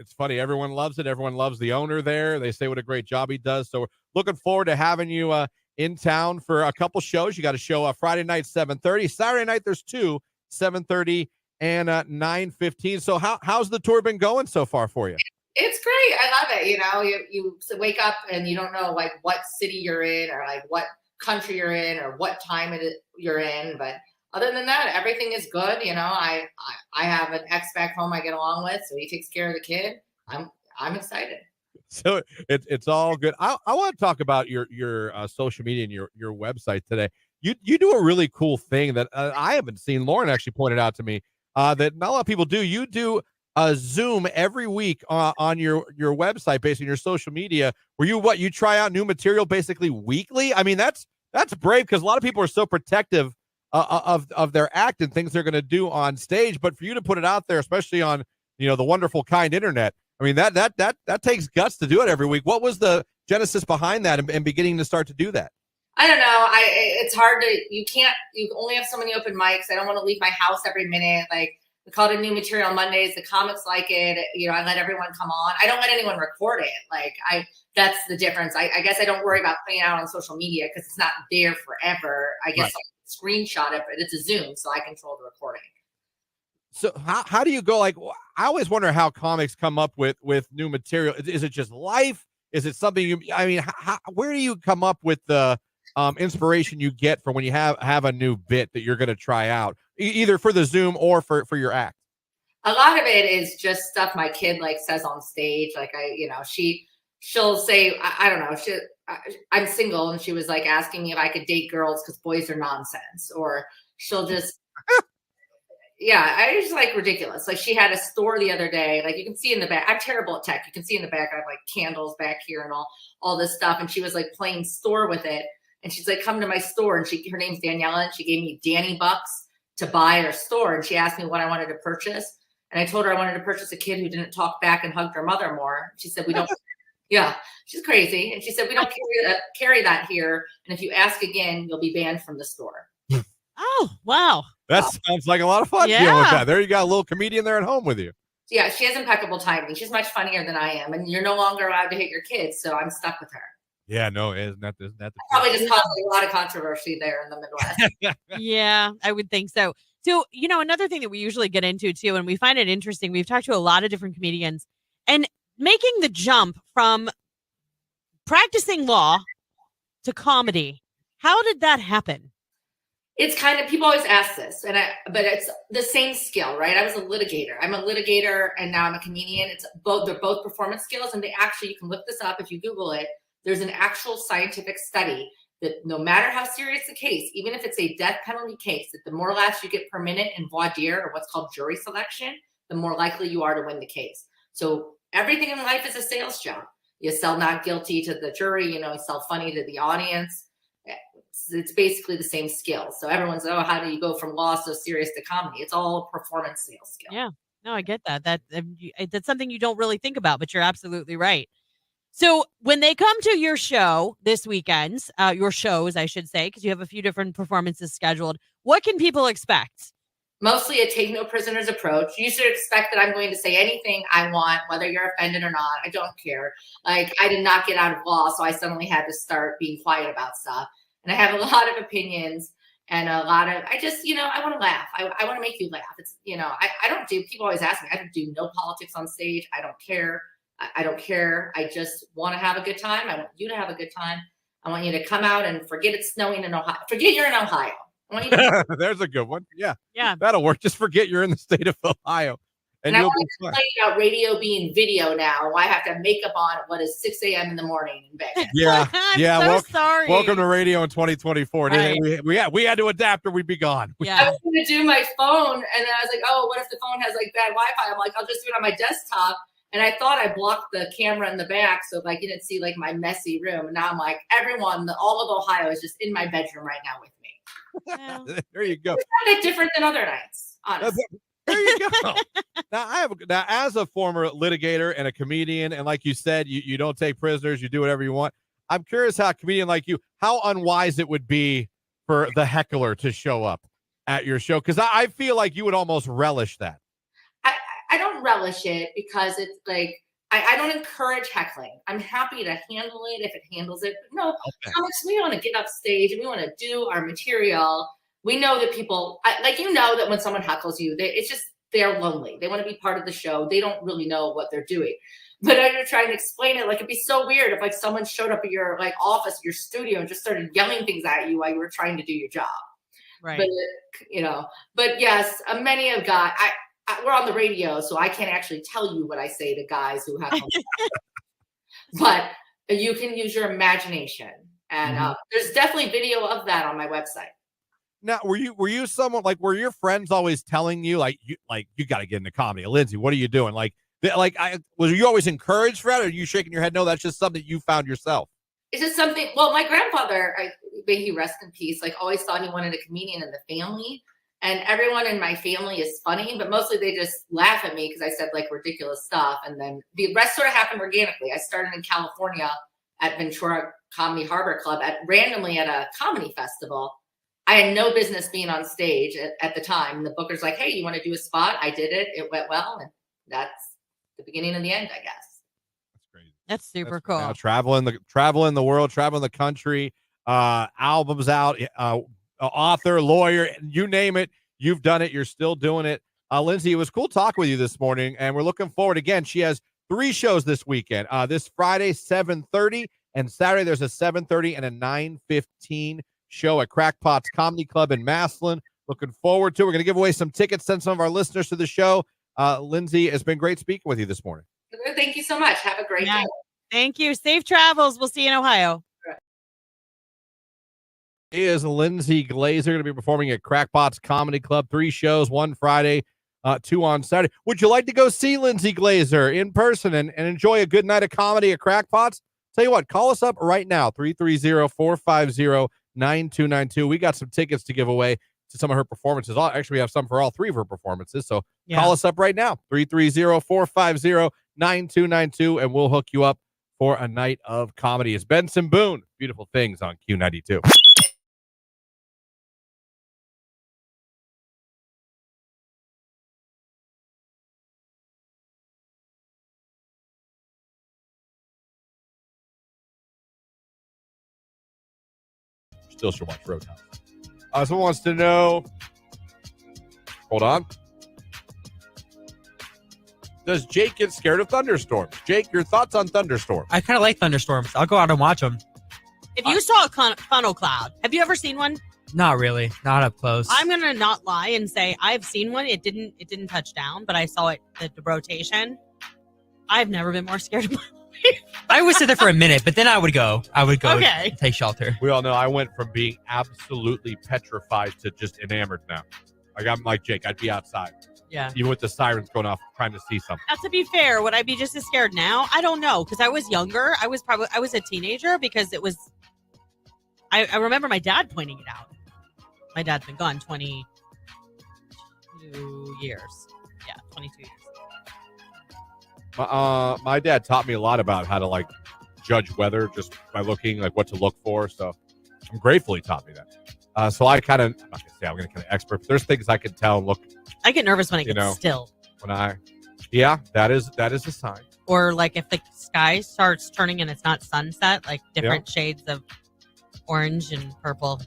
It's funny. Everyone loves it. Everyone loves the owner there. They say what a great job he does. So we're looking forward to having you in town for a couple shows. You got a show Friday night, 7:30. Saturday night, there's two, 7:30 and 9:15. So how's the tour been going so far for you? It's great. I love it. You know, you wake up and you don't know like what city you're in or like what country you're in or what time you're in. But other than that, everything is good. You know, I have an ex back home I get along with, so he takes care of the kid. I'm excited. So it's all good. I want to talk about your social media and your website today. You do a really cool thing that I haven't seen. Lauren actually pointed out to me that not a lot of people do. You do a Zoom every week on your website, based on your social media, where you try out new material basically weekly. I mean, that's brave, because a lot of people are so protective of their act and things they're going to do on stage. But for you to put it out there, especially on the wonderful, kind internet, I mean that takes guts to do it every week. What was the genesis behind that and beginning to start to do that? I don't know. It's hard to. You only have so many open mics. I don't want to leave my house every minute. Like, we call it new material on Mondays. The comics like it. I let everyone come on. I don't let anyone record it. Like, that's the difference. I guess I don't worry about putting it out on social media because it's not there forever. I guess I screenshot it, but it's a Zoom, so I control the recording. So how do you go? Like, I always wonder how comics come up with new material. Is it just life? Is it something where do you come up with the inspiration you get from when you have a new bit that you're going to try out, either for the Zoom or for your act? A lot of it is just stuff my kid says on stage. Like she'll say, I don't know. I'm single, and she was asking me if I could date girls because boys are nonsense, or she'll just. Yeah, I just ridiculous. Like, she had a store the other day. Like, you can see in the back. I'm terrible at tech. You can see in the back I have candles back here and all this stuff. And she was playing store with it. And she's like, come to my store. And her name's Daniela. And she gave me Danny bucks to buy her store. And she asked me what I wanted to purchase. And I told her I wanted to purchase a kid who didn't talk back and hugged her mother more. She said, we don't. Yeah, she's crazy. And she said, we don't carry that here. And if you ask again, you'll be banned from the store. Oh, wow. That sounds like a lot of fun dealing with Yeah. that. There you got a little comedian there at home with you. Yeah, she has impeccable timing. She's much funnier than I am, and you're no longer allowed to hit your kids, so I'm stuck with her. Yeah, no, isn't that the Probably just causing a lot of controversy there in the Midwest. Yeah, I would think so. So, another thing that we usually get into too, and we find it interesting, we've talked to a lot of different comedians, and making the jump from practicing law to comedy. How did that happen? It's kind of, people always ask this, but it's the same skill, right? I was a litigator. I'm a litigator, and now I'm a comedian. They're both performance skills, and you can look this up if you Google it. There's an actual scientific study that no matter how serious the case, even if it's a death penalty case, that the more laughs you get per minute in voir dire, or what's called jury selection, the more likely you are to win the case. So everything in life is a sales job. You sell not guilty to the jury, you sell funny to the audience. It's basically the same skill. So everyone's, how do you go from law so serious to comedy? It's all a performance sales skill. Yeah, no, I get that. That's something you don't really think about, but you're absolutely right. So when they come to your show this weekend, your shows, I should say, because you have a few different performances scheduled, what can people expect? Mostly a take no prisoners approach. You should expect that I'm going to say anything I want, whether you're offended or not. I don't care. Like, I did not get out of law, so I suddenly had to start being quiet about stuff. And I have a lot of opinions and a lot of, I want to laugh. I want to make you laugh. It's, I don't do, people always ask me, I don't do no politics on stage. I don't care. I don't care. I just want to have a good time. I want you to have a good time. I want you to come out and forget it's snowing in Ohio. Forget you're in Ohio. I want you to There's a good one. Yeah. Yeah. That'll work. Just forget you're in the state of Ohio. And I want to complain about radio being video now. I have to have makeup on at what is 6 a.m. in the morning in Vegas. Yeah. I'm so sorry. Welcome to radio in 2024. Right. We had to adapt or we'd be gone. Yeah. I was going to do my phone, and then I was like, oh, what if the phone has like bad Wi-Fi? I'm like, I'll just do it on my desktop. And I thought I blocked the camera in the back so like you didn't see like my messy room. And now I'm like, all of Ohio is just in my bedroom right now with me. Well, There you go. It's not that different than other nights, honestly. There you go. Now, as a former litigator and a comedian, and like you said, you don't take prisoners, you do whatever you want. I'm curious how a comedian like you, how unwise it would be for the heckler to show up at your show, because I feel like you would almost relish that. I don't relish it because it's like I don't encourage heckling. I'm happy to handle it if it handles it. But no, comics, we want to get up stage and we want to do our material. We know that people that when someone heckles you, they're lonely. They want to be part of the show. They don't really know what they're doing. But I'm trying to explain it. Like, it'd be so weird if like someone showed up at your like office, your studio, and just started yelling things at you while you were trying to do your job. right. But yes, many of guys. We're on the radio, so I can't actually tell you what I say to guys who have. But you can use your imagination, and there's definitely video of that on my website. Now, were you someone like, were your friends always telling you you got to get into comedy? Lindsay, what are you doing? Was you always encouraged for that, or are you shaking your head? No, that's just something you found yourself. It's just something. Well, my grandfather, may he rest in peace, like always thought he wanted a comedian in the family. And everyone in my family is funny, but mostly they just laugh at me because I said like ridiculous stuff. And then the rest sort of happened organically. I started in California at Ventura Comedy Harbor Club randomly at a comedy festival. I had no business being on stage at the time. The booker's like, hey, you want to do a spot? I did it. It went well. And that's the beginning of the end, I guess. That's crazy. That's super cool. Now, traveling the world, traveling the country, albums out, author, lawyer, you name it, you've done it. You're still doing it. Lindsay, it was cool talking with you this morning, and we're looking forward. Again, she has 3 shows this weekend. This Friday, 7:30, and Saturday there's a 7:30 and a 9:15 show at Crackpot's Comedy Club in Massillon. Looking forward to it. We're going to give away some tickets, send some of our listeners to the show. Lindsay, it's been great speaking with you this morning. Thank you so much. Have a great day. Thank you. Safe travels. We'll see you in Ohio. Is Lindsay Glazer going to be performing at Crackpot's Comedy Club? 3 shows, 1 Friday, 2 on Saturday. Would you like to go see Lindsay Glazer in person and enjoy a good night of comedy at Crackpot's? Tell you what, call us up right now, 330-450-9292. We got some tickets to give away to some of her performances. Actually, we have some for all 3 of her performances. So call us up right now, 330-450-9292, and we'll hook you up for a night of comedy. It's Benson Boone. Beautiful Things on Q92. still should watch Roadhouse. Someone wants to know. Hold on. Does Jake get scared of thunderstorms? Jake, your thoughts on thunderstorms? I kind of like thunderstorms. I'll go out and watch them. If you saw a funnel cloud, have you ever seen one? Not really. Not up close. I'm gonna not lie and say I've seen one. It didn't touch down, but I saw it the rotation. I've never been more scared of my life. I would sit there for a minute, but then I would go. Okay. And take shelter. We all know I went from being absolutely petrified to just enamored now. Like I'm like Jake, I'd be outside. Yeah. Even with the sirens going off, trying to see something. Now, to be fair, would I be just as scared now? I don't know, because I was younger. I was a teenager because it was. I remember my dad pointing it out. My dad's been gone 22 years. Yeah, 22 years. My dad taught me a lot about how to like judge weather just by looking like what to look for. So I'm grateful he taught me that. So I kind of, I'm not gonna say I'm gonna kind of expert, but there's things I can tell and look. I get nervous when it gets still. That is a sign. Or like if the sky starts turning and it's not sunset, like different shades of orange and purple.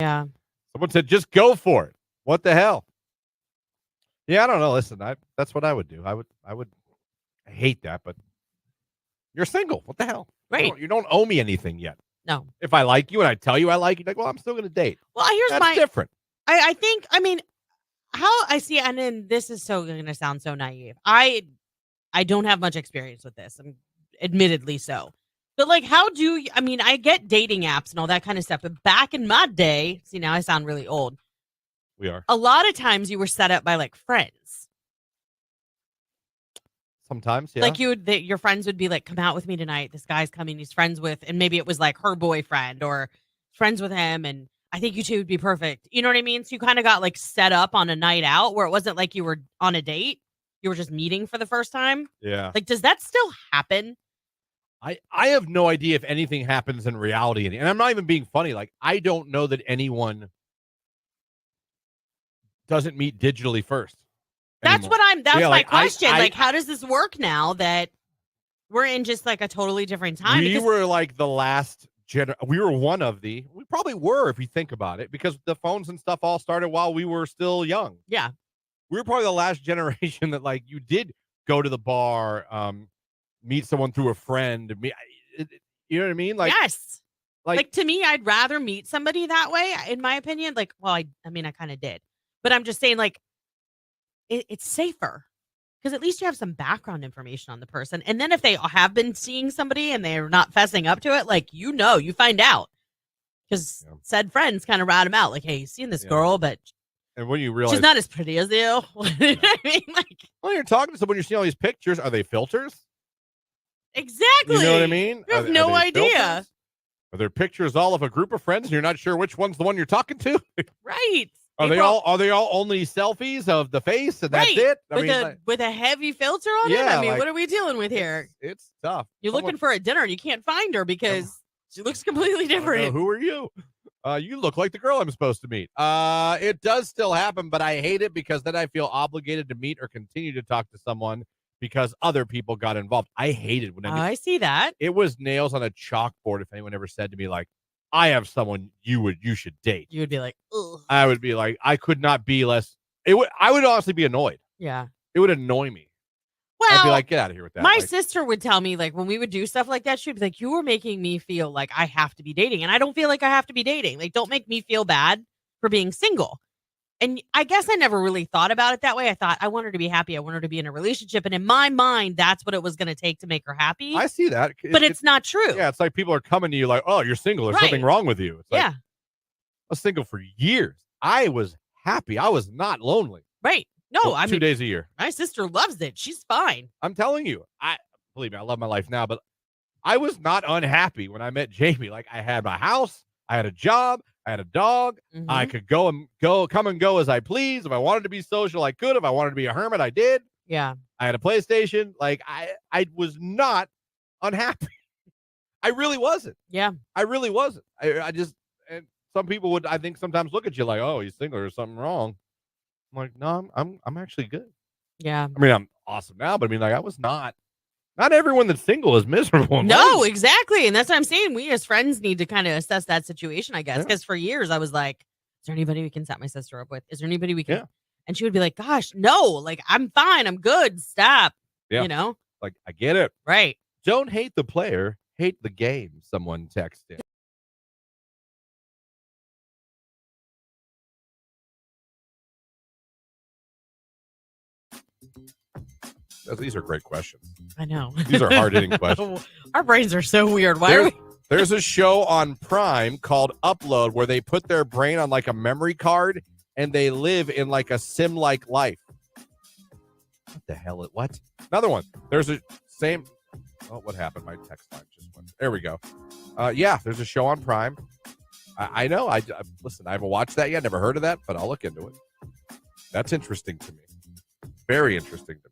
Yeah. Someone said, just go for it. What the hell? Yeah, I don't know. Listen, that's what I would do. I hate that, but you're single. What the hell? Right. You don't owe me anything yet. No. If I like you and I tell you I like you, like, well, I'm still going to date. Well, That's different. I think, I mean, how I see, and then this is so going to sound so naive. I don't have much experience with this. I'm admittedly so. But like, how do you, I mean, I get dating apps and all that kind of stuff, but back in my day, see, now I sound really old. We are. A lot of times you were set up by like friends. Sometimes, yeah. Like your friends would be like, come out with me tonight. This guy's coming. He's friends with, and maybe it was like her boyfriend or friends with him. And I think you two would be perfect. You know what I mean? So you kind of got like set up on a night out where it wasn't like you were on a date. You were just meeting for the first time. Yeah. Like, does that still happen? I have no idea if anything happens in reality. And I'm not even being funny. Like, I don't know that anyone doesn't meet digitally first. That's anymore. that's my like, question. Like, how does this work now that we're in just like a totally different time? We were like the last we were one of we probably were, if you think about it, because the phones and stuff all started while we were still young. Yeah. We were probably the last generation that like you did go to the bar, meet someone through a friend. You know what I mean? Like, yes. Like to me, I'd rather meet somebody that way, in my opinion. Like, well, I mean, I kind of did, but I'm just saying, like, it's safer because at least you have some background information on the person. And then if they have been seeing somebody and they're not fessing up to it, like, you find out because said friends kind of rat them out. Like, hey, you seen this girl, but and when you realize she's not as pretty as you. You know what I mean? Like, when you're talking to someone, you're seeing all these pictures. Are they filters? Exactly. You know what I mean? You have no idea. Filters? Are there pictures all of a group of friends and you're not sure which one's the one you're talking to? Right. Are they all only selfies of the face and that's it? With a heavy filter on it? I mean, what are we dealing with here? It's tough. You're looking for a dinner and you can't find her because she looks completely different. Who are you? You look like the girl I'm supposed to meet. It does still happen, but I hate it because then I feel obligated to meet or continue to talk to someone because other people got involved. I hated when I see that. It was nails on a chalkboard. If anyone ever said to me, like, I have someone you should date. You would be like, ugh. I would be like, I could not be less. I would honestly be annoyed. Yeah. It would annoy me. Well, I'd be like, get out of here with that. My sister would tell me, like, when we would do stuff like that, she'd be like, you were making me feel like I have to be dating. And I don't feel like I have to be dating. Like, don't make me feel bad for being single. And I guess I never really thought about it that way. I thought I want her to be happy. I want her to be in a relationship. And in my mind, that's what it was going to take to make her happy. I see that. But it's not true. Yeah, it's like people are coming to you like, oh, you're single. There's something wrong with you. It's like, yeah. I was single for years. I was happy. I was not lonely. Right. No, Well, I 2 mean, days a year. my sister loves it. She's fine. I'm telling you. Believe me, I love my life now, but I was not unhappy when I met Jamie. Like, I had my house, I had a job, I had a dog. Mhm. I could come and go as I please. If I wanted to be social, I could. If I wanted to be a hermit, I did. Yeah. I had a PlayStation. Like, I was not unhappy. I really wasn't. Yeah. I really wasn't. I just, and some people would, I think, sometimes look at you like, oh, he's single, there's something wrong. I'm like, no, I'm actually good. Yeah. I mean, I'm awesome now, but I mean, like, I was not everyone that's single is miserable. No, exactly. And that's what I'm saying. We as friends need to kind of assess that situation, I guess. Because for years I was like, is there anybody we can set my sister up with? Is there anybody we can? Yeah. And she would be like, gosh, no, like, I'm fine. I'm good. Stop. Yeah. You know? Like, I get it. Right. Don't hate the player, hate the game, someone texted. These are great questions. I know. These are hard-hitting questions. Our brains are so weird. Why are we? There's a show on Prime called Upload where they put their brain on like a memory card and they live in like a sim-like life. What the hell? What? Another one. There's a same. Oh, what happened? My text line just went. There we go. Yeah, there's a show on Prime. I know. Listen, I haven't watched that yet. Never heard of that, but I'll look into it. That's interesting to me. Very interesting to me.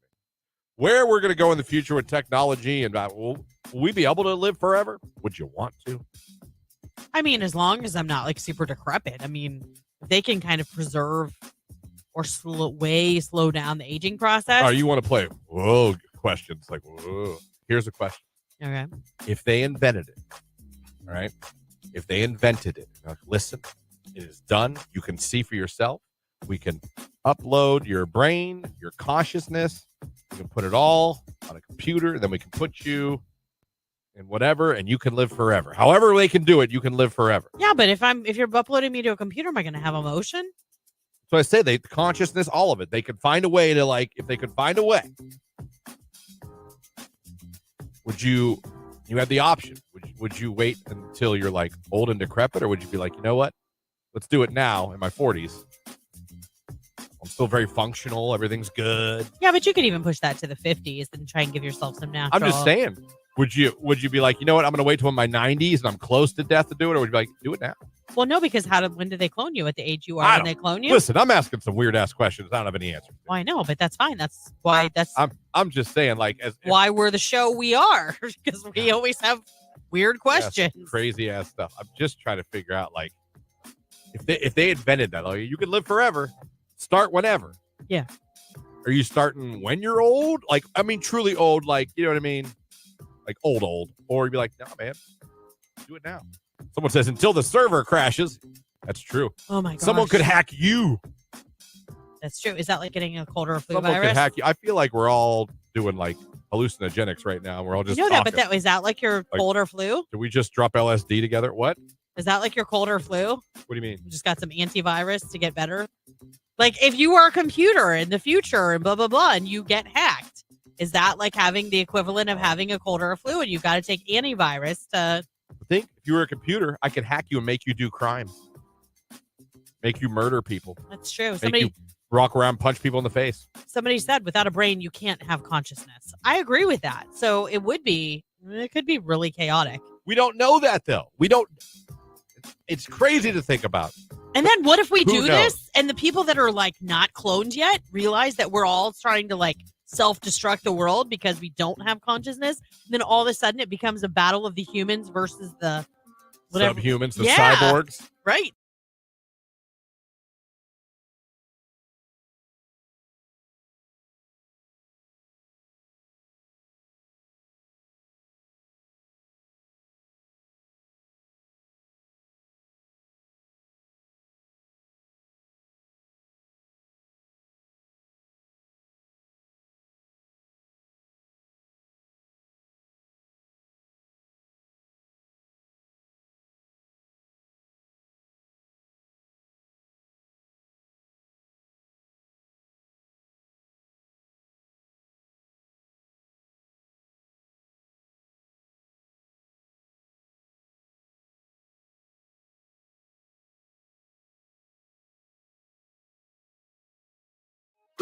Where we're going to go in the future with technology and will we be able to live forever? Would you want to? I mean, as long as I'm not like super decrepit. I mean, if they can kind of preserve or slow down the aging process. Oh, you want to play? Whoa, questions like whoa. Here's a question. Okay. If they invented it, all right? If they invented it, now listen, it is done. You can see for yourself. We can upload your brain, your consciousness. We can put it all on a computer. Then we can put you in whatever, and you can live forever. However they can do it, you can live forever. Yeah, but if you're uploading me to a computer, am I going to have emotion? So I say consciousness, all of it. They could find a way to if they could find a way. Would you have the option? Would you wait until you're like old and decrepit, or would you be like, you know what? Let's do it now in my 40s. I'm still very functional. Everything's good. Yeah, but you could even push that to the 50s and try and give yourself some natural. I'm just saying. Would you be like, you know what? I'm going to wait till I'm in my 90s and I'm close to death to do it, or would you be like, do it now? Well, no, because when do they clone you? At the age you are when they clone you? Listen, I'm asking some weird ass questions. I don't have any answers. Well, I know, but that's fine. That's why I'm just saying, like, why we're the show we are, because we always have weird questions, crazy ass stuff. I'm just trying to figure out, like, if they invented that, like, you could live forever, start whenever. Yeah. Are you starting when you're old? Like, I mean, truly old, like, you know what I mean? Like old, or you'd be like, no, man, do it now. Someone says until the server crashes. That's true. Oh my god. Someone could hack you. That's true. Is that like getting a cold or a flu Someone virus? could hack you. I feel like we're all doing like hallucinogenics right now. We're all just you know that, talking. but is that like your cold or flu? Did we just drop LSD together? What? Is that like your cold or flu? What do you mean? You just got some antivirus to get better? Like if you were a computer in the future and blah, blah, blah, and you get hacked, is that like having the equivalent of having a cold or a flu and you've got to take antivirus to... I think if you were a computer, I could hack you and make you do crimes. Make you murder people. That's true. Make you walk around, punch people in the face. Somebody said without a brain, you can't have consciousness. I agree with that. So it could be really chaotic. We don't know that though. We don't. It's crazy to think about. And then what if we Who do knows? this and the people that are like not cloned yet realize that we're all trying to like self-destruct the world because we don't have consciousness? And then all of a sudden it becomes a battle of the humans versus the whatever. Subhumans, the cyborgs. Right.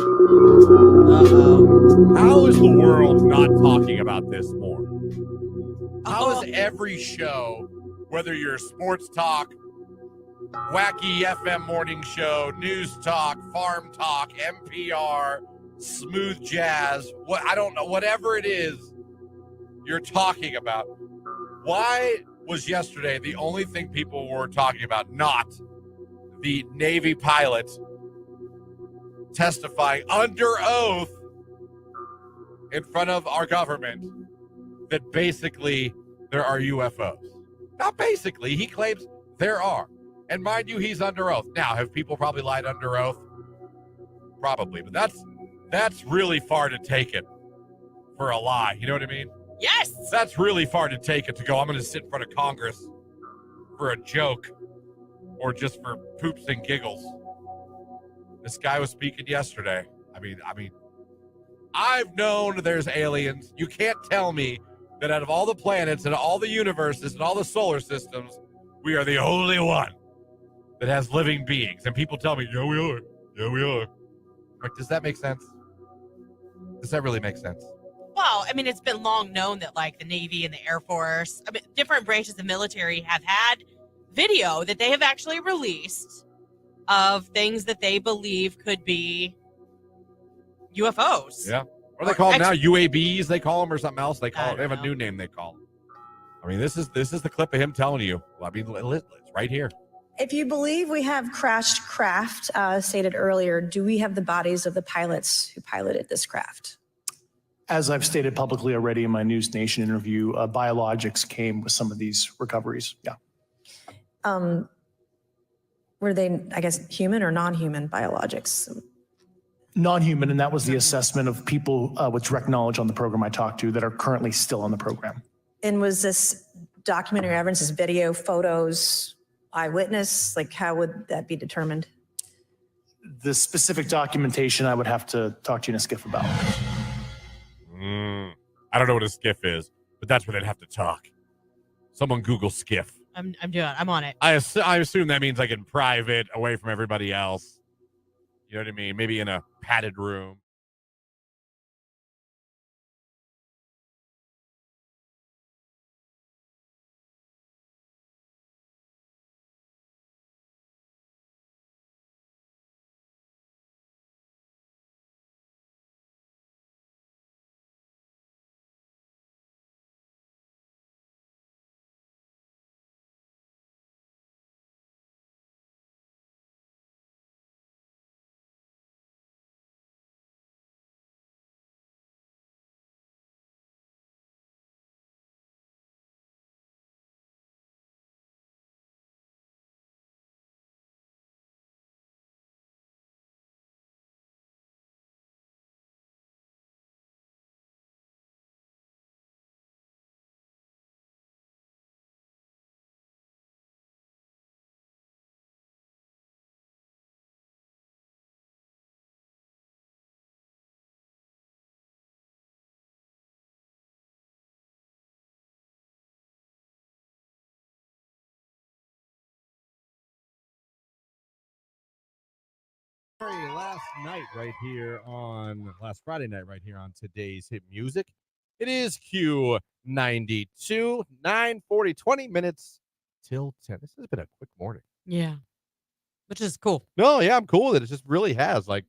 Uh-oh. How is the world not talking about this more? How is every show, whether you're sports talk, wacky FM morning show, news talk, farm talk, NPR, smooth jazz, I don't know, whatever it is you're talking about, why was yesterday the only thing people were talking about not the Navy pilot testifying under oath in front of our government that basically there are UFOs? Not basically, he claims there are. And mind you, he's under oath. Now, have people probably lied under oath? Probably, but that's really far to take it for a lie. You know what I mean? Yes. That's really far to take it to go, I'm going to sit in front of Congress for a joke or just for poops and giggles. This guy was speaking yesterday. I mean, I've known there's aliens. You can't tell me that out of all the planets and all the universes and all the solar systems, we are the only one that has living beings. And people tell me, yeah, we are. Yeah, we are. Like, does that make sense? Does that really make sense? Well, I mean, it's been long known that like the Navy and the Air Force, I mean, different branches of the military have had video that they have actually released of things that they believe could be UFOs. Yeah. What do they call them now? UABs, they call them, or something else? They call it. They have a new name they call them. I mean, this is the clip of him telling you. Well, I mean, it's right here. If you believe we have crashed craft, stated earlier, do we have the bodies of the pilots who piloted this craft? As I've stated publicly already in my News Nation interview, biologics came with some of these recoveries. Yeah. Were they, I guess, human or non-human biologics? Non-human, and that was the assessment of people with direct knowledge on the program I talked to that are currently still on the program. And was this documentary evidence, this video, photos, eyewitness? Like, how would that be determined? The specific documentation I would have to talk to you in a skiff about. I don't know what a skiff is, but that's where they'd have to talk. Someone Google skiff. I'm on it. I assume that means like in private, away from everybody else. You know what I mean? Maybe in a padded room. Last Friday night right here on today's hit music. It is Q92, 9:40, 20 minutes till 10. This has been a quick morning. Yeah. Which is cool. No, yeah, I'm cool with it. It just really has. Like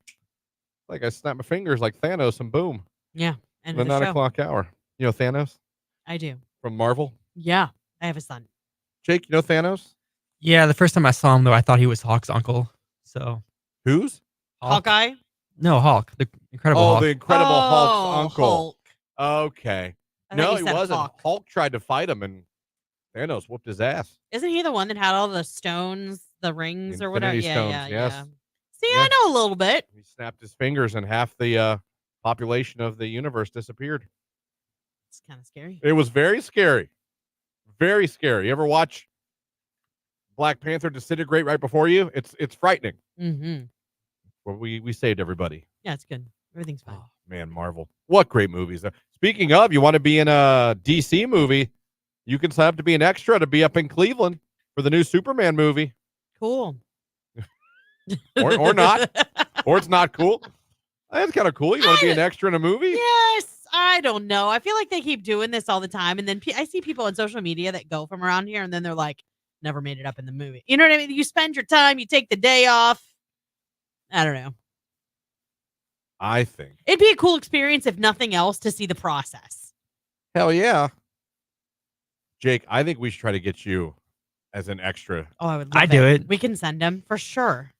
I snap my fingers like Thanos and boom. Yeah. And the 9 o'clock hour. You know Thanos? I do. From Marvel? Yeah. I have a son. Jake, you know Thanos? Yeah, the first time I saw him, though, I thought he was Hawk's uncle. So whose? Hawkeye? No, Hulk. The Incredible Hulk. The Incredible Hulk's uncle. Hulk. Okay. I No, thought he you said wasn't. Hulk tried to fight him, and Thanos whooped his ass. Isn't he the one that had all the stones, the rings, or whatever? Infinity Stones, yes. Yeah. See, I know a little bit. He snapped his fingers, and half the population of the universe disappeared. It's kind of scary. It was very scary. Very scary. You ever watch Black Panther disintegrate right before you? It's frightening. Mm-hmm. Well, we saved everybody. Yeah, it's good. Everything's fine. Oh, man, Marvel. What great movies. Speaking of, you want to be in a DC movie, you can sign up to be an extra to be up in Cleveland for the new Superman movie. Cool. or not. Or it's not cool. That's kind of cool. You want to be an extra in a movie? Yes. I don't know. I feel like they keep doing this all the time. And then I see people on social media that go from around here and then they're like, never made it up in the movie. You know what I mean? You spend your time, you take the day off. I don't know. I think. It'd be a cool experience, if nothing else, to see the process. Hell yeah. Jake, I think we should try to get you as an extra. Oh, I would love do it. We can send him for sure.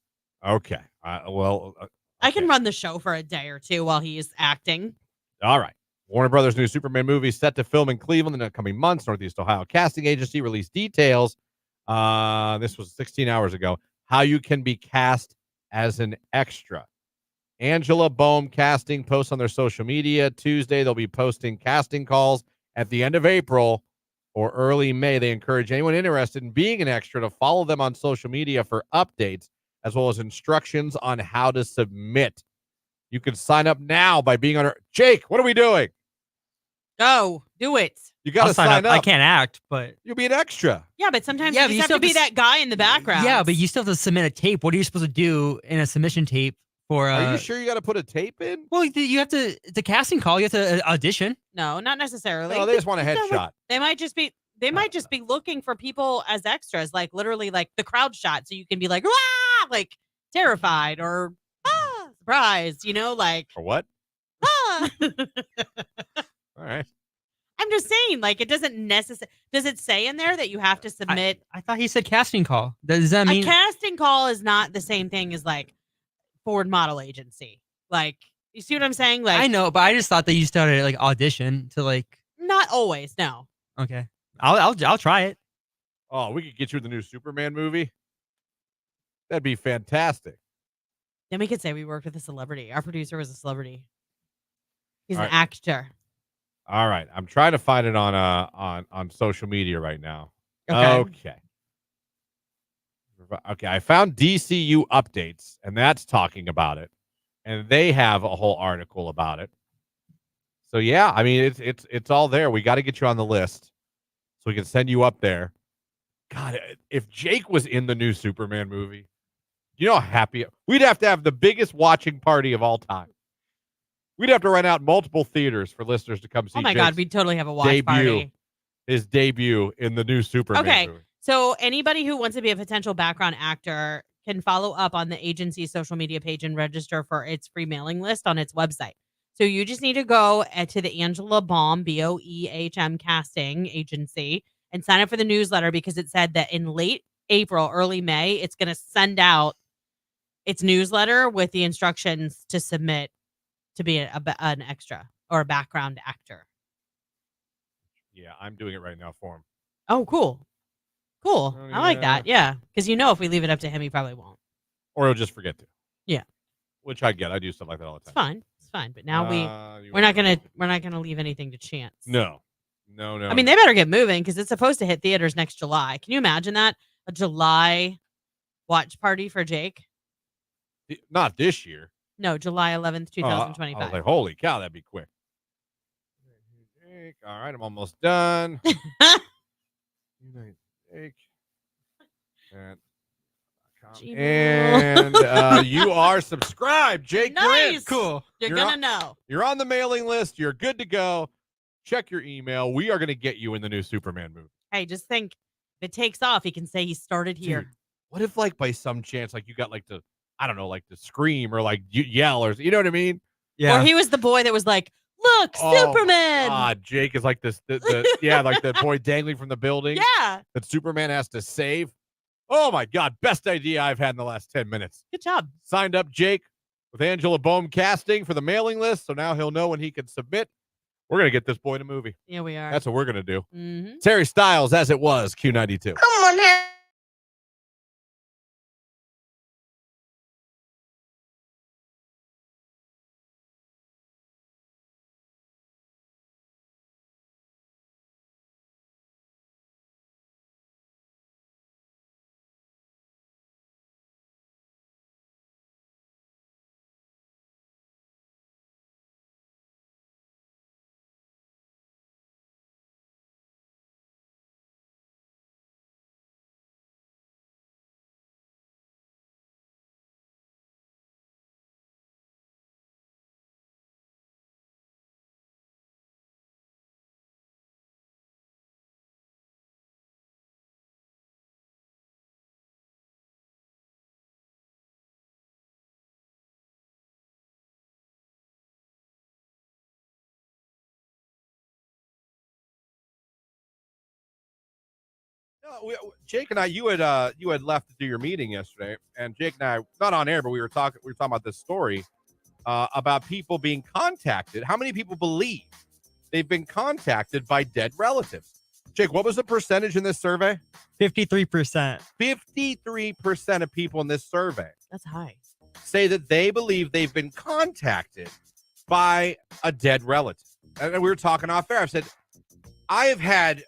Okay. I can run the show for a day or two while he is acting. All right. Warner Brothers' new Superman movie set to film in Cleveland in the coming months. Northeast Ohio casting agency released details. This was 16 hours ago. How you can be cast as an extra. Angela Bohm Casting posts on their social media. Tuesday, they'll be posting casting calls at the end of April or early May. They encourage anyone interested in being an extra to follow them on social media for updates, as well as instructions on how to submit. You can sign up now by being on our... Jake, what are we doing? Go. Do it. You got to sign up. I can't act, but... You'll be an extra. Yeah, but sometimes Yeah, you but just you have still to be have to that guy in the background. Yeah, but you still have to submit a tape. What are you supposed to do in a submission tape for... Are you sure you got to put a tape in? Well, you have to... It's a casting call. You have to audition. No, not necessarily. No, they just want a headshot. They might just be... They might just be looking for people as extras, like literally like the crowd shot. So you can be like, ah, like terrified or surprised, like. Or what? Ah. All right. I'm just saying, like, it doesn't necessarily. Does it say in there that you have to submit? I thought he said casting call. Does that mean a casting call is not the same thing as like Ford Model Agency? Like, you see what I'm saying? Like, I know, but I just thought that you started like audition to like. Not always. No. Okay, I'll try it. Oh, we could get you the new Superman movie. That'd be fantastic. Then we could say we worked with a celebrity. Our producer was a celebrity. He's All an right. actor. All right, I'm trying to find it on social media right now. Okay. Okay, I found DCU updates, and that's talking about it, and they have a whole article about it. So yeah, I mean it's all there. We got to get you on the list so we can send you up there. God, if Jake was in the new Superman movie, you know how happy we'd have to have the biggest watching party of all time. We'd have to rent out multiple theaters for listeners to come see. Oh my Jake's God, we'd totally have a watch party. His debut in the new Superman movie. So anybody who wants to be a potential background actor can follow up on the agency's social media page and register for its free mailing list on its website. So you just need to go to the Angela Bohm, BOEHM casting agency and sign up for the newsletter, because it said that in late April, early May, it's going to send out its newsletter with the instructions to submit to be an extra or a background actor. Yeah, I'm doing it right now for him. Oh, cool. Cool. Oh, I like yeah. that. Yeah. Because if we leave it up to him, he probably won't. Or he'll just forget to. Yeah. Which I get. I do stuff like that all the It's time. fine. It's fine. But now You we're not gonna leave anything to chance. No. I mean, they better get moving because it's supposed to hit theaters next July. Can you imagine that? A July watch party for Jake? Not this year. No, July 11th, I 2025. was like, holy cow, that'd be quick. All right, I'm almost done. And you are subscribed, Jake. You're in. Nice. Cool. You're gonna know. You're on the mailing list. You're good to go. Check your email. We are going to get you in the new Superman movie. Hey, just think, if it takes off, he can say he started here. Dude, what if, like, by some chance, like, you got, like, to scream or, like, yell or, you know what I mean? Yeah. Or he was the boy that was like, look, Superman. Jake is like this, like the boy dangling from the building. Yeah. That Superman has to save. Oh, my God. Best idea I've had in the last 10 minutes. Good job. Signed up Jake with Angela Bohm Casting for the mailing list, so now he'll know when he can submit. We're going to get this boy in a movie. Yeah, we are. That's what we're going to do. Mm-hmm. Terry Styles, As It Was, Q92. Come on now. No, Jake and I, you had left to do your meeting yesterday, and Jake and I, not on air, but we were talking about this story about people being contacted. How many people believe they've been contacted by dead relatives? Jake, what was the percentage in this survey? 53%. 53% of people in this survey That's high. say that they believe they've been contacted by a dead relative. And we were talking off air. I said, I have had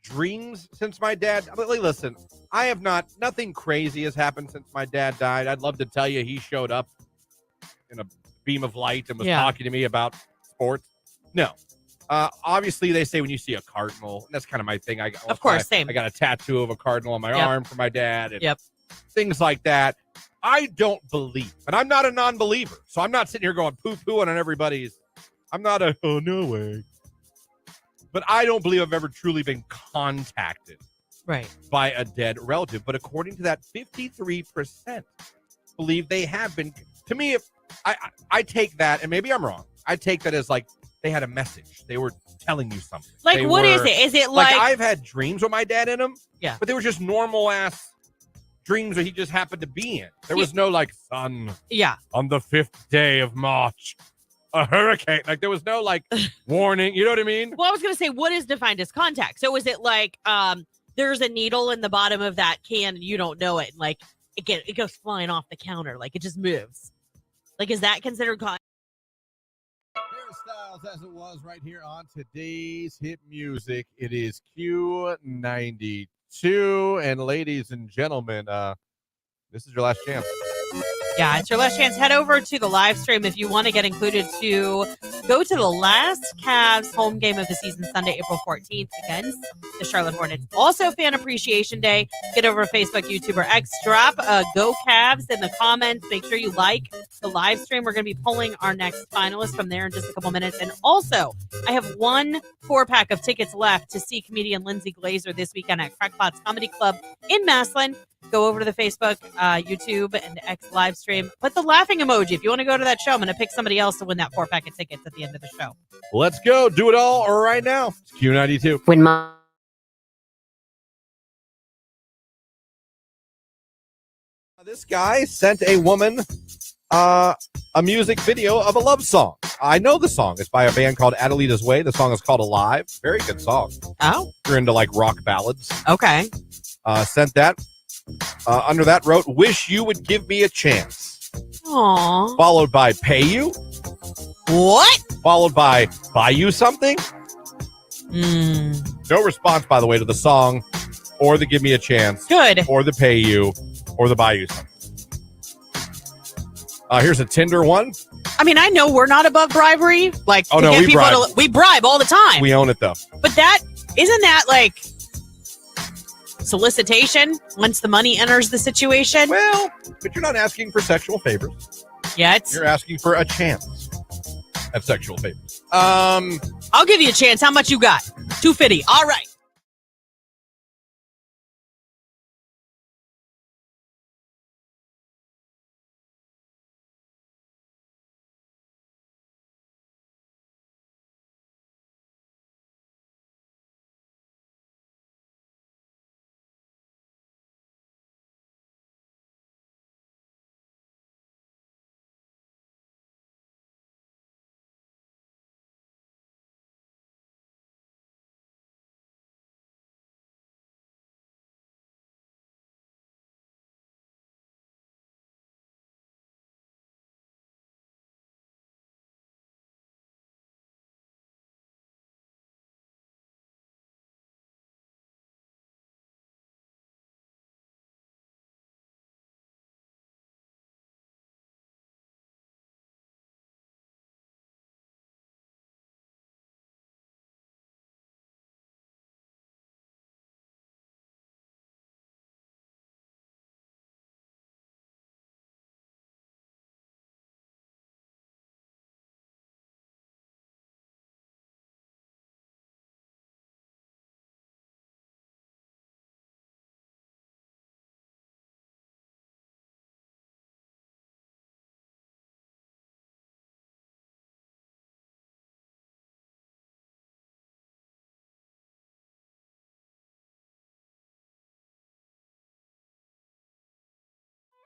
dreams since my dad. Listen, I have nothing crazy has happened since my dad died. I'd love to tell you he showed up in a beam of light and was talking to me about sports. No. Obviously, they say when you see a cardinal, and that's kind of my thing. Of course, same. I got a tattoo of a cardinal on my arm for my dad and things like that. I don't believe, and I'm not a non-believer, so I'm not sitting here going poo-pooing on everybody's. I'm not a, oh, no way. But I don't believe I've ever truly been contacted by a dead relative. But according to that, 53% believe they have been. To me, if I take that, and maybe I'm wrong, I take that as like they had a message. They were telling you something. Like, what is it? Is it like I've had dreams with my dad in them? Yeah. But they were just normal-ass dreams that he just happened to be in. There was no, like, son. Yeah. On the 5th day of March, a hurricane. Like, there was no, like, warning. You know what I mean? Well, I was going to say, what is defined as contact? So is it like there's a needle in the bottom of that can and you don't know it? And, like, it goes flying off the counter. Like, it just moves. Like, is that considered contact? Hairstyles as it was right here on today's hit music. It is Q92. And ladies and gentlemen, this is your last chance. Yeah, it's your last chance. Head over to the live stream if you want to get included to go to the last Cavs home game of the season, Sunday, April 14th against the Charlotte Hornets. Also, Fan Appreciation Day. Get over to Facebook, YouTube, or X. Drop Go Cavs in the comments. Make sure you like the live stream. We're going to be pulling our next finalist from there in just a couple minutes. And also, I have 1 4-pack of tickets left to see comedian Lindsay Glazer this weekend at Crackpot's Comedy Club in Massillon. Go over to the Facebook, YouTube, and X live stream. Put the laughing emoji. If you want to go to that show, I'm going to pick somebody else to win that 4-pack of tickets at the end of the show. Let's go. Do it all right now. It's Q92. When my This guy sent a woman a music video of a love song. I know the song. It's by a band called Adelita's Way. The song is called Alive. Very good song. Oh. You're into like rock ballads. Okay. Sent that. Under that wrote, wish you would give me a chance. Aww. Followed by pay you. What? Followed by buy you something. No response, by the way, to the song or the give me a chance. Good. Or the pay you or the buy you something. Here's a Tinder one. I mean, I know we're not above bribery. Like, oh, to no, get we people bribe. we bribe all the time. We own it, though. But isn't that like solicitation once the money enters the situation? Well, but you're not asking for sexual favors. Yet. You're asking for a chance at sexual favors. I'll give you a chance. How much you got? $250. All right.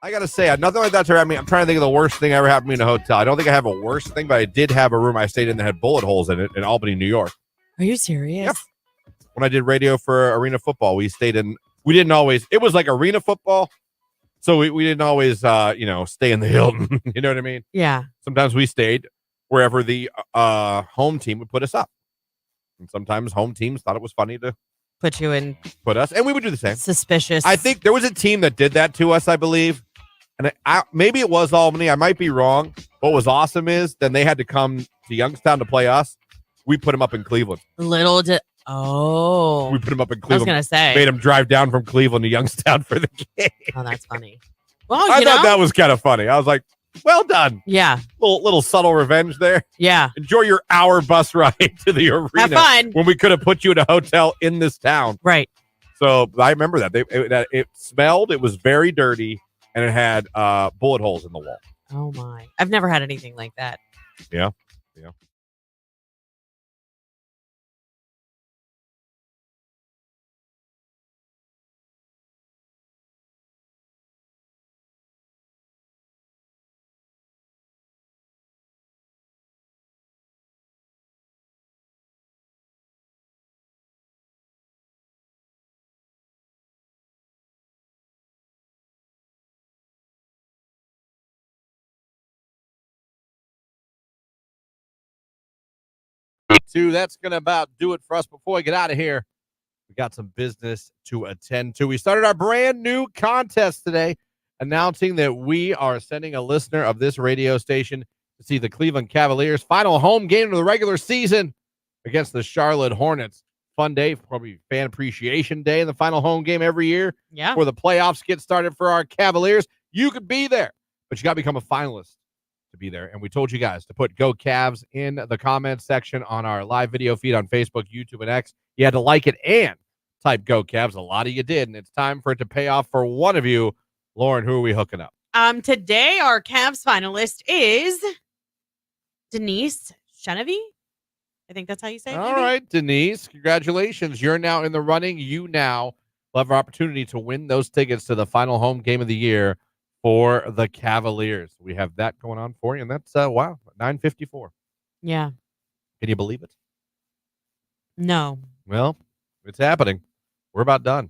I got to say, nothing like that's ever happened to me. I'm trying to think of the worst thing ever happened to me in a hotel. I don't think I have a worst thing, but I did have a room I stayed in that had bullet holes in it in Albany, New York. Are you serious? Yep. When I did radio for Arena Football, we didn't always, it was like Arena Football. So we didn't always, stay in the Hilton. You know what I mean? Yeah. Sometimes we stayed wherever the home team would put us up. And sometimes home teams thought it was funny to put us, and we would do the same. Suspicious. I think there was a team that did that to us, I believe. And maybe it was Albany. I might be wrong. What was awesome is then they had to come to Youngstown to play us. We put them up in Cleveland. We put them up in Cleveland. I was going to say. Made them drive down from Cleveland to Youngstown for the game. Oh, that's funny. Well, I thought that was kind of funny. I was like, well done. Yeah. Little subtle revenge there. Yeah. Enjoy your hour bus ride to the arena. Have fun. When we could have put you in a hotel in this town. Right. So I remember that. It smelled. It was very dirty. And it had bullet holes in the wall. Oh, my. I've never had anything like that. Yeah. That's going to about do it for us. Before we get out of here, we got some business to attend to. We started our brand new contest today, announcing that we are sending a listener of this radio station to see the Cleveland Cavaliers' final home game of the regular season against the Charlotte Hornets. Fun day, probably fan appreciation day, and the final home game every year. Yeah. Before the playoffs get started for our Cavaliers. You could be there, but you got to become a finalist to be there. And we told you guys to put Go Cavs in the comments section on our live video feed on Facebook, YouTube, and X. You had to like it and type Go Cavs. A lot of you did, and it's time for it to pay off for one of you. Lauren, who are we hooking up? Today, our Cavs finalist is Denise Chenevy. I think that's how you say it. All right, Denise, congratulations. You're now in the running. You now will have an opportunity to win those tickets to the final home game of the year for the Cavaliers. We have that going on for you, and that's, wow, 9:54. Yeah. Can you believe it? No. Well, it's happening. We're about done.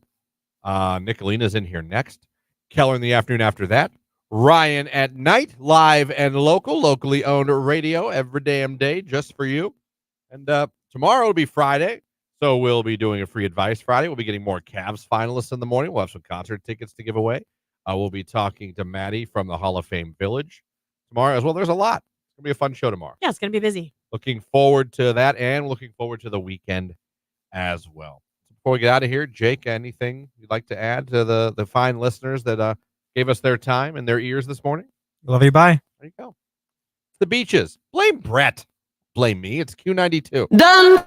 Nicolina's in here next. Keller in the afternoon after that. Ryan at night, live and local, locally owned radio every damn day just for you. And tomorrow will be Friday, so we'll be doing a free advice Friday. We'll be getting more Cavs finalists in the morning. We'll have some concert tickets to give away. We'll be talking to Maddie from the Hall of Fame Village tomorrow as well. There's a lot. It's going to be a fun show tomorrow. Yeah, it's going to be busy. Looking forward to that and looking forward to the weekend as well. So before we get out of here, Jake, anything you'd like to add to the fine listeners that gave us their time and their ears this morning? Love you. Bye. There you go. The beaches. Blame Brett. Blame me. It's Q92. Done.